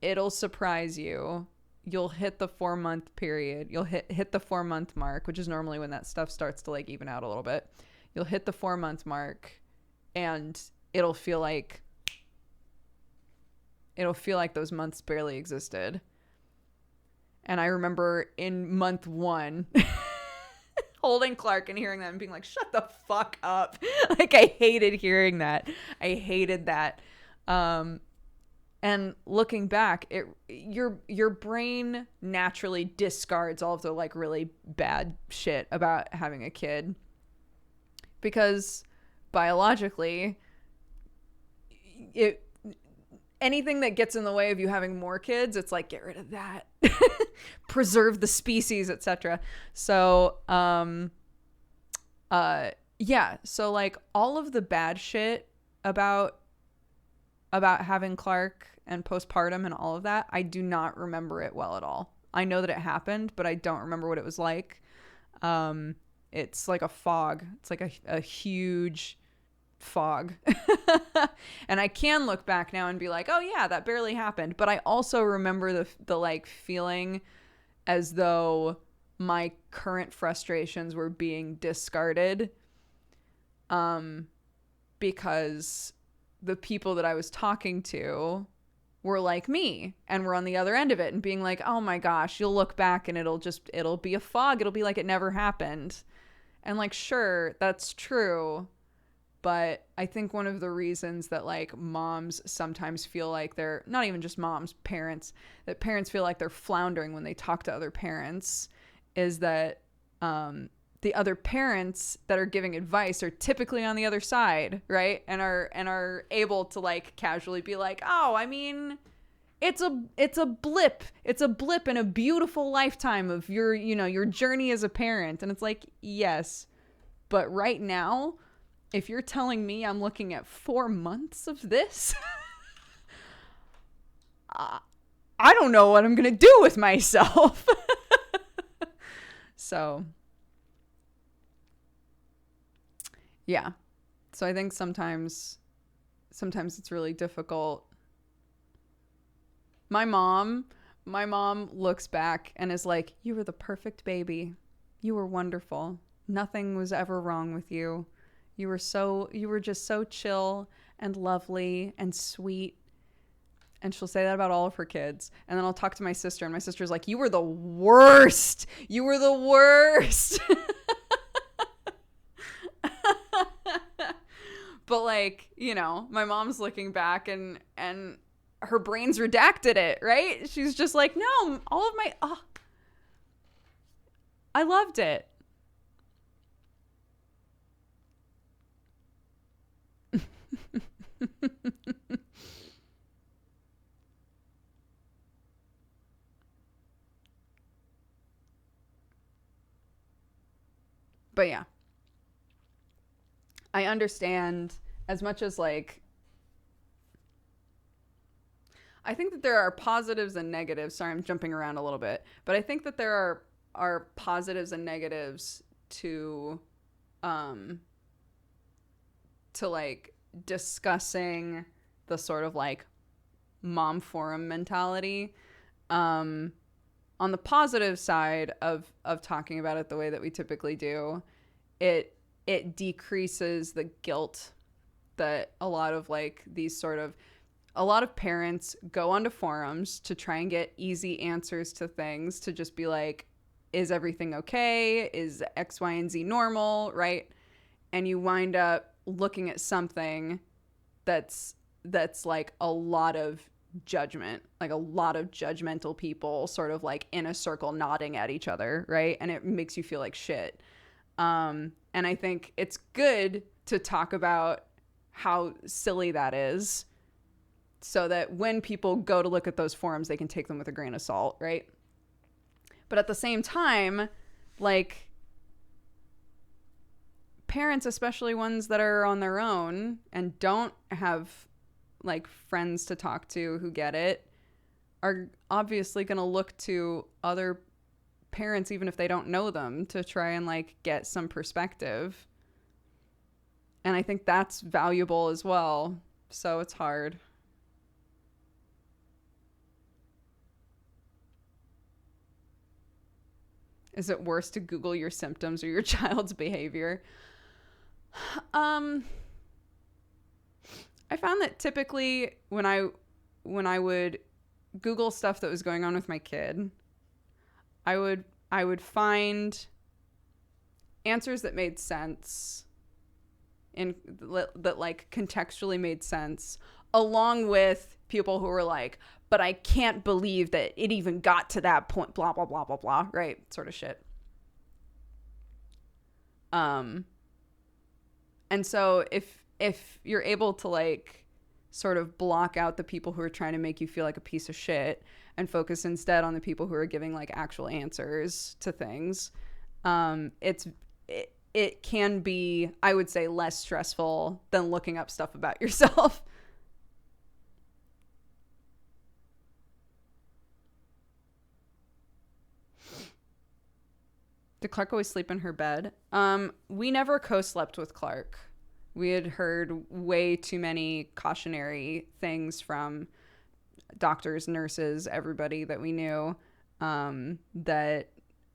it'll surprise you. You'll hit the 4-month period. You'll hit the 4-month mark, which is normally when that stuff starts to like even out a little bit. You'll hit the 4-month mark and it'll feel like those months barely existed. And I remember in month 1 holding Clarke and hearing that and being like, shut the fuck up. Like, I hated hearing that. I hated that. And looking back, your brain naturally discards all of the like really bad shit about having a kid, because biologically, anything that gets in the way of you having more kids, it's like, get rid of that, preserve the species, etc. So yeah, so like all of the bad shit about having Clarke and postpartum and all of that, I do not remember it well at all. I know that it happened, but I don't remember what it was like. It's like a fog. It's like a huge fog. And I can look back now and be like, oh yeah, that barely happened. But I also remember the like feeling as though my current frustrations were being discarded. Because the people that I was talking to were like me and were on the other end of it and being like, oh my gosh, you'll look back and it'll be a fog. It'll be like it never happened. And like, sure, that's true. But I think one of the reasons that like moms sometimes feel like they're, not even just moms, parents, that parents feel like they're floundering when they talk to other parents is that, the other parents that are giving advice are typically on the other side, right? And are able to like casually be like, oh, I mean, it's a blip. It's a blip in a beautiful lifetime of your journey as a parent. And it's like, yes. But right now, if you're telling me I'm looking at 4 months of this, I don't know what I'm going to do with myself. So, yeah. So I think sometimes it's really difficult. My mom looks back and is like, you were the perfect baby. You were wonderful. Nothing was ever wrong with you. You were just so chill and lovely and sweet. And she'll say that about all of her kids. And then I'll talk to my sister, and my sister's like, you were the worst. You were the worst. But like, my mom's looking back and her brain's redacted it, right? She's just like, no, all of I loved it. But yeah, I understand as much as like, I think that there are positives and negatives. Sorry, I'm jumping around a little bit, but I think that there are positives and negatives to like discussing the sort of like mom forum mentality. On the positive side of talking about it the way that we typically do, it decreases the guilt that a lot of parents go onto forums to try and get easy answers to things, to just be like, is everything okay? Is X, Y, and Z normal, right? And you wind up looking at something that's like a lot of judgment, like a lot of judgmental people sort of like in a circle nodding at each other, right? And it makes you feel like shit. And I think it's good to talk about how silly that is, so that when people go to look at those forums, they can take them with a grain of salt, right? But at the same time, like, parents, especially ones that are on their own and don't have like friends to talk to who get it, are obviously going to look to other parents, even if they don't know them, to try and like get some perspective. And I think that's valuable as well. So it's hard. Is it worse to Google your symptoms or your child's behavior? I found that typically when I would Google stuff that was going on with my kid, I would find answers that made sense, that like contextually made sense, along with people who were like, but I can't believe that it even got to that point, blah, blah, blah, blah, blah, right? Sort of shit. And so if you're able to like sort of block out the people who are trying to make you feel like a piece of shit and focus instead on the people who are giving like actual answers to things, it can be, I would say, less stressful than looking up stuff about yourself. Did Clarke always sleep in her bed? We never co-slept with Clarke. We had heard way too many cautionary things from doctors, nurses, everybody that we knew, that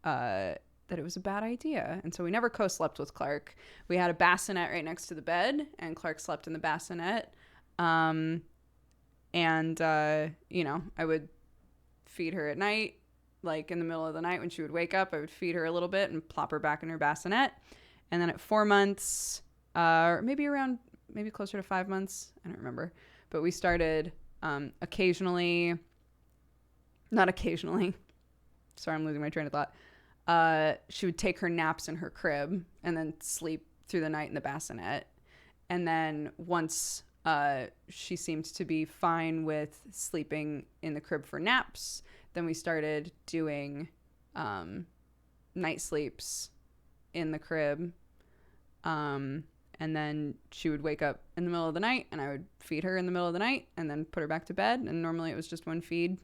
it was a bad idea. And so we never co-slept with Clarke. We had a bassinet right next to the bed, and Clarke slept in the bassinet. I would feed her at night. Like in the middle of the night when she would wake up, I would feed her a little bit and plop her back in her bassinet. And then at 4 months, or maybe closer to 5 months, I don't remember, but we started not occasionally, sorry, I'm losing my train of thought. She would take her naps in her crib and then sleep through the night in the bassinet. And then once She seemed to be fine with sleeping in the crib for naps. Then we started doing night sleeps in the crib. And then she would wake up in the middle of the night, and I would feed her in the middle of the night and then put her back to bed. And normally it was just one feed.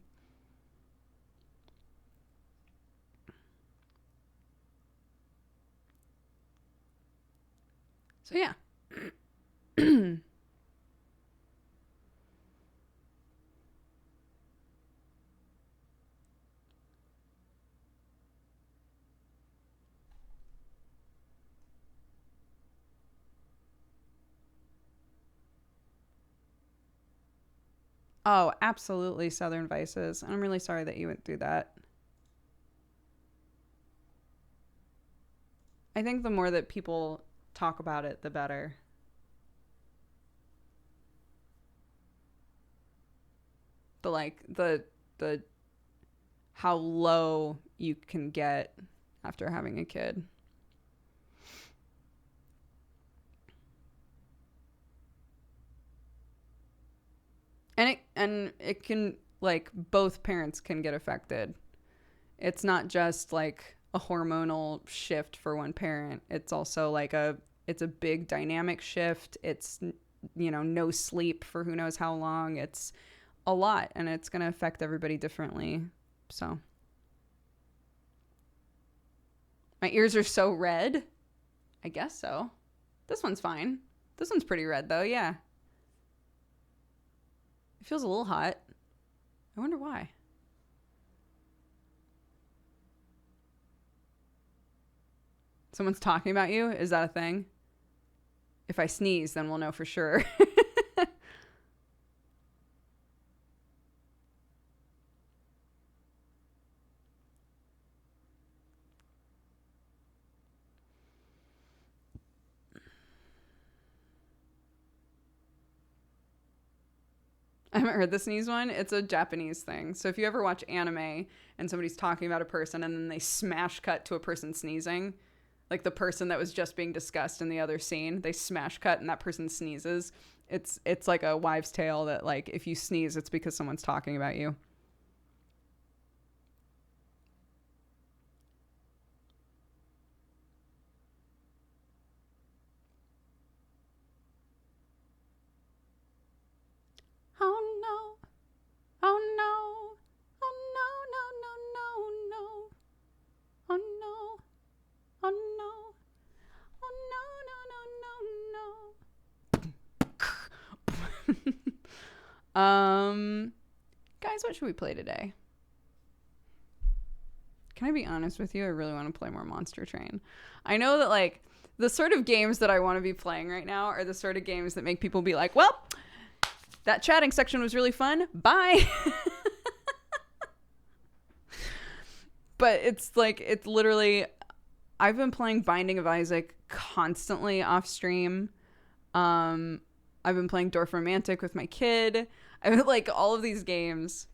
So yeah. Oh, absolutely Southern Vices. I'm really sorry that you went through that. I think the more that people talk about it, the better. The how low you can get after having a kid. And it can, like, both parents can get affected. It's not just like a hormonal shift for one parent. It's also like it's a big dynamic shift. It's, no sleep for who knows how long. It's a lot, and it's going to affect everybody differently. So my ears are so red. I guess so. This one's fine. This one's pretty red though. Yeah. It feels a little hot. I wonder why. Someone's talking about you? Is that a thing? If I sneeze, then we'll know for sure. I haven't heard the sneeze one. It's a Japanese thing. So if you ever watch anime and somebody's talking about a person and then they smash cut to a person sneezing, like the person that was just being discussed in the other scene, they smash cut and that person sneezes. It's like a wives' tale that, like, if you sneeze, it's because someone's talking about you. Oh no. Oh no. Oh no, no, no, no, no. Oh no. Oh no. Oh no, no, no, no, no. Guys, what should we play today? Can I be honest with you? I really want to play more Monster Train. I know that, like, the sort of games that I want to be playing right now are the sort of games that make people be like, well, that chatting section was really fun. Bye. But it's like, it's literally, I've been playing Binding of Isaac constantly off stream. I've been playing Dorf Romantic with my kid. I mean, like, all of these games.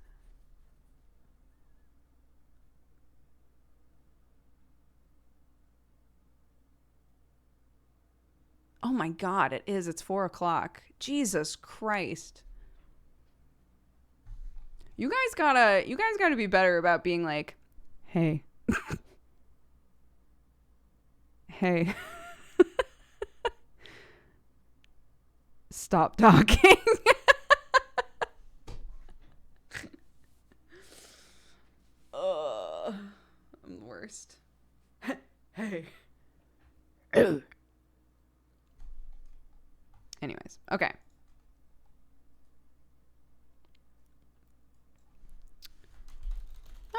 Oh my God, it is. It's 4:00. Jesus Christ. You guys gotta be better about being like, hey. Hey. Stop talking. I'm the worst. Hey. Anyways, okay.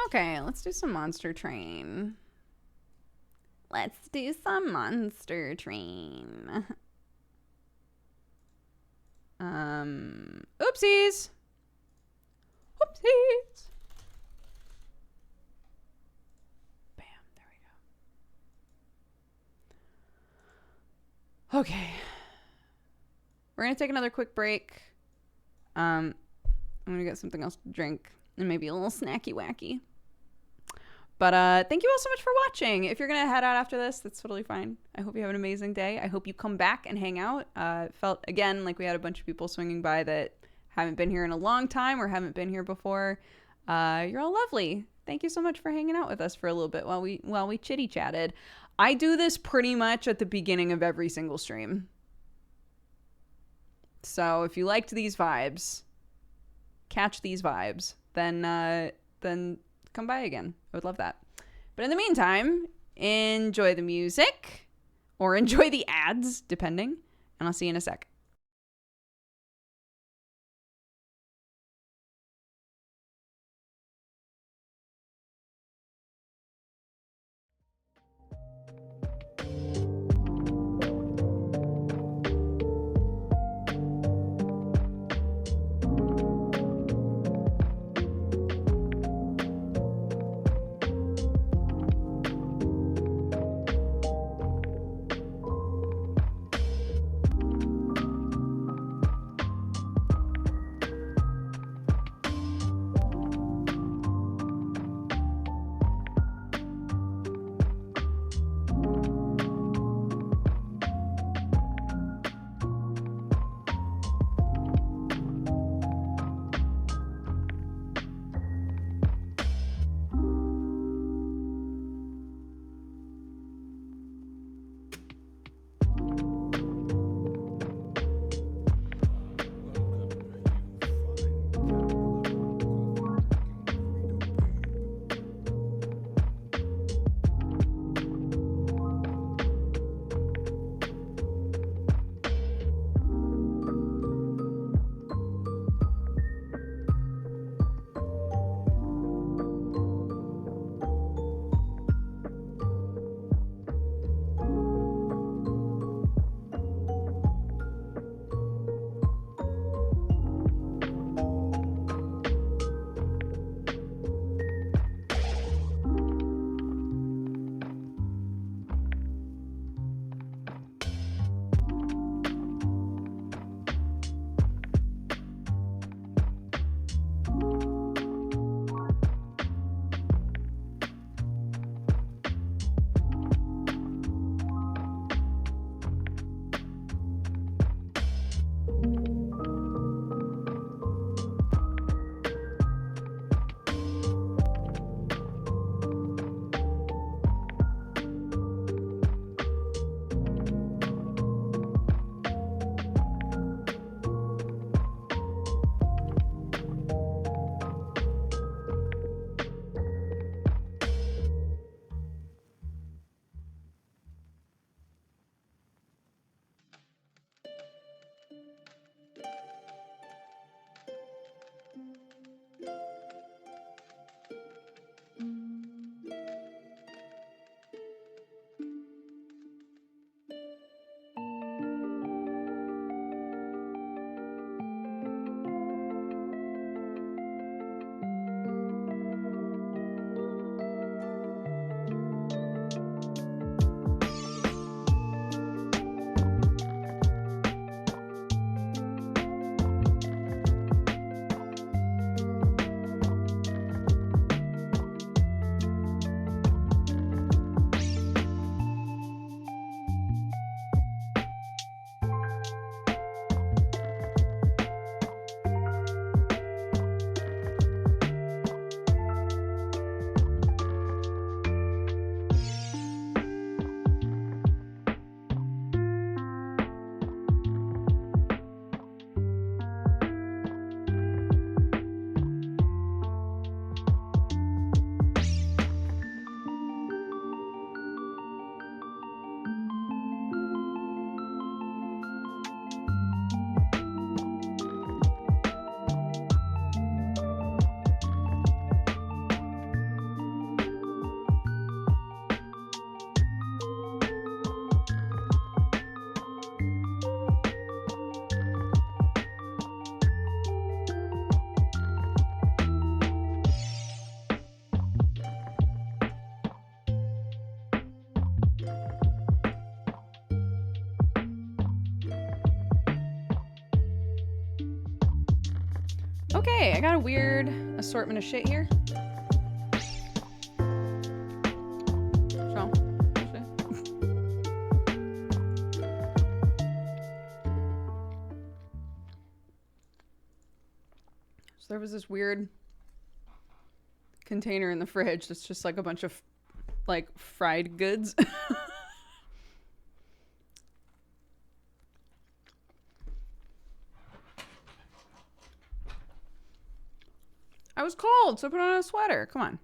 Okay, let's do some Monster Train. Let's do some Monster Train. Oopsies. Oopsies. Bam, there we go. Okay. We're going to take another quick break. I'm going to get something else to drink and maybe a little snacky wacky. But thank you all so much for watching. If you're going to head out after this, that's totally fine. I hope you have an amazing day. I hope you come back and hang out. It felt, again, like we had a bunch of people swinging by that haven't been here in a long time or haven't been here before. You're all lovely. Thank you so much for hanging out with us for a little bit while we chitty chatted. I do this pretty much at the beginning of every single stream. So if you liked these vibes, catch these vibes, then come by again. I would love that. But in the meantime, enjoy the music or enjoy the ads, depending, and I'll see you in a sec. Okay, I got a weird assortment of shit here. So there was this weird container in the fridge that's just like a bunch of like fried goods. I was cold, so I put on a sweater. Come on.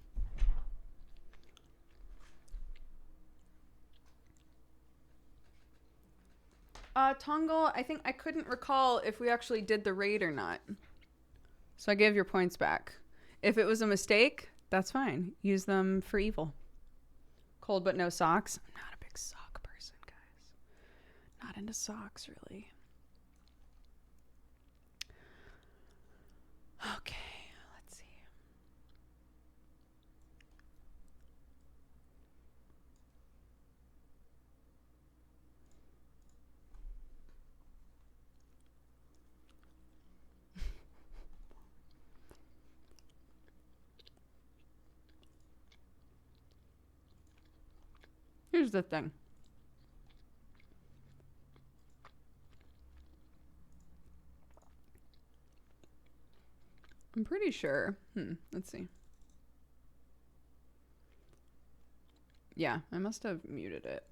Tongal, I think I couldn't recall if we actually did the raid or not. So I gave your points back. If it was a mistake, that's fine. Use them for evil. Cold but no socks. I'm not a big sock person, guys. Not into socks, really. Okay, let's see. Here's the thing. I'm pretty sure. Let's see. Yeah, I must have muted it.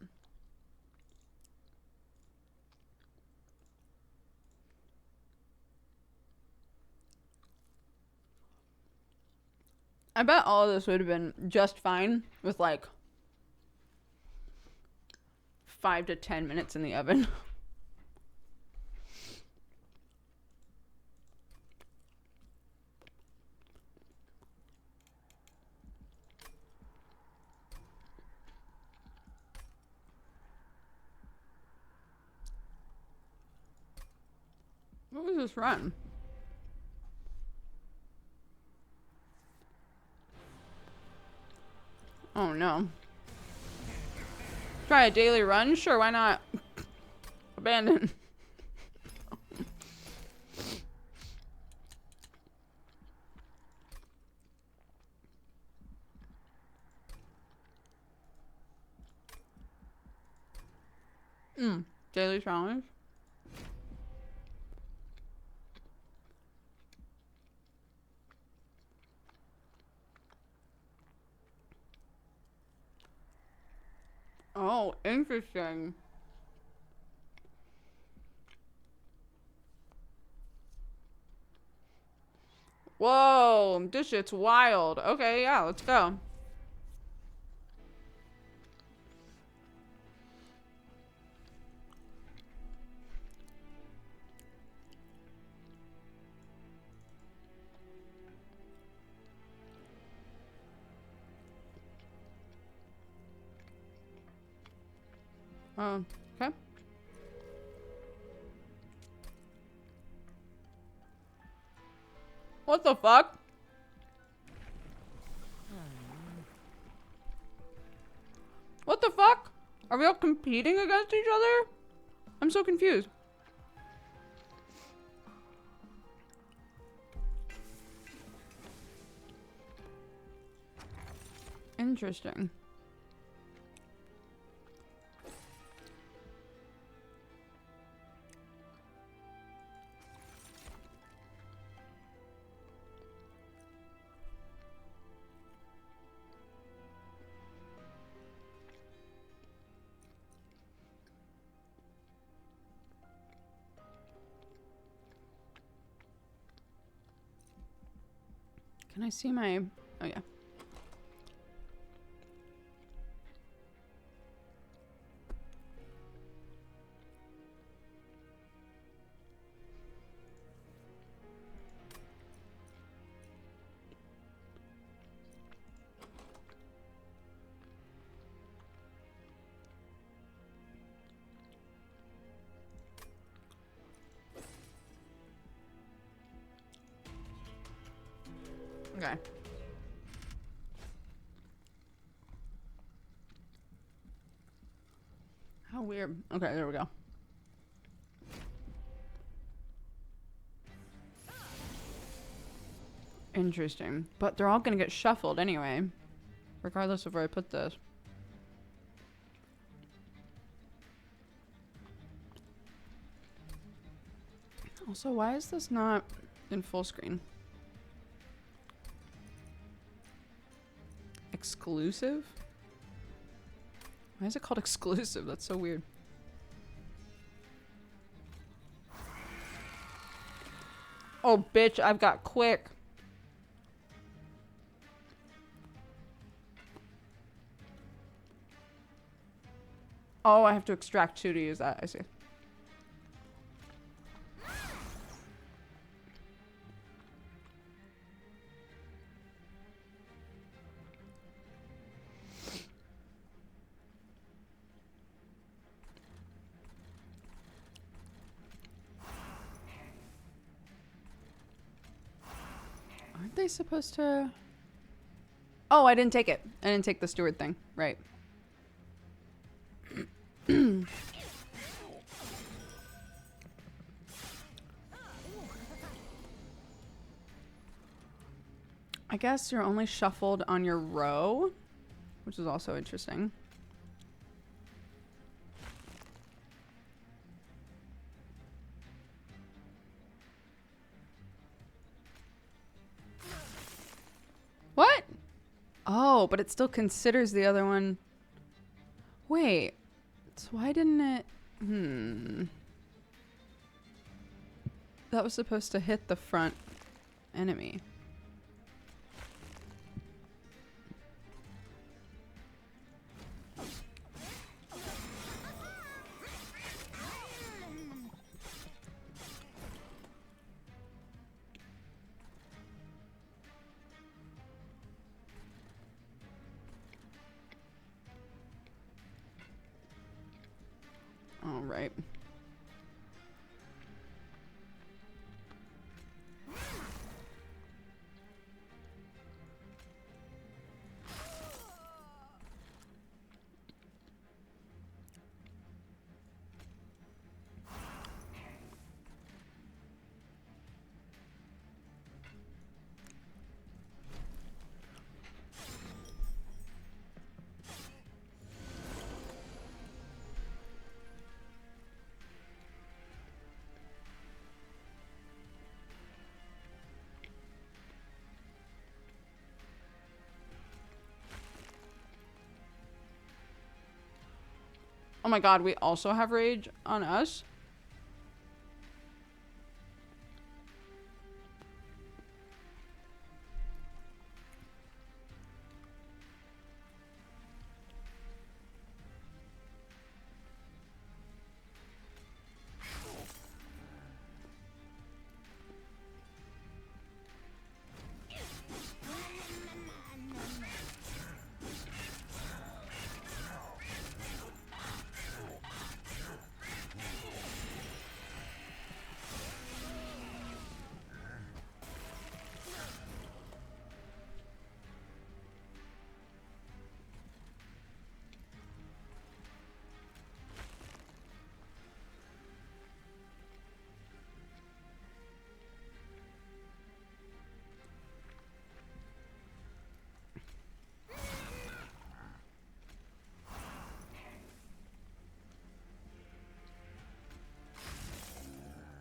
I bet all of this would have been just fine with like 5 to 10 minutes in the oven. What was this run? Oh no. Try a daily run? Sure, why not? Abandon. Daily challenge. Oh, interesting. Whoa, this shit's wild. Okay, yeah, let's go. Okay. What the fuck? What the fuck? Are we all competing against each other? I'm so confused. Interesting. Can I see my... Oh, yeah. Okay. How weird. Okay, there we go. Interesting. But they're all gonna get shuffled anyway, regardless of where I put this. Also, why is this not in full screen? Exclusive? Why is it called exclusive? That's so weird. Oh, bitch, I've got quick. Oh, I have to extract 2 to use that. I see. Aren't they supposed to... Oh, I didn't take it. I didn't take the steward thing. Right. I guess you're only shuffled on your row, which is also interesting. What? Oh, but it still considers the other one. Wait. So why didn't it... That was supposed to hit the front enemy. All right. Oh my god, we also have rage on us?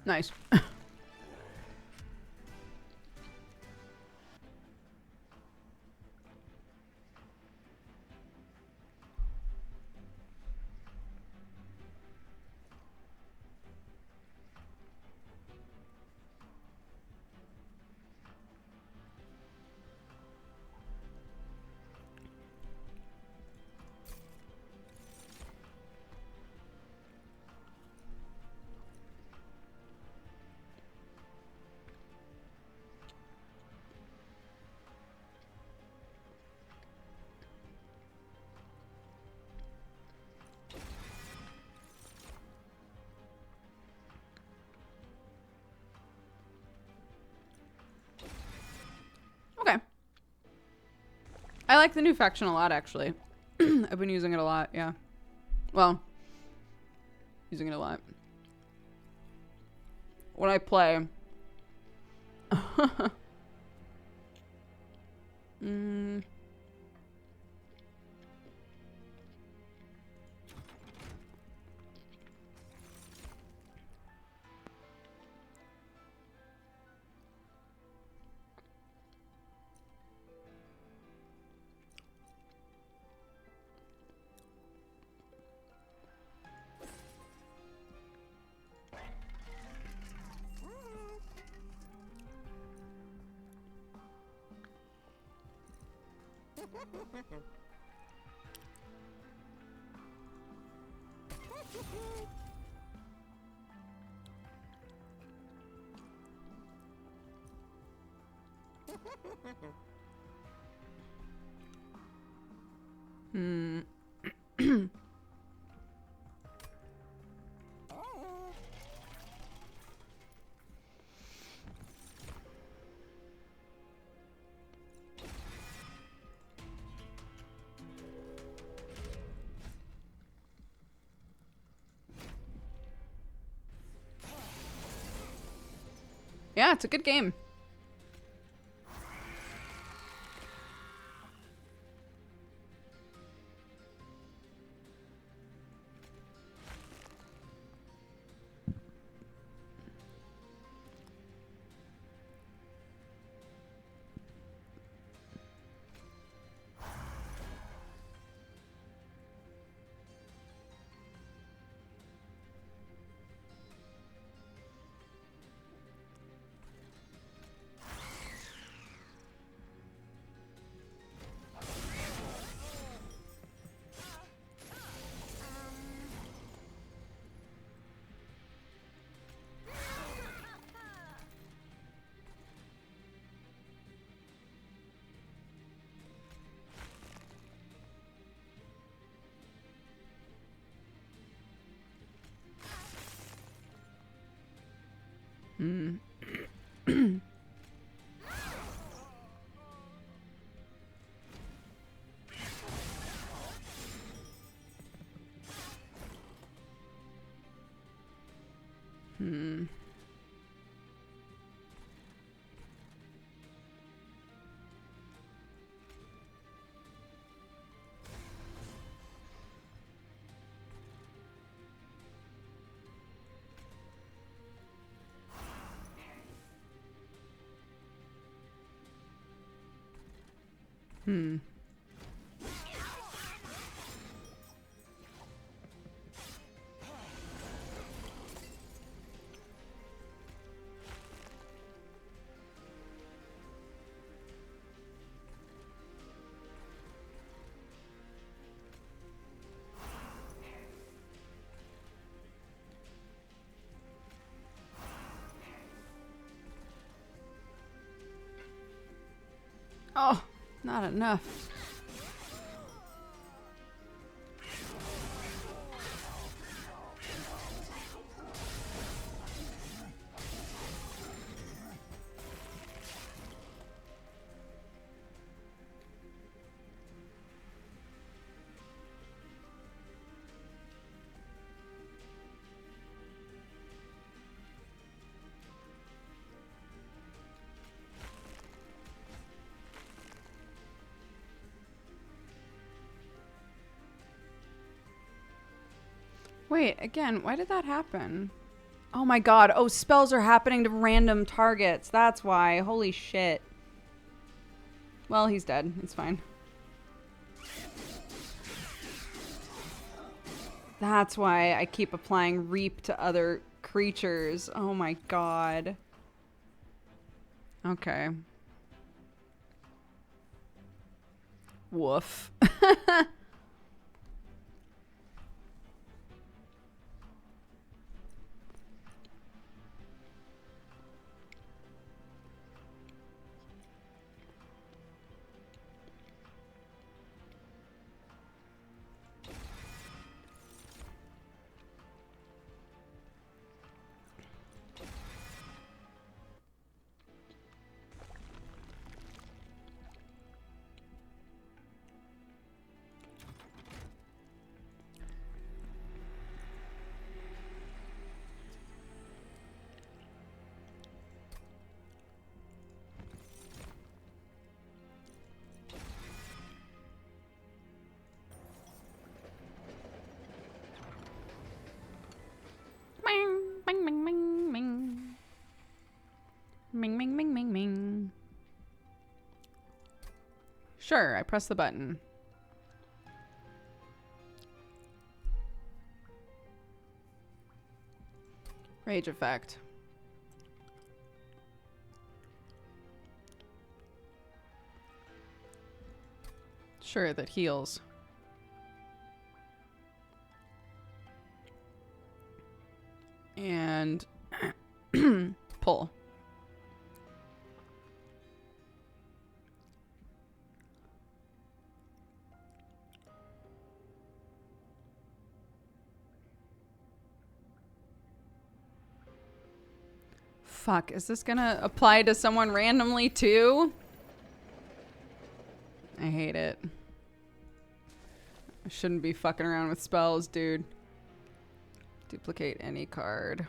Nice. Okay. I like the new faction a lot, actually. I've been using it a lot, yeah. Well, using it a lot. When I play... Hmm. Yeah, it's a good game. Hmm. Hmm. Hmm. Oh, not enough. Wait, again, why did that happen? Oh my god. Oh, spells are happening to random targets. That's why. Holy shit. Well, he's dead. It's fine. That's why I keep applying Reap to other creatures. Oh my god. Okay. Woof. Ming, ming, ming, ming, ming. Ming, ming, ming, ming, ming. Sure, I press the button. Rage effect. Sure, that heals. And pull. Fuck, is this gonna apply to someone randomly too? I hate it. I shouldn't be fucking around with spells, dude. Duplicate any card.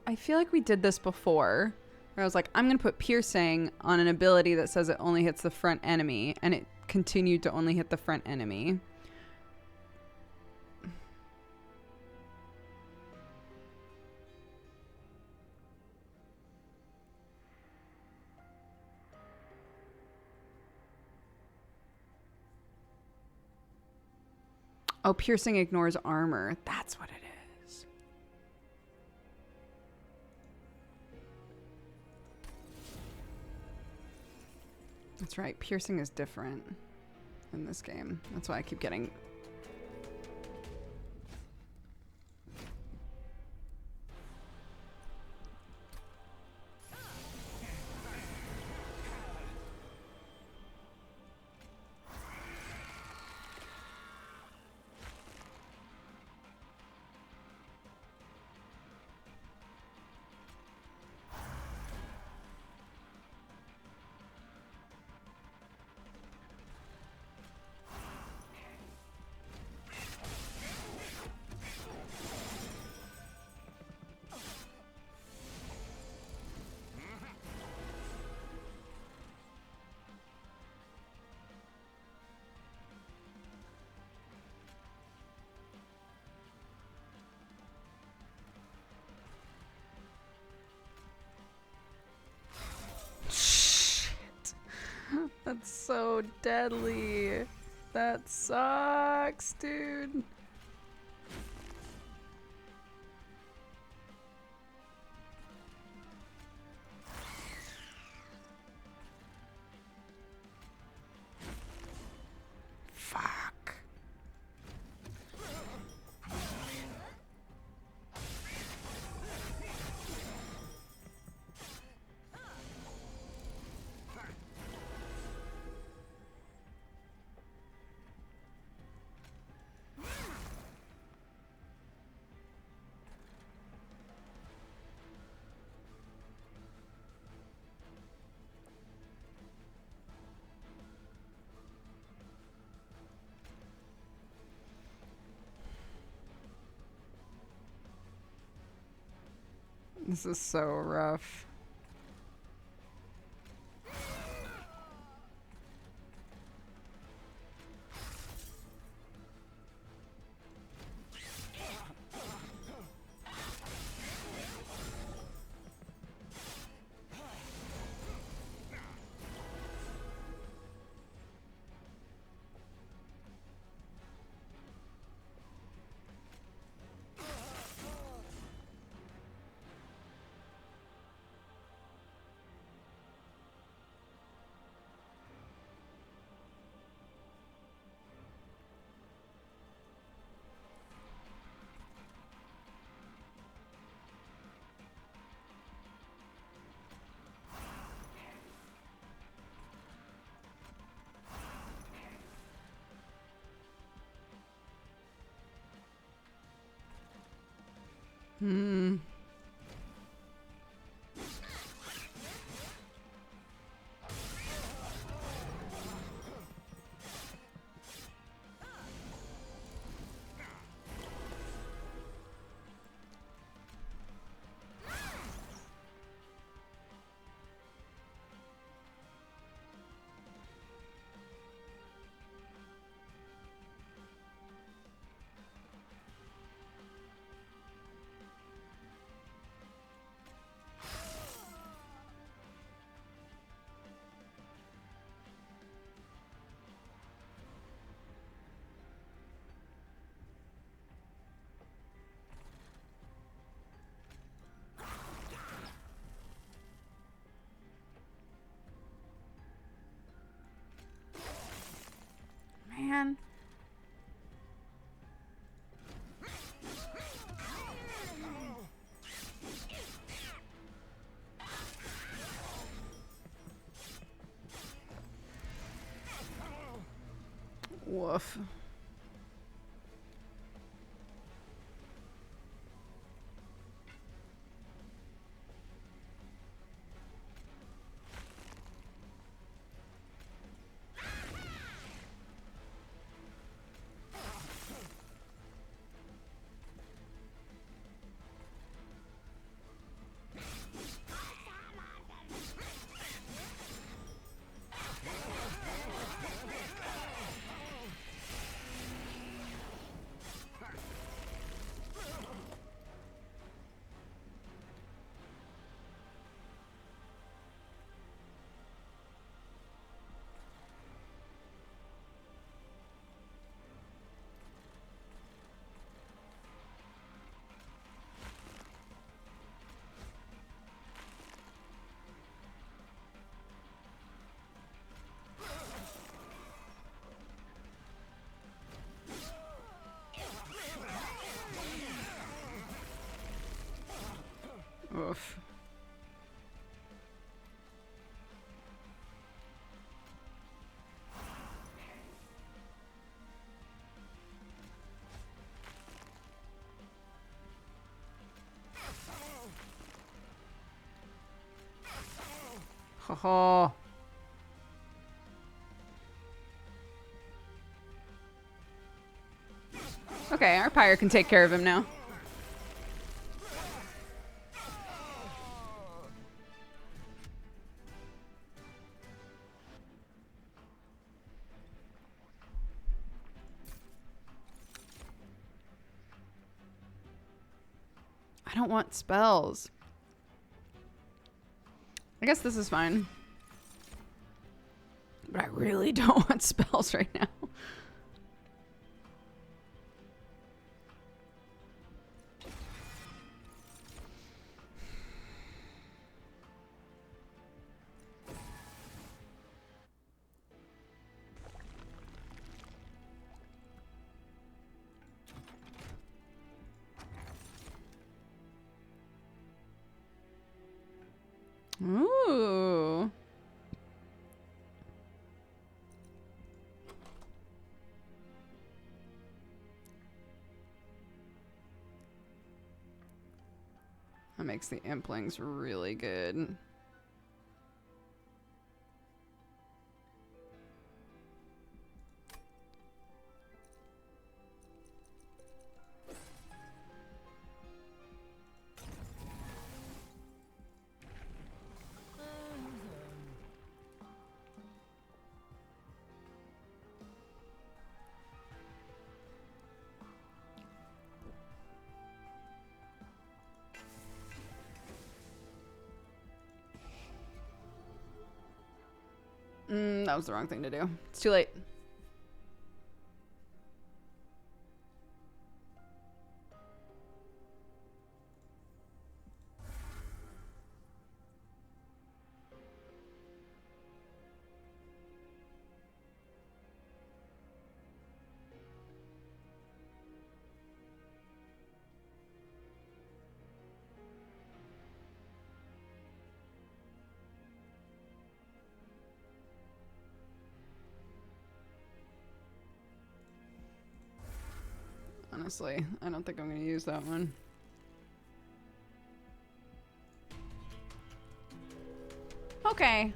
I feel like we did this before. Where I was like, I'm gonna put piercing on an ability that says it only hits the front enemy, and it continued to only hit the front enemy. Oh, piercing ignores armor. That's what it is. That's right. Piercing is different in this game. That's why I keep getting... That's so deadly. That sucks, dude. Fuck. This is so rough. Hmm. Man. Woof. Oof. Ho ho. Okay, our pyre can take care of him now. I don't want spells. I guess this is fine. But I really don't want spells right now. Ooh. That makes the implings really good. That was the wrong thing to do. It's too late. Honestly, I don't think I'm going to use that one. Okay.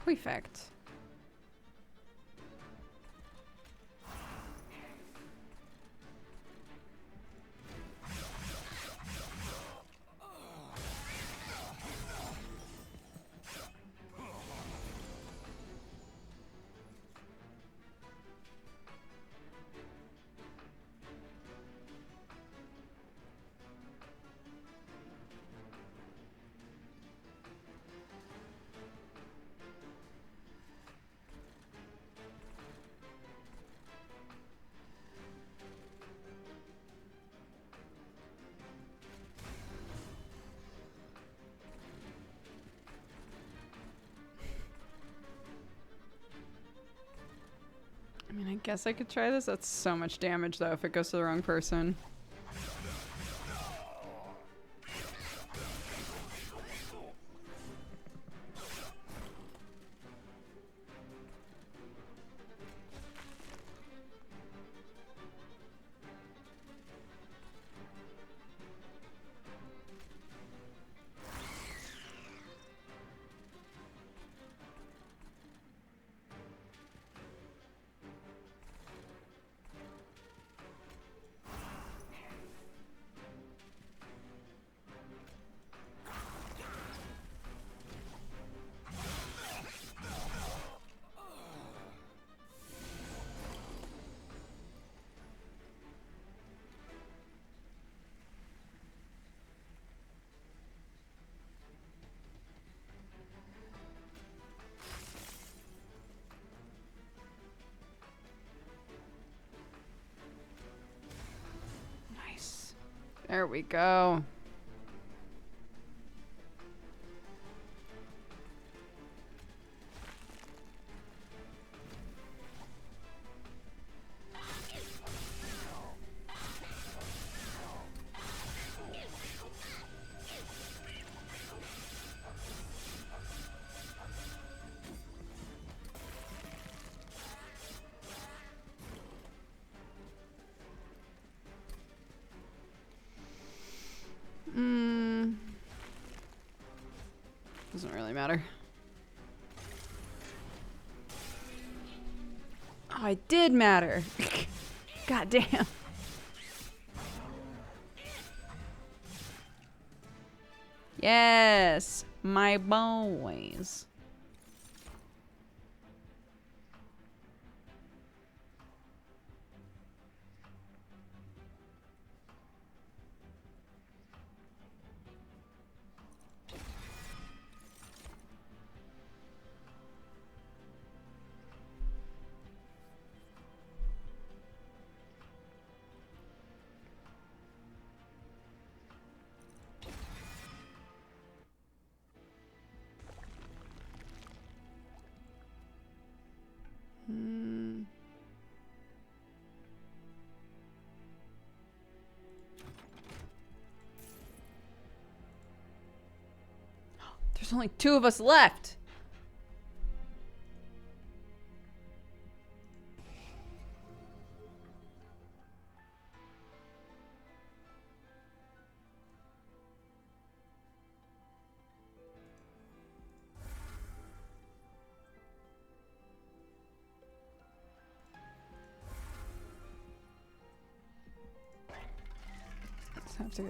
Perfect. I mean, I guess I could try this. That's so much damage, though, if it goes to the wrong person. Nice. There we go. Doesn't really matter. Oh, it did matter. God damn. Yes, my boys. There's only 2 of us left. Just have to.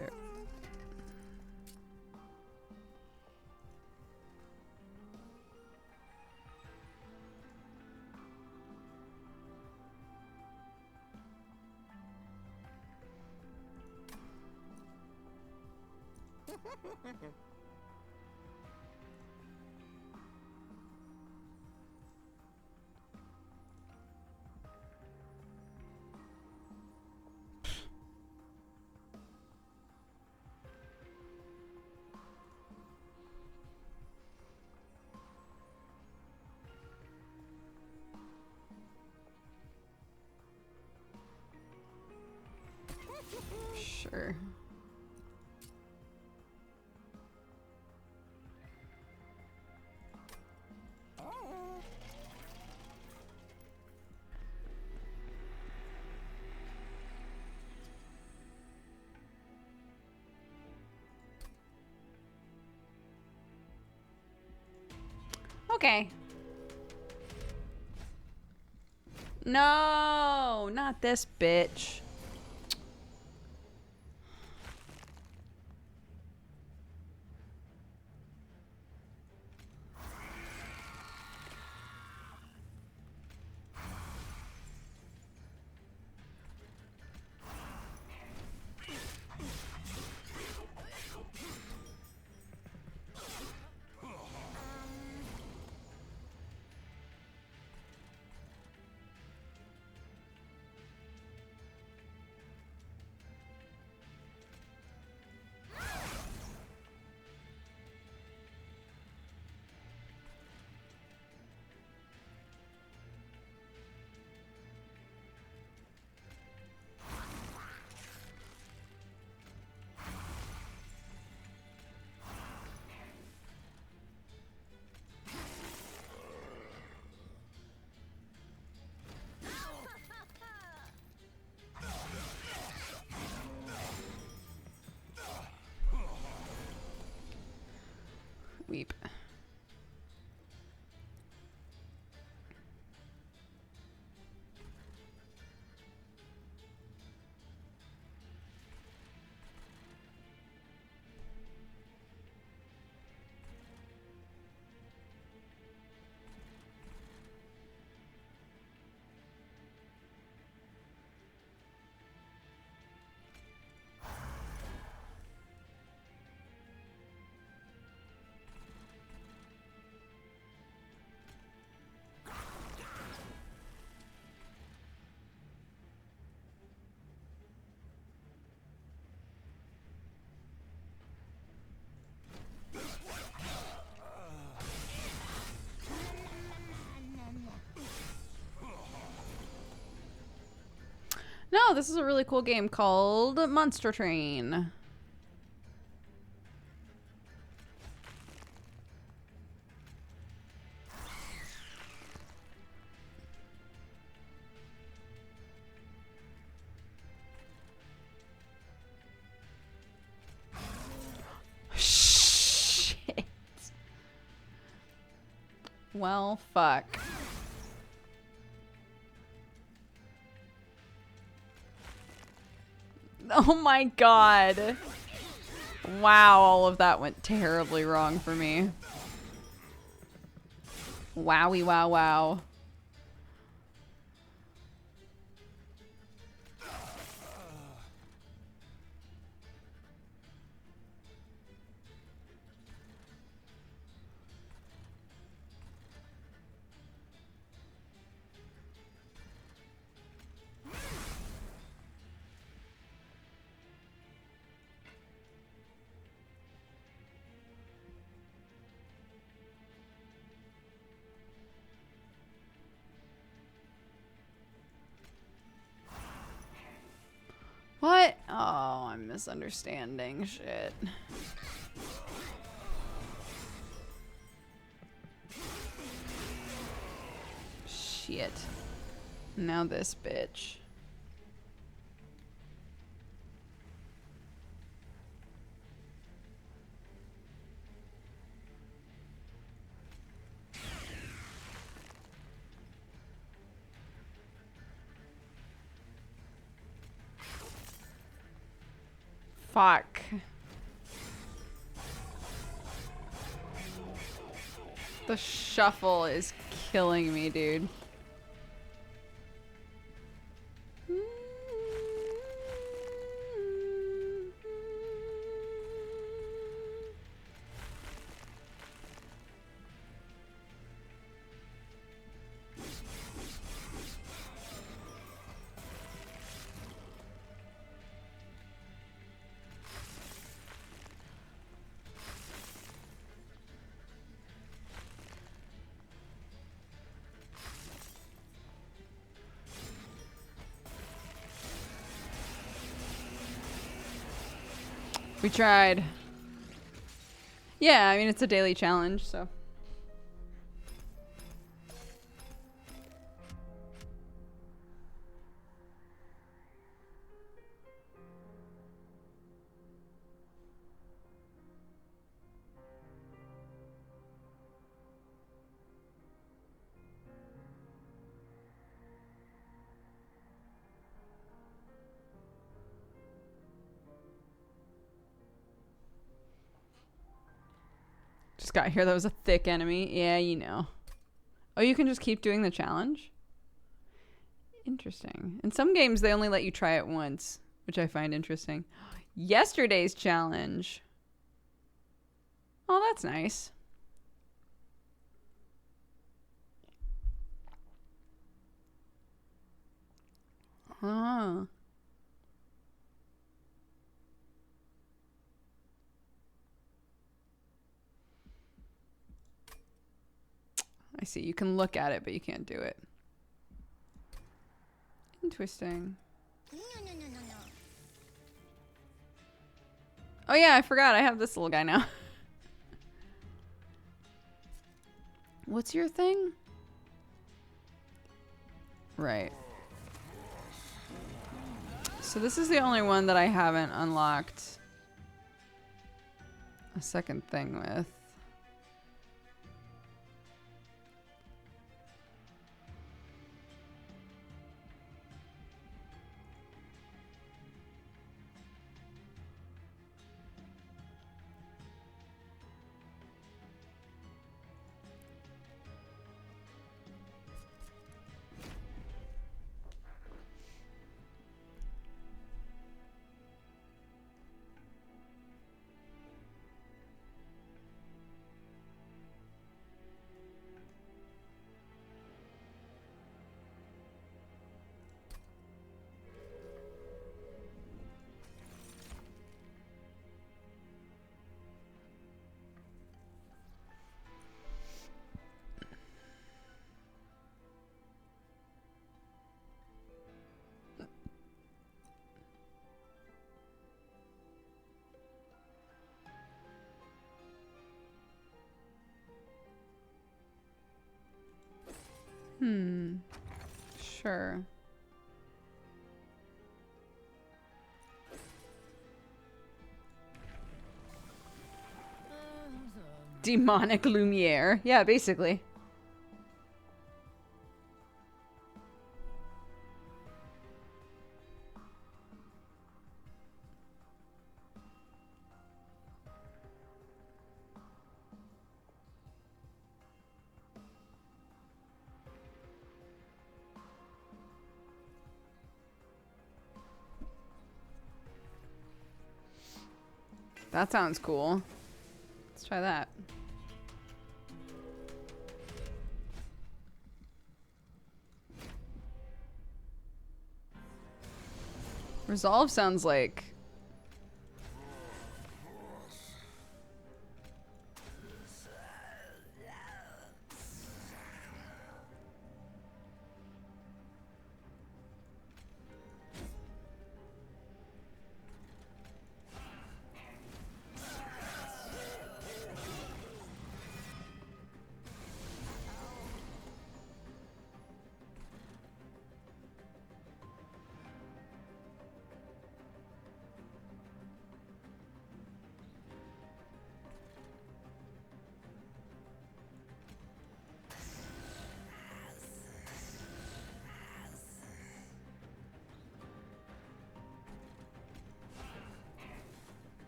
Sure. Okay. No, not this bitch. Weep. No, this is a really cool game called Monster Train. Shit. Well, fuck. Oh my god. Wow, all of that went terribly wrong for me. Wowie, wow, wow. What? Oh, I'm misunderstanding shit. Shit. Now this bitch. Fuck. The shuffle is killing me, dude. We tried. Yeah, I mean, it's a daily challenge, so. Just got here. That was a thick enemy. Yeah, you know. Oh, you can just keep doing the challenge? Interesting. In some games, they only let you try it once, which I find interesting. Yesterday's challenge. Oh, that's nice. Oh. I see. You can look at it, but you can't do it. Interesting. Oh yeah, I forgot. I have this little guy now. What's your thing? Right. So this is the only one that I haven't unlocked a second thing with. Sure. Demonic Lumiere. Yeah, basically. That sounds cool. Let's try that. Resolve sounds like...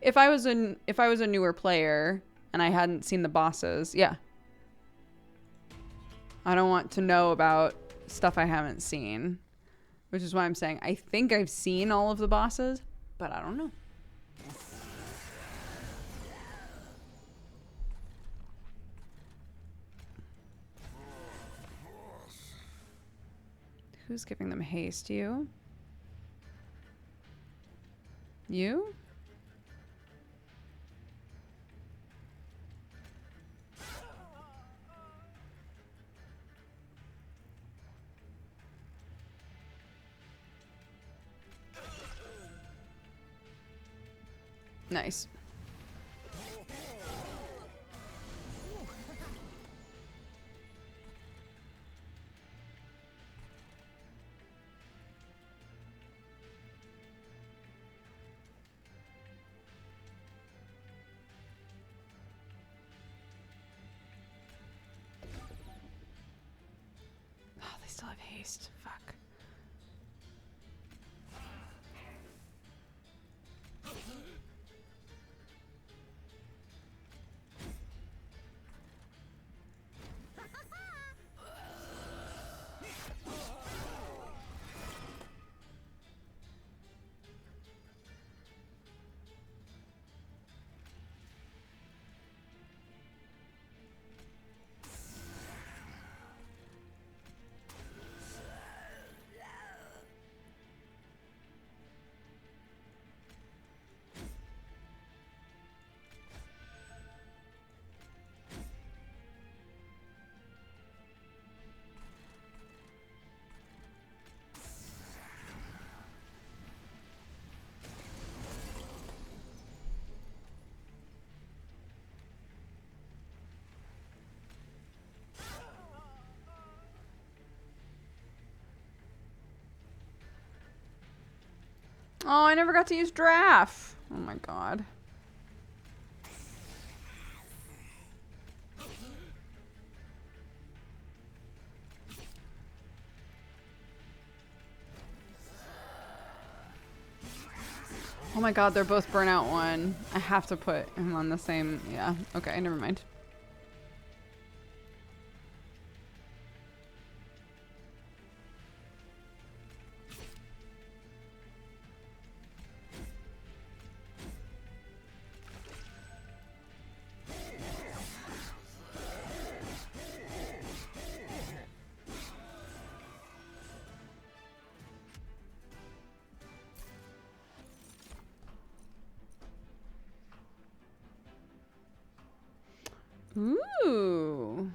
if I was a newer player and I hadn't seen the bosses, yeah. I don't want to know about stuff I haven't seen, which is why I'm saying I think I've seen all of the bosses, but I don't know. Who's giving them haste? You? You? Nice. Oh, they still have haste. Fuck. Oh, I never got to use draft. Oh my god. Oh my god, they're both burnout 1. I have to put him on the same... Yeah, okay, never mind. Ooh.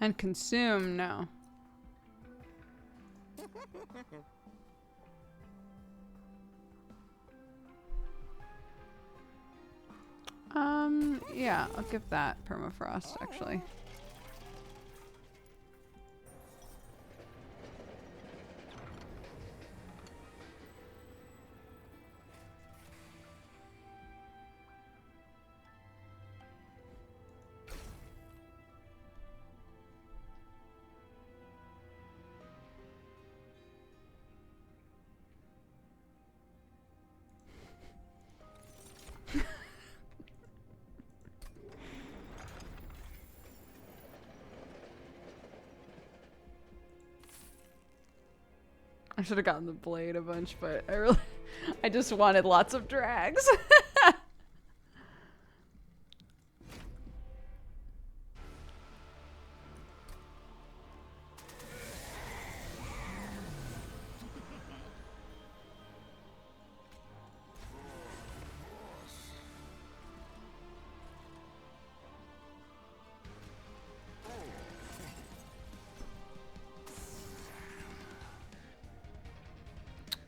And consume, no. Yeah, I'll give that permafrost, actually. I should have gotten the blade a bunch, but I just wanted lots of drags.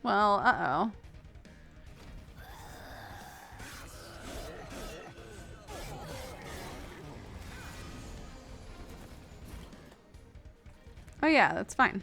Well, uh-oh. Oh yeah, that's fine.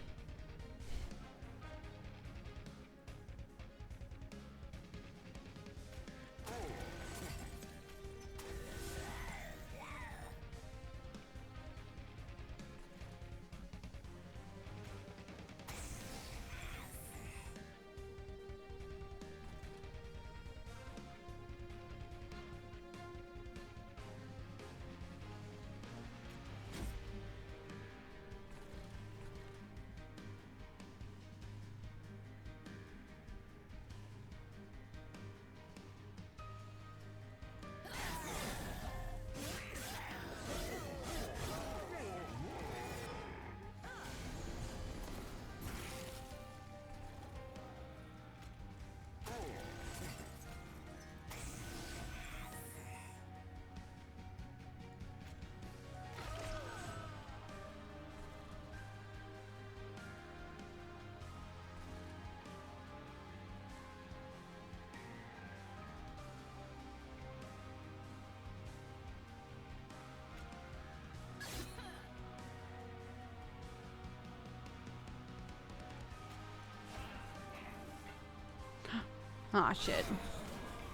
Aw, shit.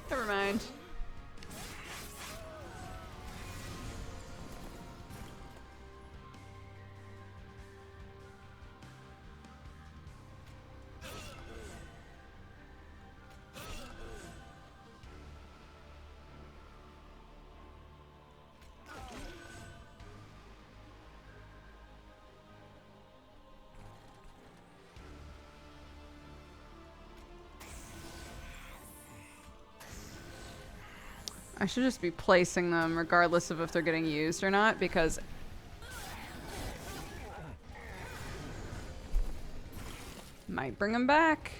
Never mind. I should just be placing them regardless of if they're getting used or not, because might bring them back.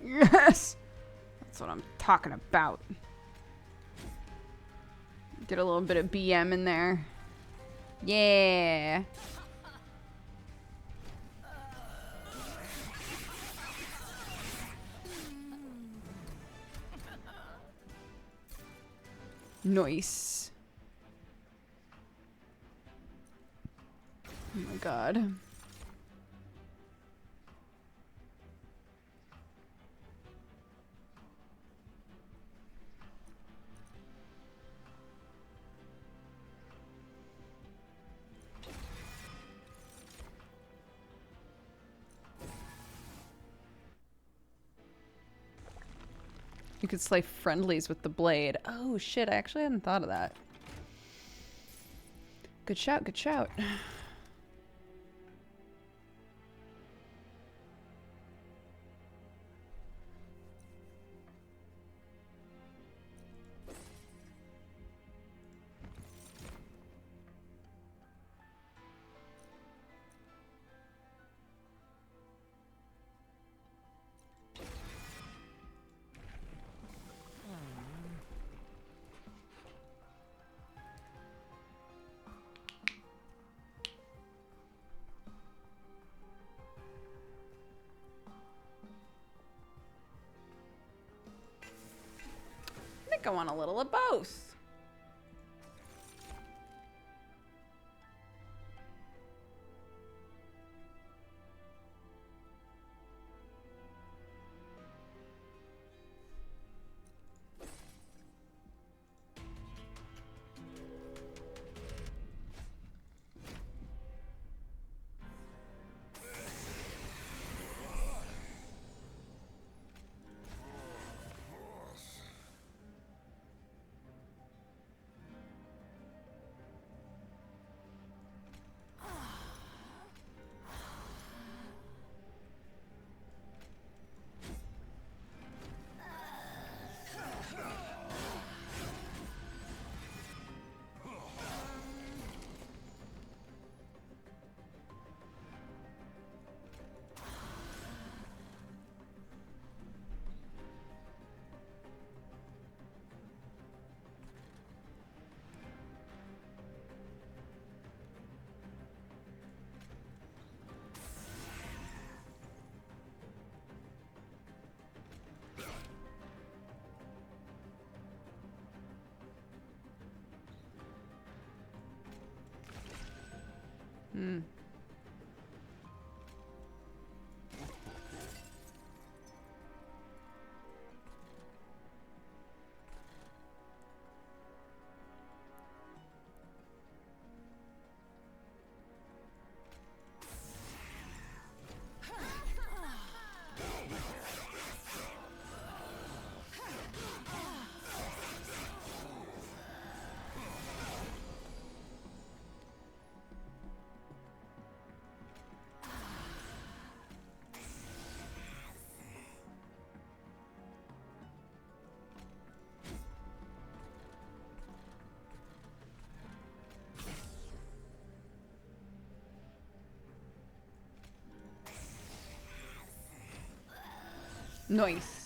Yes! That's what I'm talking about. Get a little bit of BM in there. Yeah! Nice. Oh my god. You could slay friendlies with the blade. Oh shit, I actually hadn't thought of that. Good shout, good shout. I think I want a little of both. Hmm. Nice.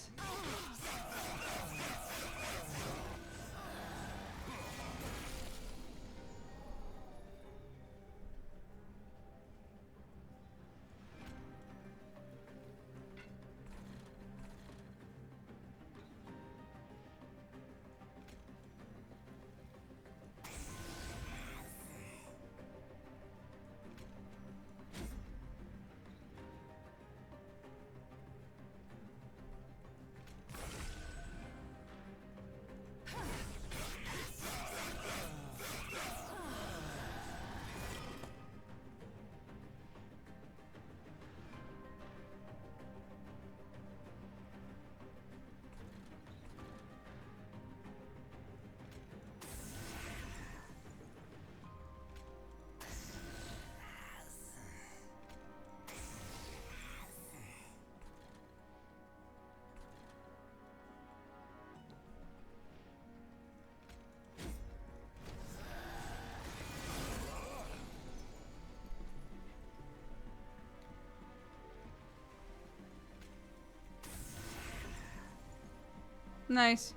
Nice.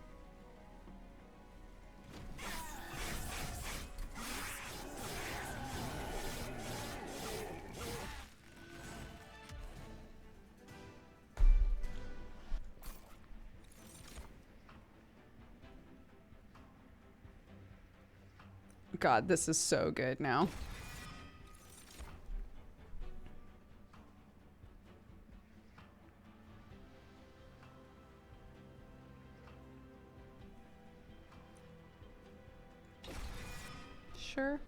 God, this is so good now. Sure.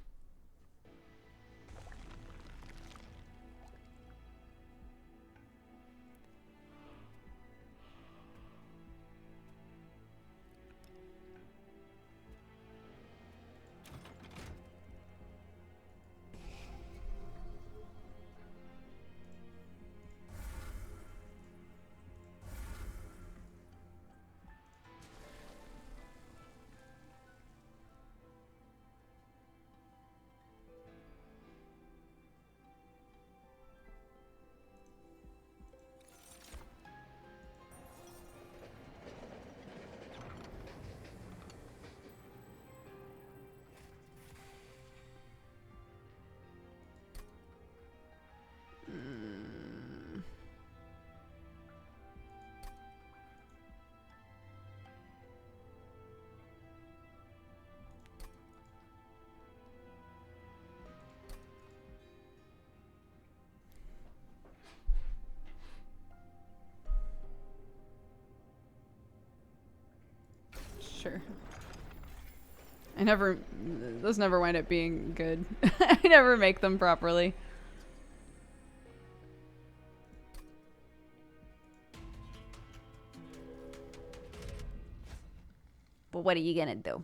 Sure. Those never wind up being good. I never make them properly. But what are you gonna do?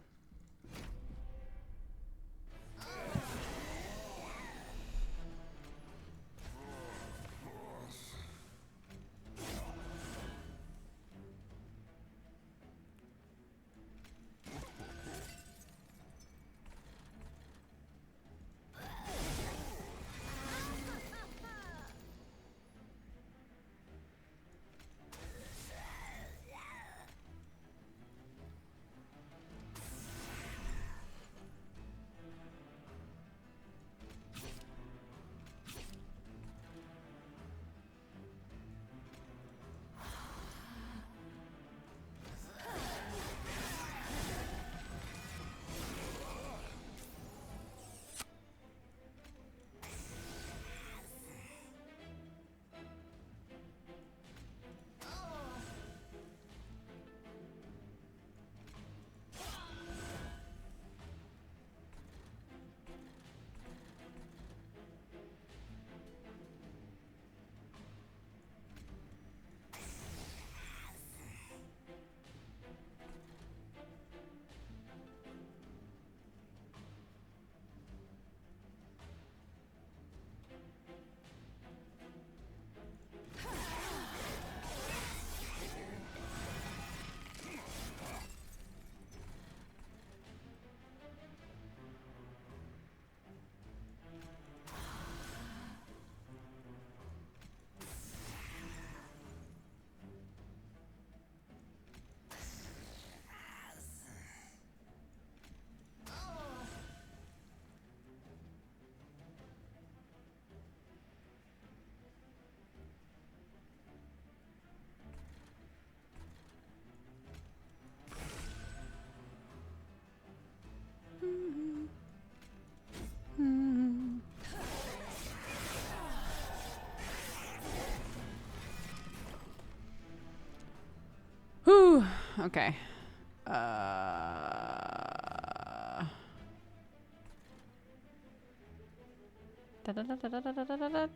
Okay. Da-da-da-da-da-da-da-da-da.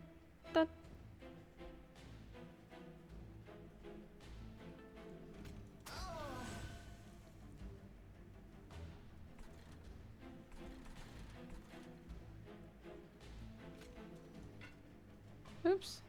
Oops.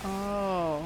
Oh.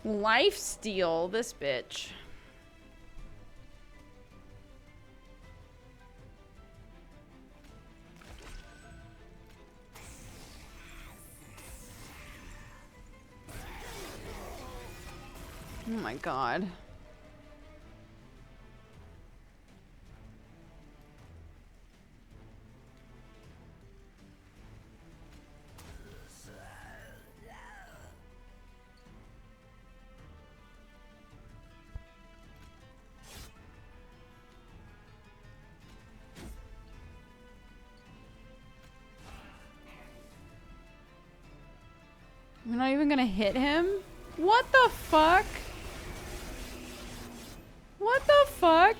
Life steal this bitch. Oh my god. We're not even gonna hit him? What the fuck? What the fuck?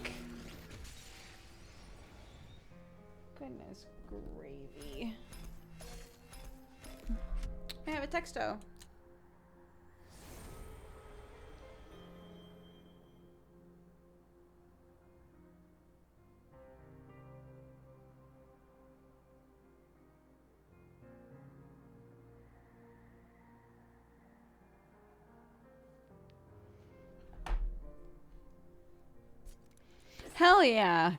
Goodness gravy. I have a texto. Hell yeah.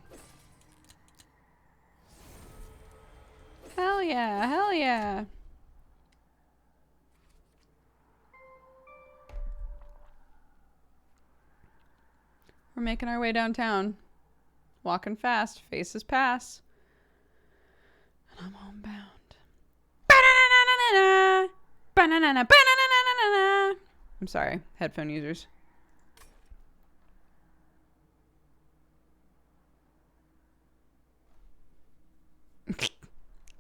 Hell yeah, hell yeah. We're making our way downtown. Walking fast, faces pass. And I'm homebound. Ba-na-na-na-na-na. Ba-na-na-na, ba-na-na-na-na-na. I'm sorry, headphone users.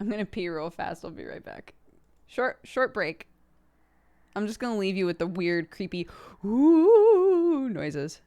I'm gonna pee real fast. I'll be right back. Short break. I'm just gonna leave you with the weird, creepy ooh noises.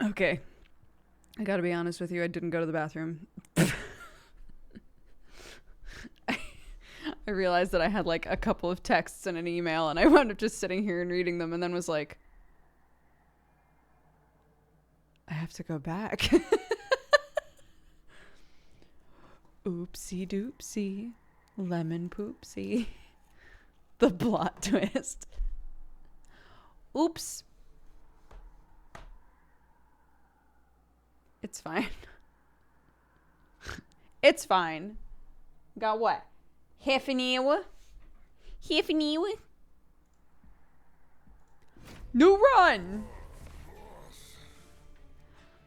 Okay. I gotta be honest with you, I didn't go to the bathroom. I realized that I had like a couple of texts and an email, and I wound up just sitting here and reading them, and then was like, I have to go back. Oopsie doopsie. Lemon poopsie. The plot twist. Oops. It's fine. It's fine. Got what? Half an hour? Half an hour? No run!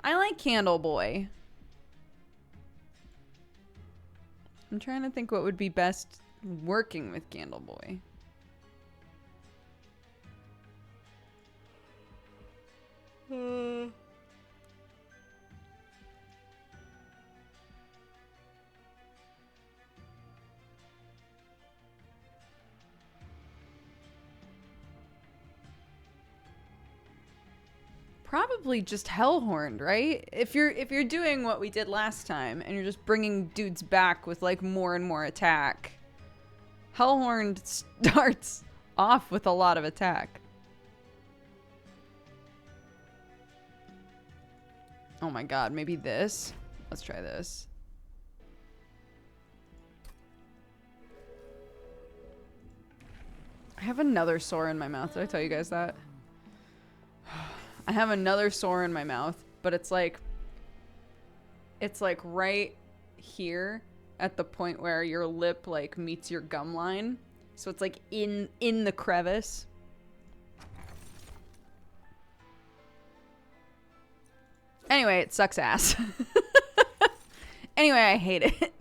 I like Candle Boy. I'm trying to think what would be best working with Candle Boy. Probably just Hellhorned, right? If you're doing what we did last time and you're just bringing dudes back with like more and more attack, Hellhorned starts off with a lot of attack. Oh my god, maybe this? Let's try this. I have another sore in my mouth. Did I tell you guys that? I have another sore in my mouth, but it's like right here at the point where your lip like meets your gum line. So it's like in the crevice. Anyway, it sucks ass. Anyway, I hate it.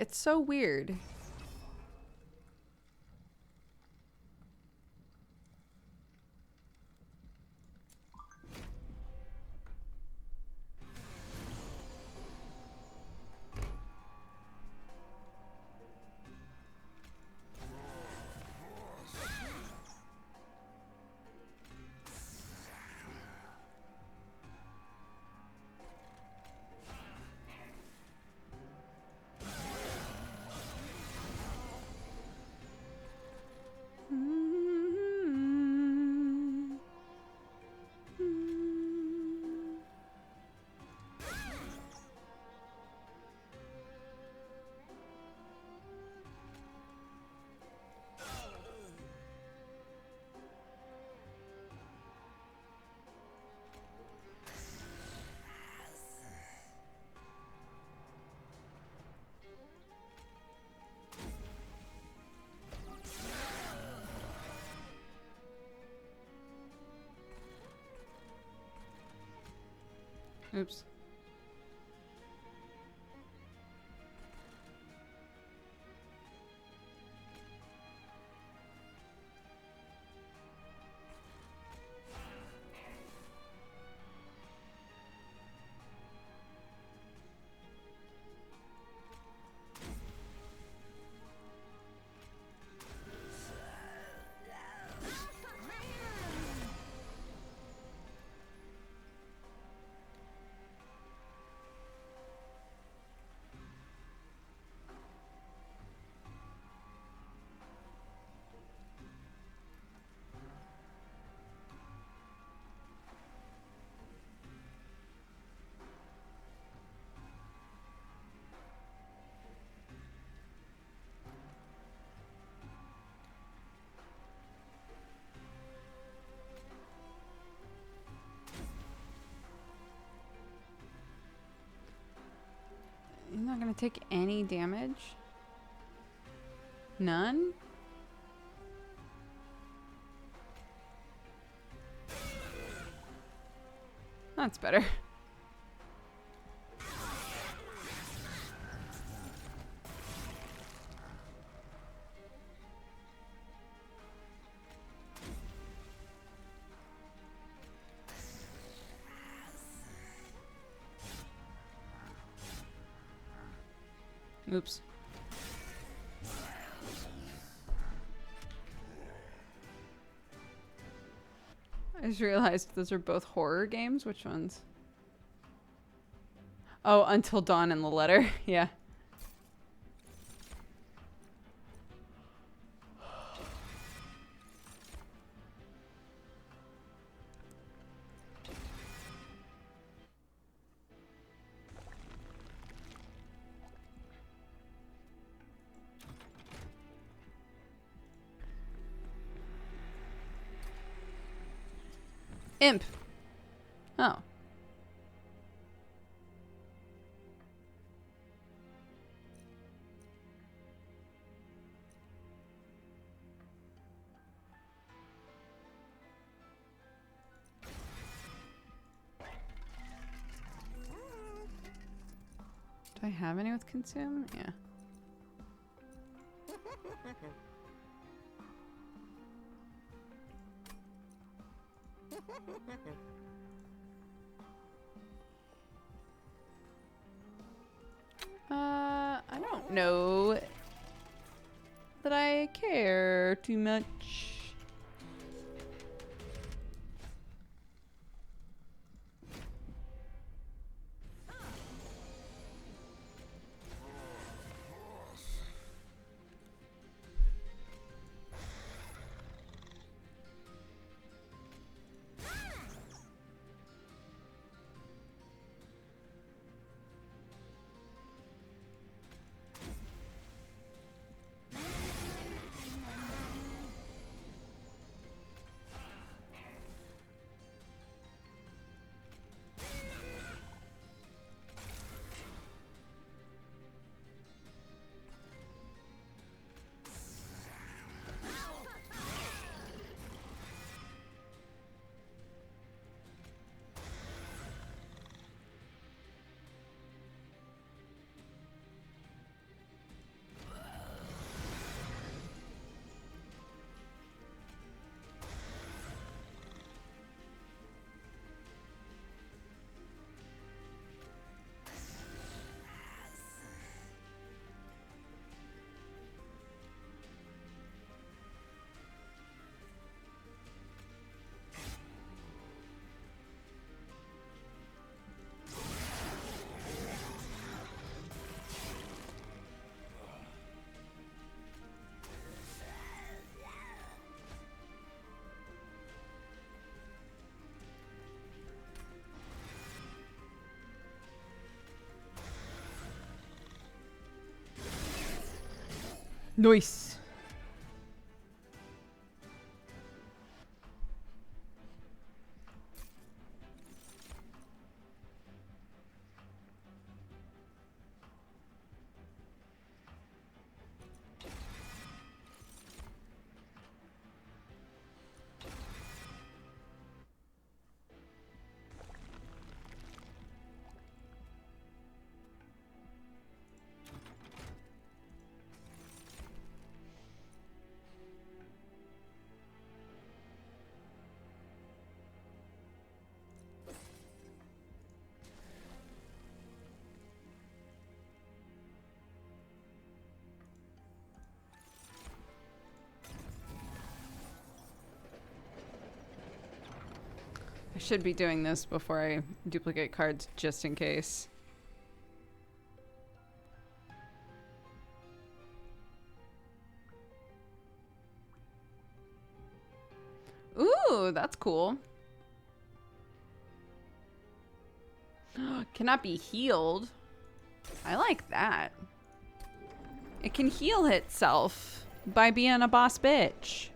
It's so weird. Oops. You're not gonna take any damage? None? That's better. Oops. I just realized those are both horror games. Which ones? Oh, Until Dawn and The Letter. Yeah. Imp. Oh. Do I have any with consume? Yeah. I don't know that I care too much. Nice. I should be doing this before I duplicate cards just in case. Ooh, that's cool. Cannot be healed. I like that. It can heal itself by being a boss bitch.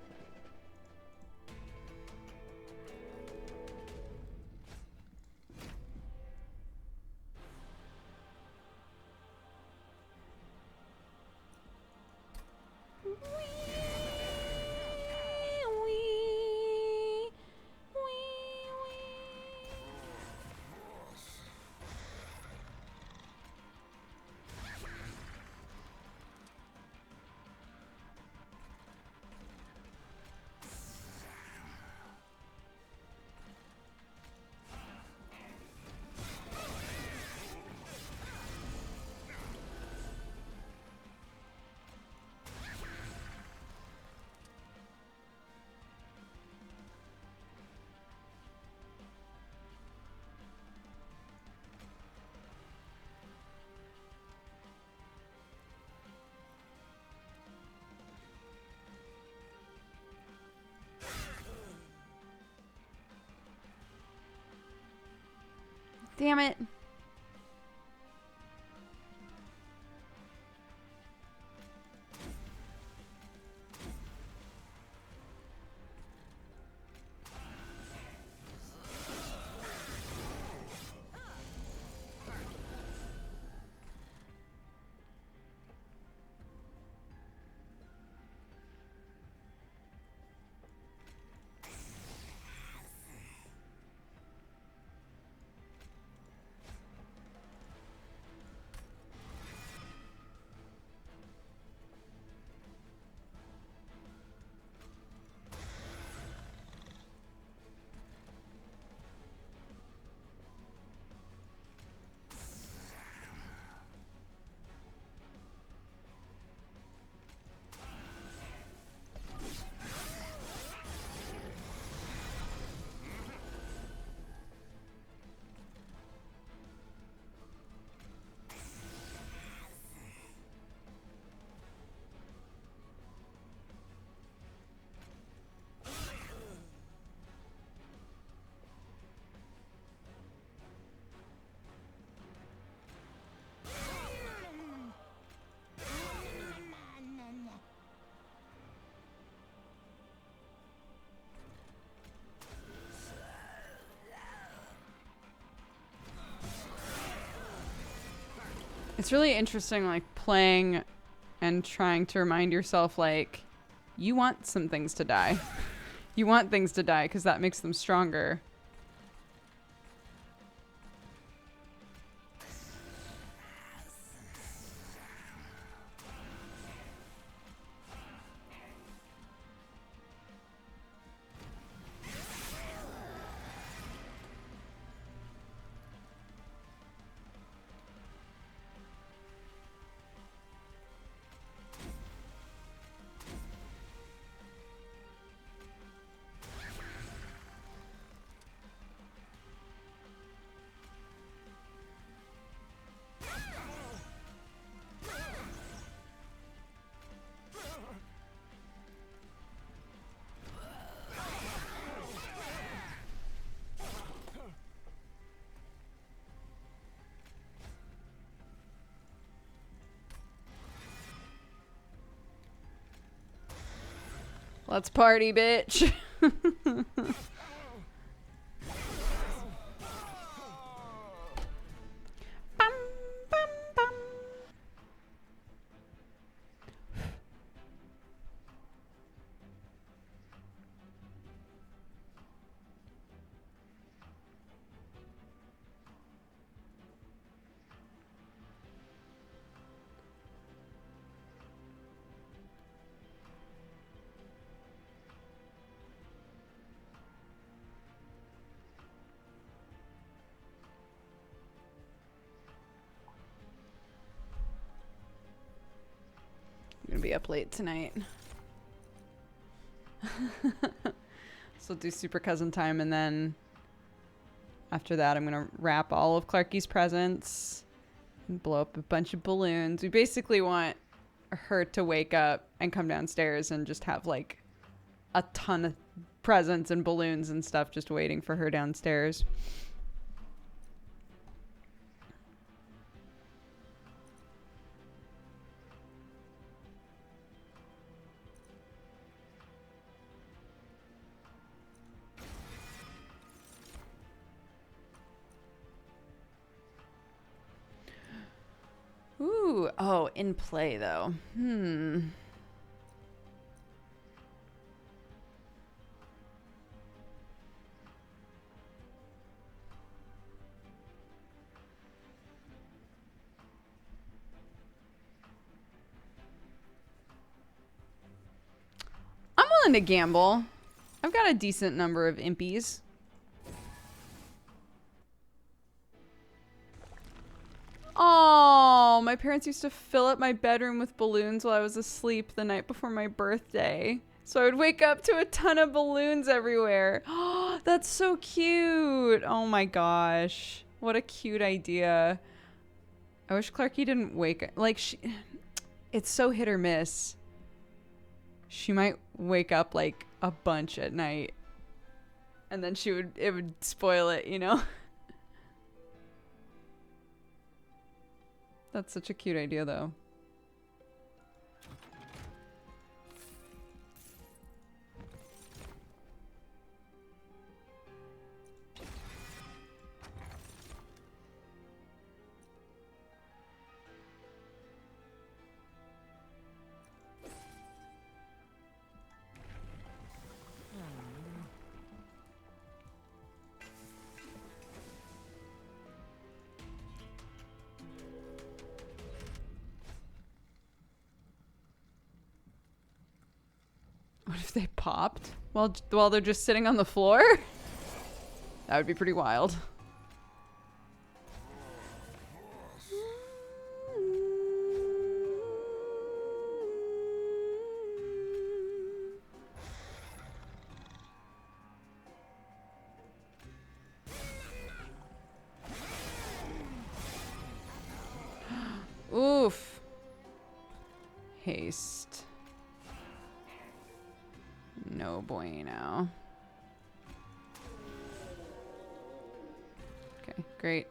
Damn it. It's really interesting, like, playing and trying to remind yourself, like, you want some things to die. You want things to die because that makes them stronger. Let's party, bitch. Bum, bum, bum. I'm gonna be up late tonight. So do super cousin time, and then after that I'm gonna wrap all of Clarky's presents and blow up a bunch of balloons. We basically want her to wake up and come downstairs and just have like a ton of presents and balloons and stuff just waiting for her downstairs. Ooh, oh, in play though. I'm willing to gamble. I've got a decent number of impies. Oh, my parents used to fill up my bedroom with balloons while I was asleep the night before my birthday. So I would wake up to a ton of balloons everywhere. Oh, that's so cute. Oh my gosh. What a cute idea. I wish Clarke didn't wake up. Like, it's so hit or miss. She might wake up like a bunch at night. And then it would spoil it, you know? That's such a cute idea, though. What if they popped while they're just sitting on the floor? That would be pretty wild. Oof. Haste. No bueno. Okay, great.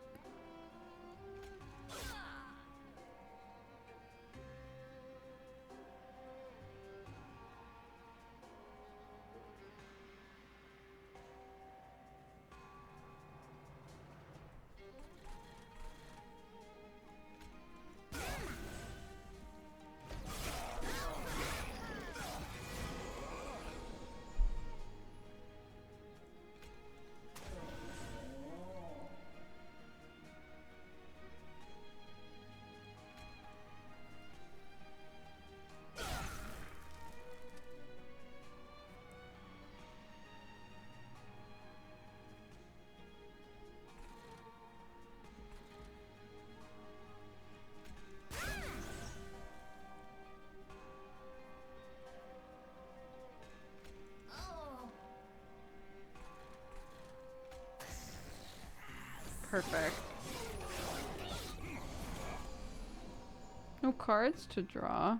Perfect. No cards to draw.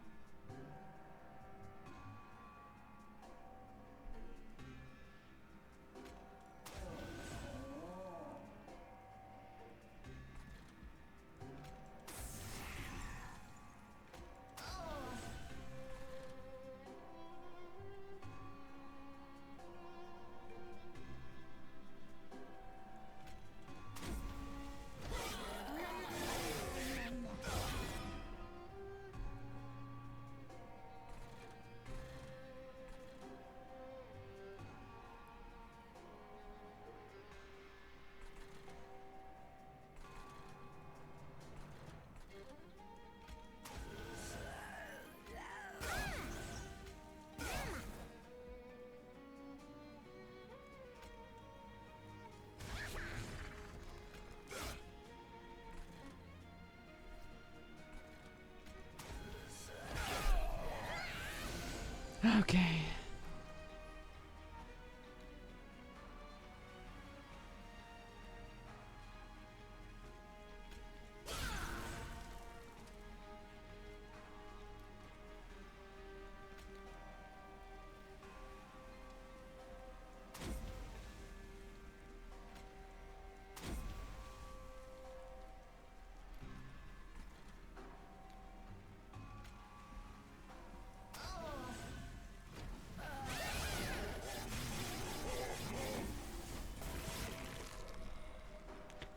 Okay.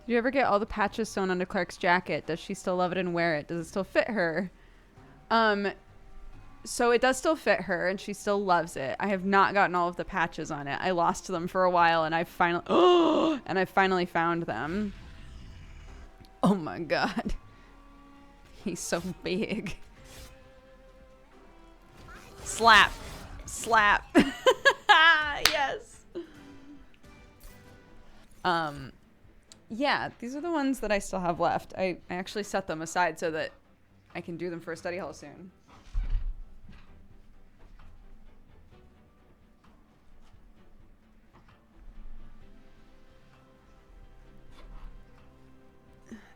Did you ever get all the patches sewn onto Clarke's jacket? Does she still love it and wear it? Does it still fit her? So it does still fit her and she still loves it. I have not gotten all of the patches on it. I lost them for a while and I finally found them. Oh my god. He's so big. Slap. Slap. Yes. Yeah, these are the ones that I still have left. I actually set them aside so that I can do them for a study hall soon.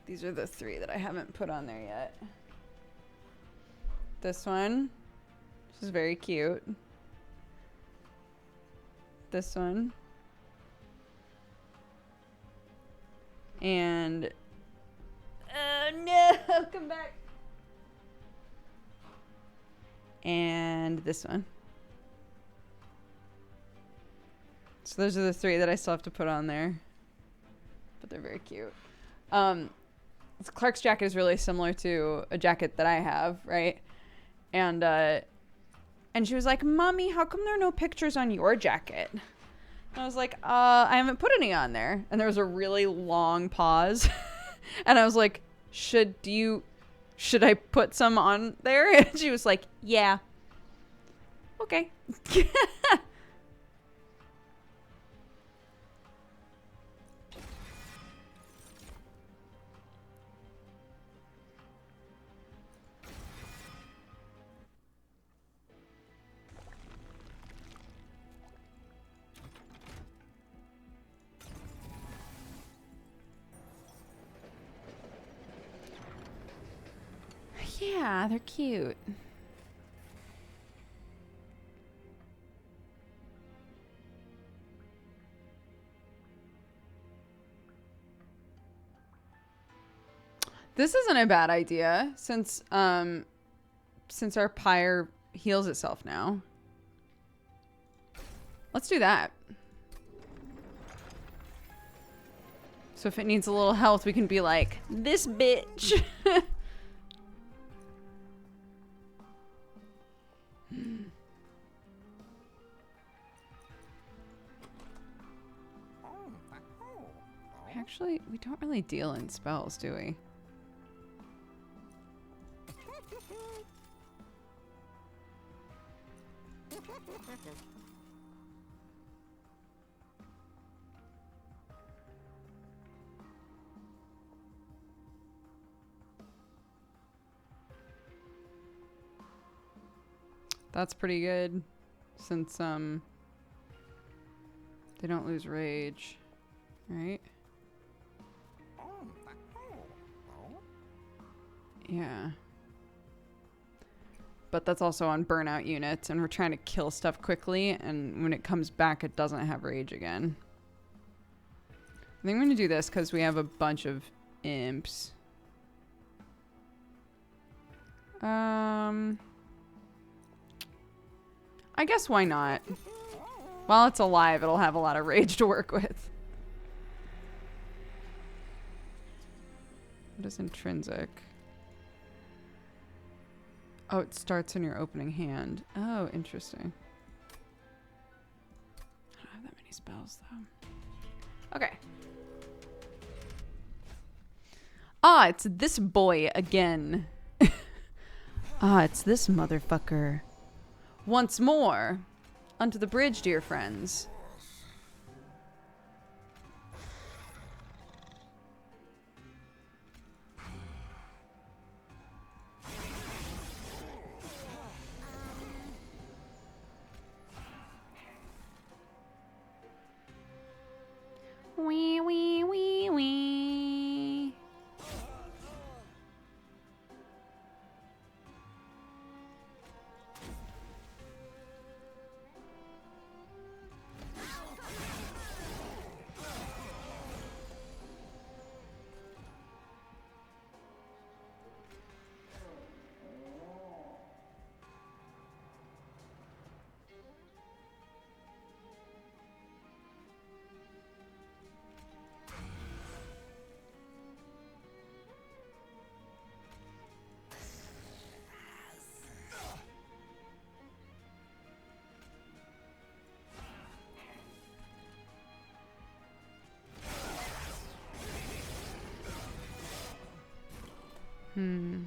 These are the 3 that I haven't put on there yet. This one. This is very cute. This one. And... oh Come back. And this one. So those are the 3 that I still have to put on there. But they're very cute. Clarke's jacket is really similar to a jacket that I have, right? And she was like, Mommy, how come there are no pictures on your jacket? And I was like, I haven't put any on there. And there was a really long pause. And I was like, should I put some on there? And she was like, yeah. Okay. Yeah, they're cute. This isn't a bad idea since our pyre heals itself now. Let's do that. So if it needs a little health, we can be like, this bitch. Actually, we don't really deal in spells, do we? That's pretty good, since they don't lose rage, right? Yeah. But that's also on burnout units, and we're trying to kill stuff quickly, and when it comes back, it doesn't have rage again. I think I'm going to do this because we have a bunch of imps. I guess why not? While it's alive, it'll have a lot of rage to work with. What is intrinsic? Oh, it starts in your opening hand. Oh, interesting. I don't have that many spells, though. Okay. Ah, it's this boy again. Ah, it's this motherfucker. Once more. Onto the bridge, dear friends. Wee, wee, wee, wee. Hmm.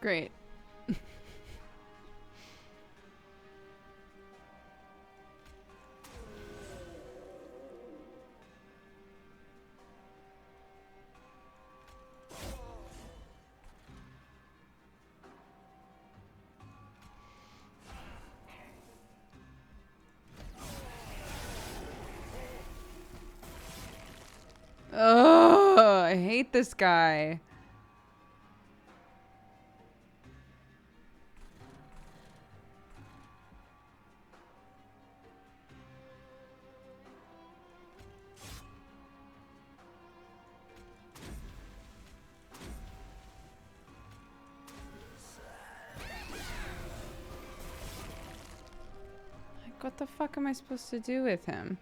Great. Oh, I hate this guy. Like, what the fuck am I supposed to do with him?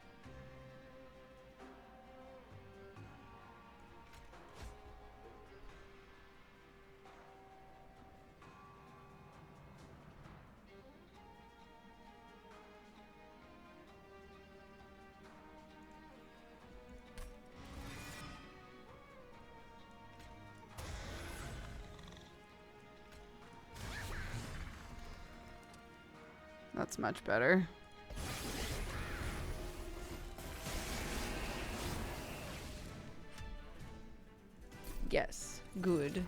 That's much better. Yes, good.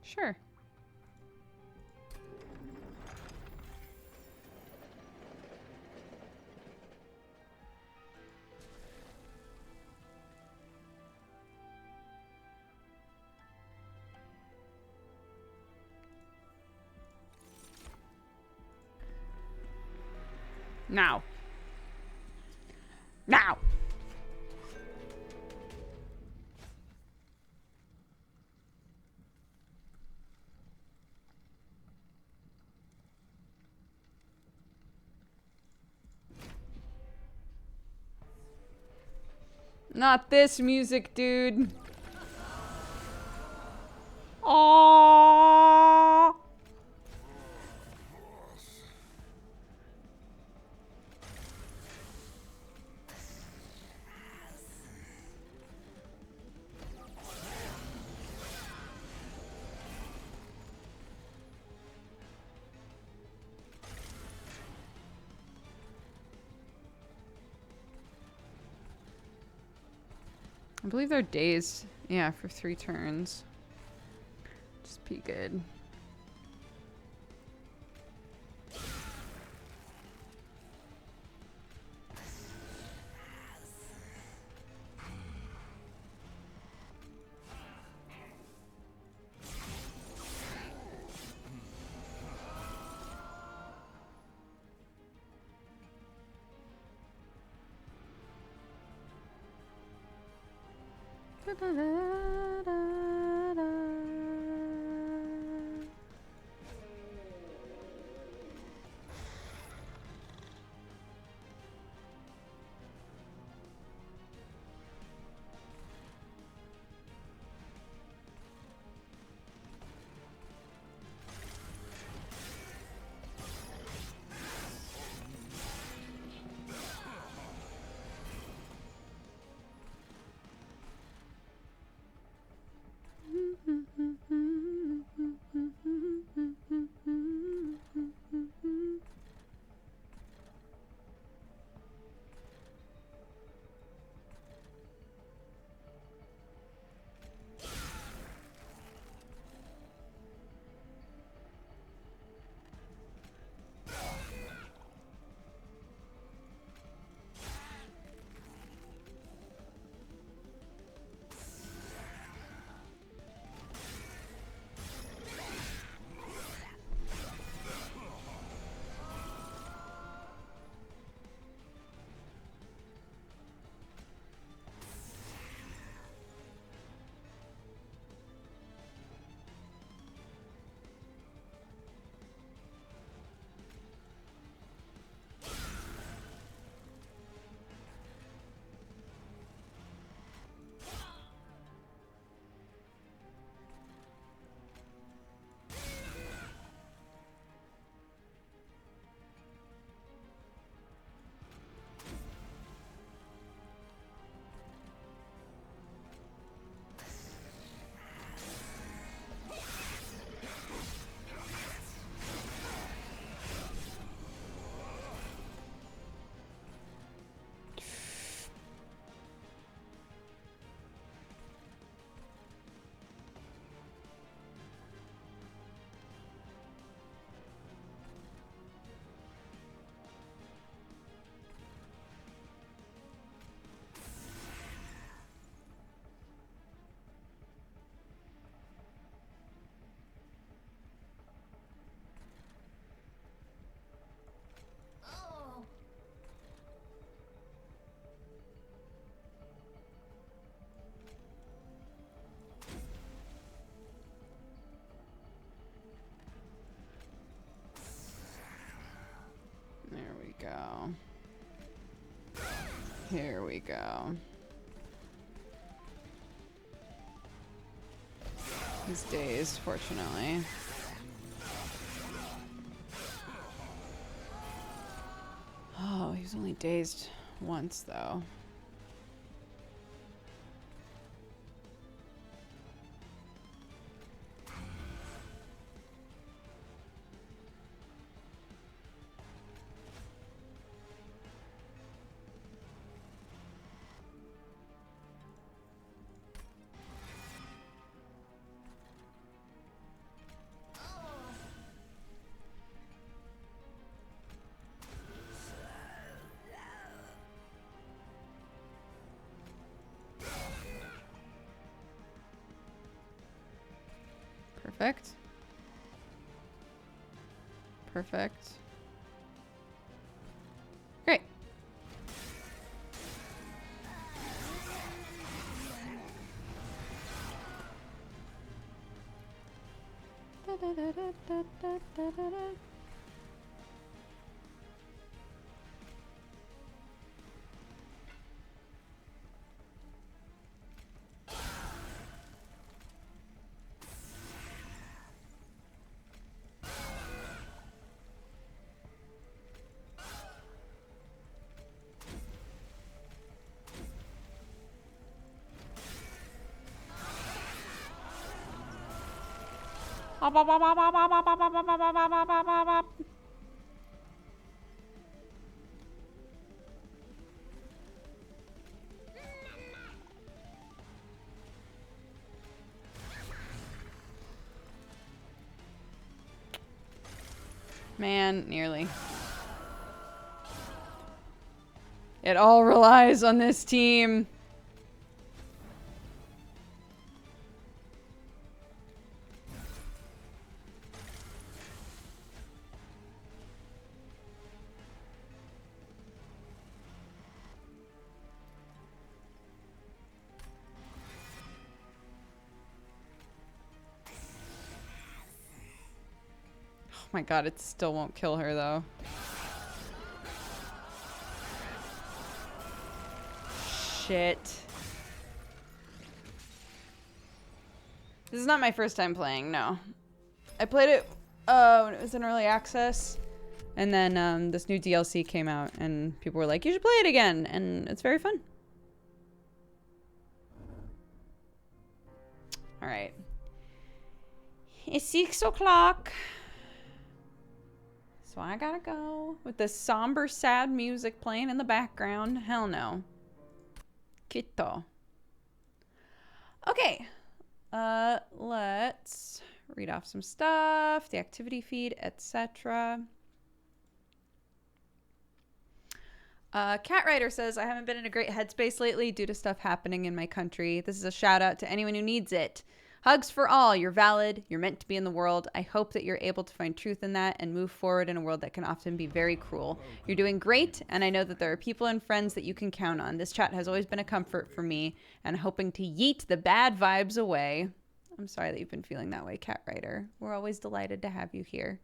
Sure. Now. Now. Not this music, dude. Aww. I believe they're dazed. Yeah, for 3 turns. Just be good. go. Here we go. He's dazed, fortunately. Oh, he was only dazed once, though. Perfect. Perfect. Great. Da, da, da, da, da, da, da, da. Man, nearly. It all relies on this team. Oh my god, it still won't kill her though. Shit. This is not my first time playing, no. I played it when it was in early access. And then this new DLC came out and people were like, you should play it again. And it's very fun. All right. It's 6 o'clock. So I gotta go with this somber, sad music playing in the background. Hell no. Quito. Okay. Let's read off some stuff, the activity feed, etc. Cat Writer says, I haven't been in a great headspace lately due to stuff happening in my country. This is a shout out to anyone who needs it. Hugs for all. You're valid. You're meant to be in the world. I hope that you're able to find truth in that and move forward in a world that can often be very cruel. You're doing great, and I know that there are people and friends that you can count on. This chat has always been a comfort for me, and hoping to yeet the bad vibes away. I'm sorry that you've been feeling that way, Cat Writer. We're always delighted to have you here.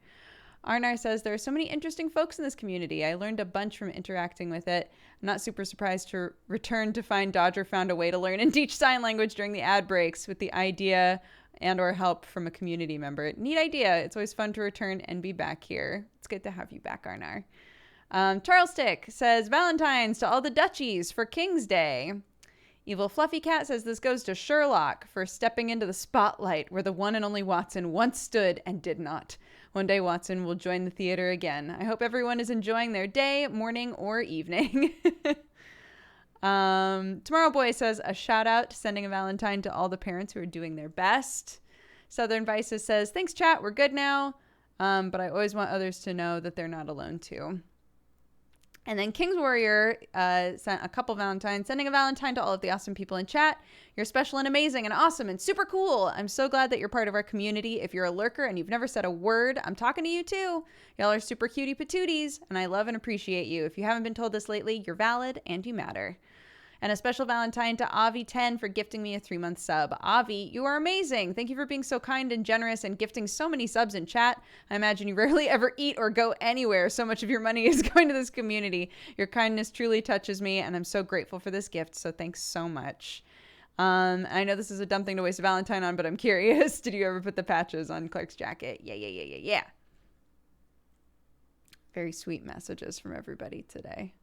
Arnar says, there are so many interesting folks in this community. I learned a bunch from interacting with it. I'm not super surprised to return to find Dodger found a way to learn and teach sign language during the ad breaks with the idea and or help from a community member. Neat idea. It's always fun to return and be back here. It's good to have you back, Arnar. Charles Tick says, Valentine's to all the Dutchies for King's Day. Evil Fluffy Cat says this goes to Sherlock for stepping into the spotlight where the one and only Watson once stood and did not. One day Watson will join the theater again. I hope everyone is enjoying their day, morning, or evening. Tomorrow Boy says a shout out to sending a Valentine to all the parents who are doing their best. Southern Vices says, thanks chat, we're good now. But I always want others to know that they're not alone too. And then King's Warrior sent a couple Valentines, sending a Valentine to all of the awesome people in chat. You're special and amazing and awesome and super cool. I'm so glad that you're part of our community. If you're a lurker and you've never said a word, I'm talking to you too. Y'all are super cutie patooties, and I love and appreciate you. If you haven't been told this lately, you're valid and you matter. And a special Valentine to Avi10 for gifting me a 3-month sub. Avi, you are amazing. Thank you for being so kind and generous and gifting so many subs in chat. I imagine you rarely ever eat or go anywhere. So much of your money is going to this community. Your kindness truly touches me, and I'm so grateful for this gift. So thanks so much. I know this is a dumb thing to waste a Valentine on, but I'm curious. Did you ever put the patches on Clarke's jacket? Yeah. Very sweet messages from everybody today.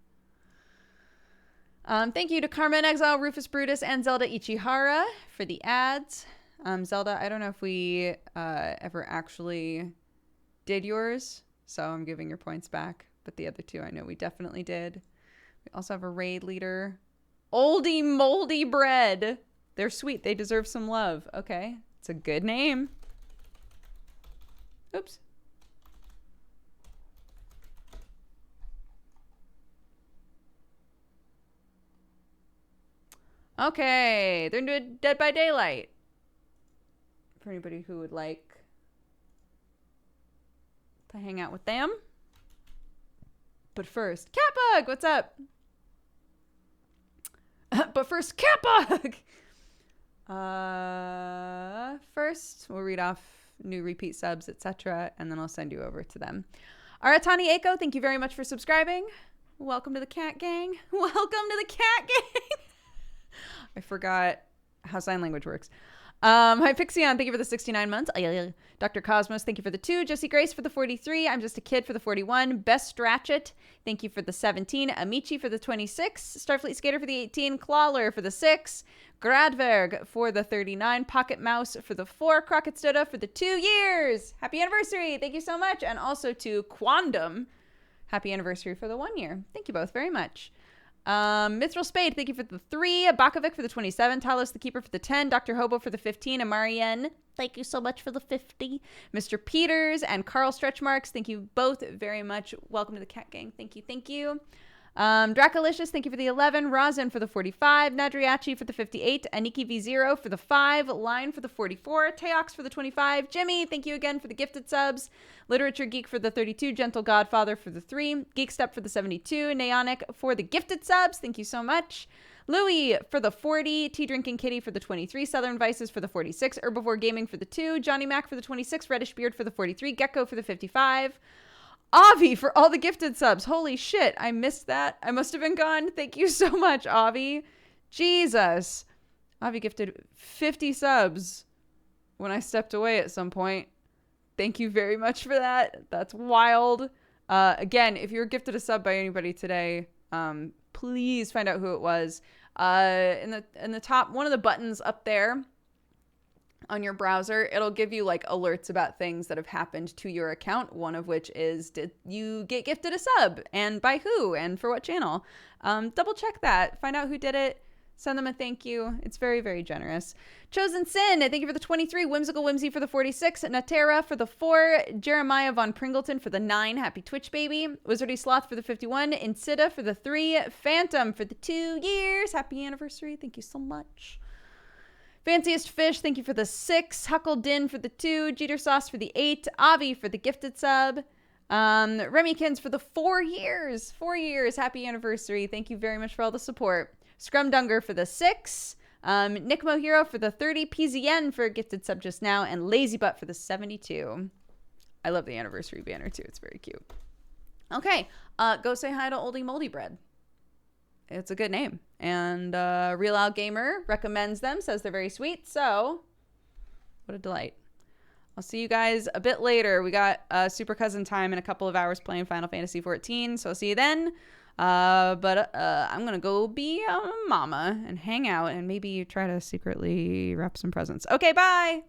Thank you to Carmen Exile, Rufus Brutus, and Zelda Ichihara for the ads. Zelda, I don't know if we ever actually did yours, so I'm giving your points back. But the other two, I know we definitely did. We also have a raid leader. Oldie Moldy Bread. They're sweet. They deserve some love. Okay. It's a good name. Oops. Okay. They're doing Dead by Daylight. For anybody who would like to hang out with them. But first, Catbug, what's up? But first, Catbug! First, we'll read off new repeat subs, etc., and then I'll send you over to them. Aratani Eiko, thank you very much for subscribing. Welcome to the Cat Gang. Welcome to the Cat Gang! I forgot how sign language works. Hi, Pixion. Thank you for the 69 months. Dr. Cosmos, thank you for the 2. Josie Grace for the 43. I'm Just a Kid for the 41. Best Ratchet, thank you for the 17. Amici for the 26. Starfleet Skater for the 18. Clawler for the 6. Gradverg for the 39. Pocket Mouse for the 4. Crockett Stoda for the 2 years. Happy anniversary. Thank you so much. And also to Quandom. Happy anniversary for the 1 year. Thank you both very much. Mithril Spade, thank you for the 3. Bakovic for the 27. Talos the Keeper for the 10. Dr. Hobo for the 15. Amarien, thank you so much for the 50. Mr. Peters and Carl Stretchmarks, thank you both very much. Welcome to the Cat Gang. Thank you. Dracolicious, thank you for the 11. Rosin for the 45. Nadriachi for the 58. Aniki V0 for the 5. Line for the 44. Teox for the 25. Jimmy, thank you again for the gifted subs. Literature Geek for the 32. Gentle Godfather for the 3. Geek Step for the 72. Neonic for the gifted subs. Thank you so much. Louie for the 40. Tea Drinking Kitty for the 23. Southern Vices for the 46. Herbivore Gaming for the 2. Johnny Mac for the 26. Reddish Beard for the 43. Gecko for the 55. Avi for all the gifted subs. Holy shit, I missed that. I must have been gone. Thank you so much, Avi. Jesus. Avi gifted 50 subs when I stepped away at some point. Thank you very much for that. That's wild. Again, if you were gifted a sub by anybody today, please find out who it was. In the top, one of the buttons up there on your browser, it'll give you like alerts about things that have happened to your account, one of which is, did you get gifted a sub, and by who, and for what channel? Double check that, find out who did it, send them a thank you. It's very, very generous. Chosen Sin, thank you for the 23. Whimsical Whimsy for the 46. Natera for the 4. Jeremiah Von Pringleton for the 9. Happy Twitch baby. Wizardy Sloth for the 51. Insida for the 3. Phantom for the 2 years. Happy anniversary. Thank you so much. Fanciest Fish, thank you for the 6. Huckle Din for the 2. Jeter Sauce for the 8. Avi for the gifted sub. Remykins for the 4 years. 4 years. Happy anniversary. Thank you very much for all the support. Scrumdunger for the 6. Nick Mohiro for the 30. PZN for a gifted sub just now. And Lazy Butt for the 72. I love the anniversary banner too. It's very cute. Okay. Go say hi to Oldie Moldy Bread. It's a good name. And Real Al Gamer recommends them, says they're very sweet. So, what a delight. I'll see you guys a bit later. We got Super Cousin time in a couple of hours playing Final Fantasy XIV. So, I'll see you then. But I'm going to go be a mama and hang out and maybe try to secretly wrap some presents. Okay, bye!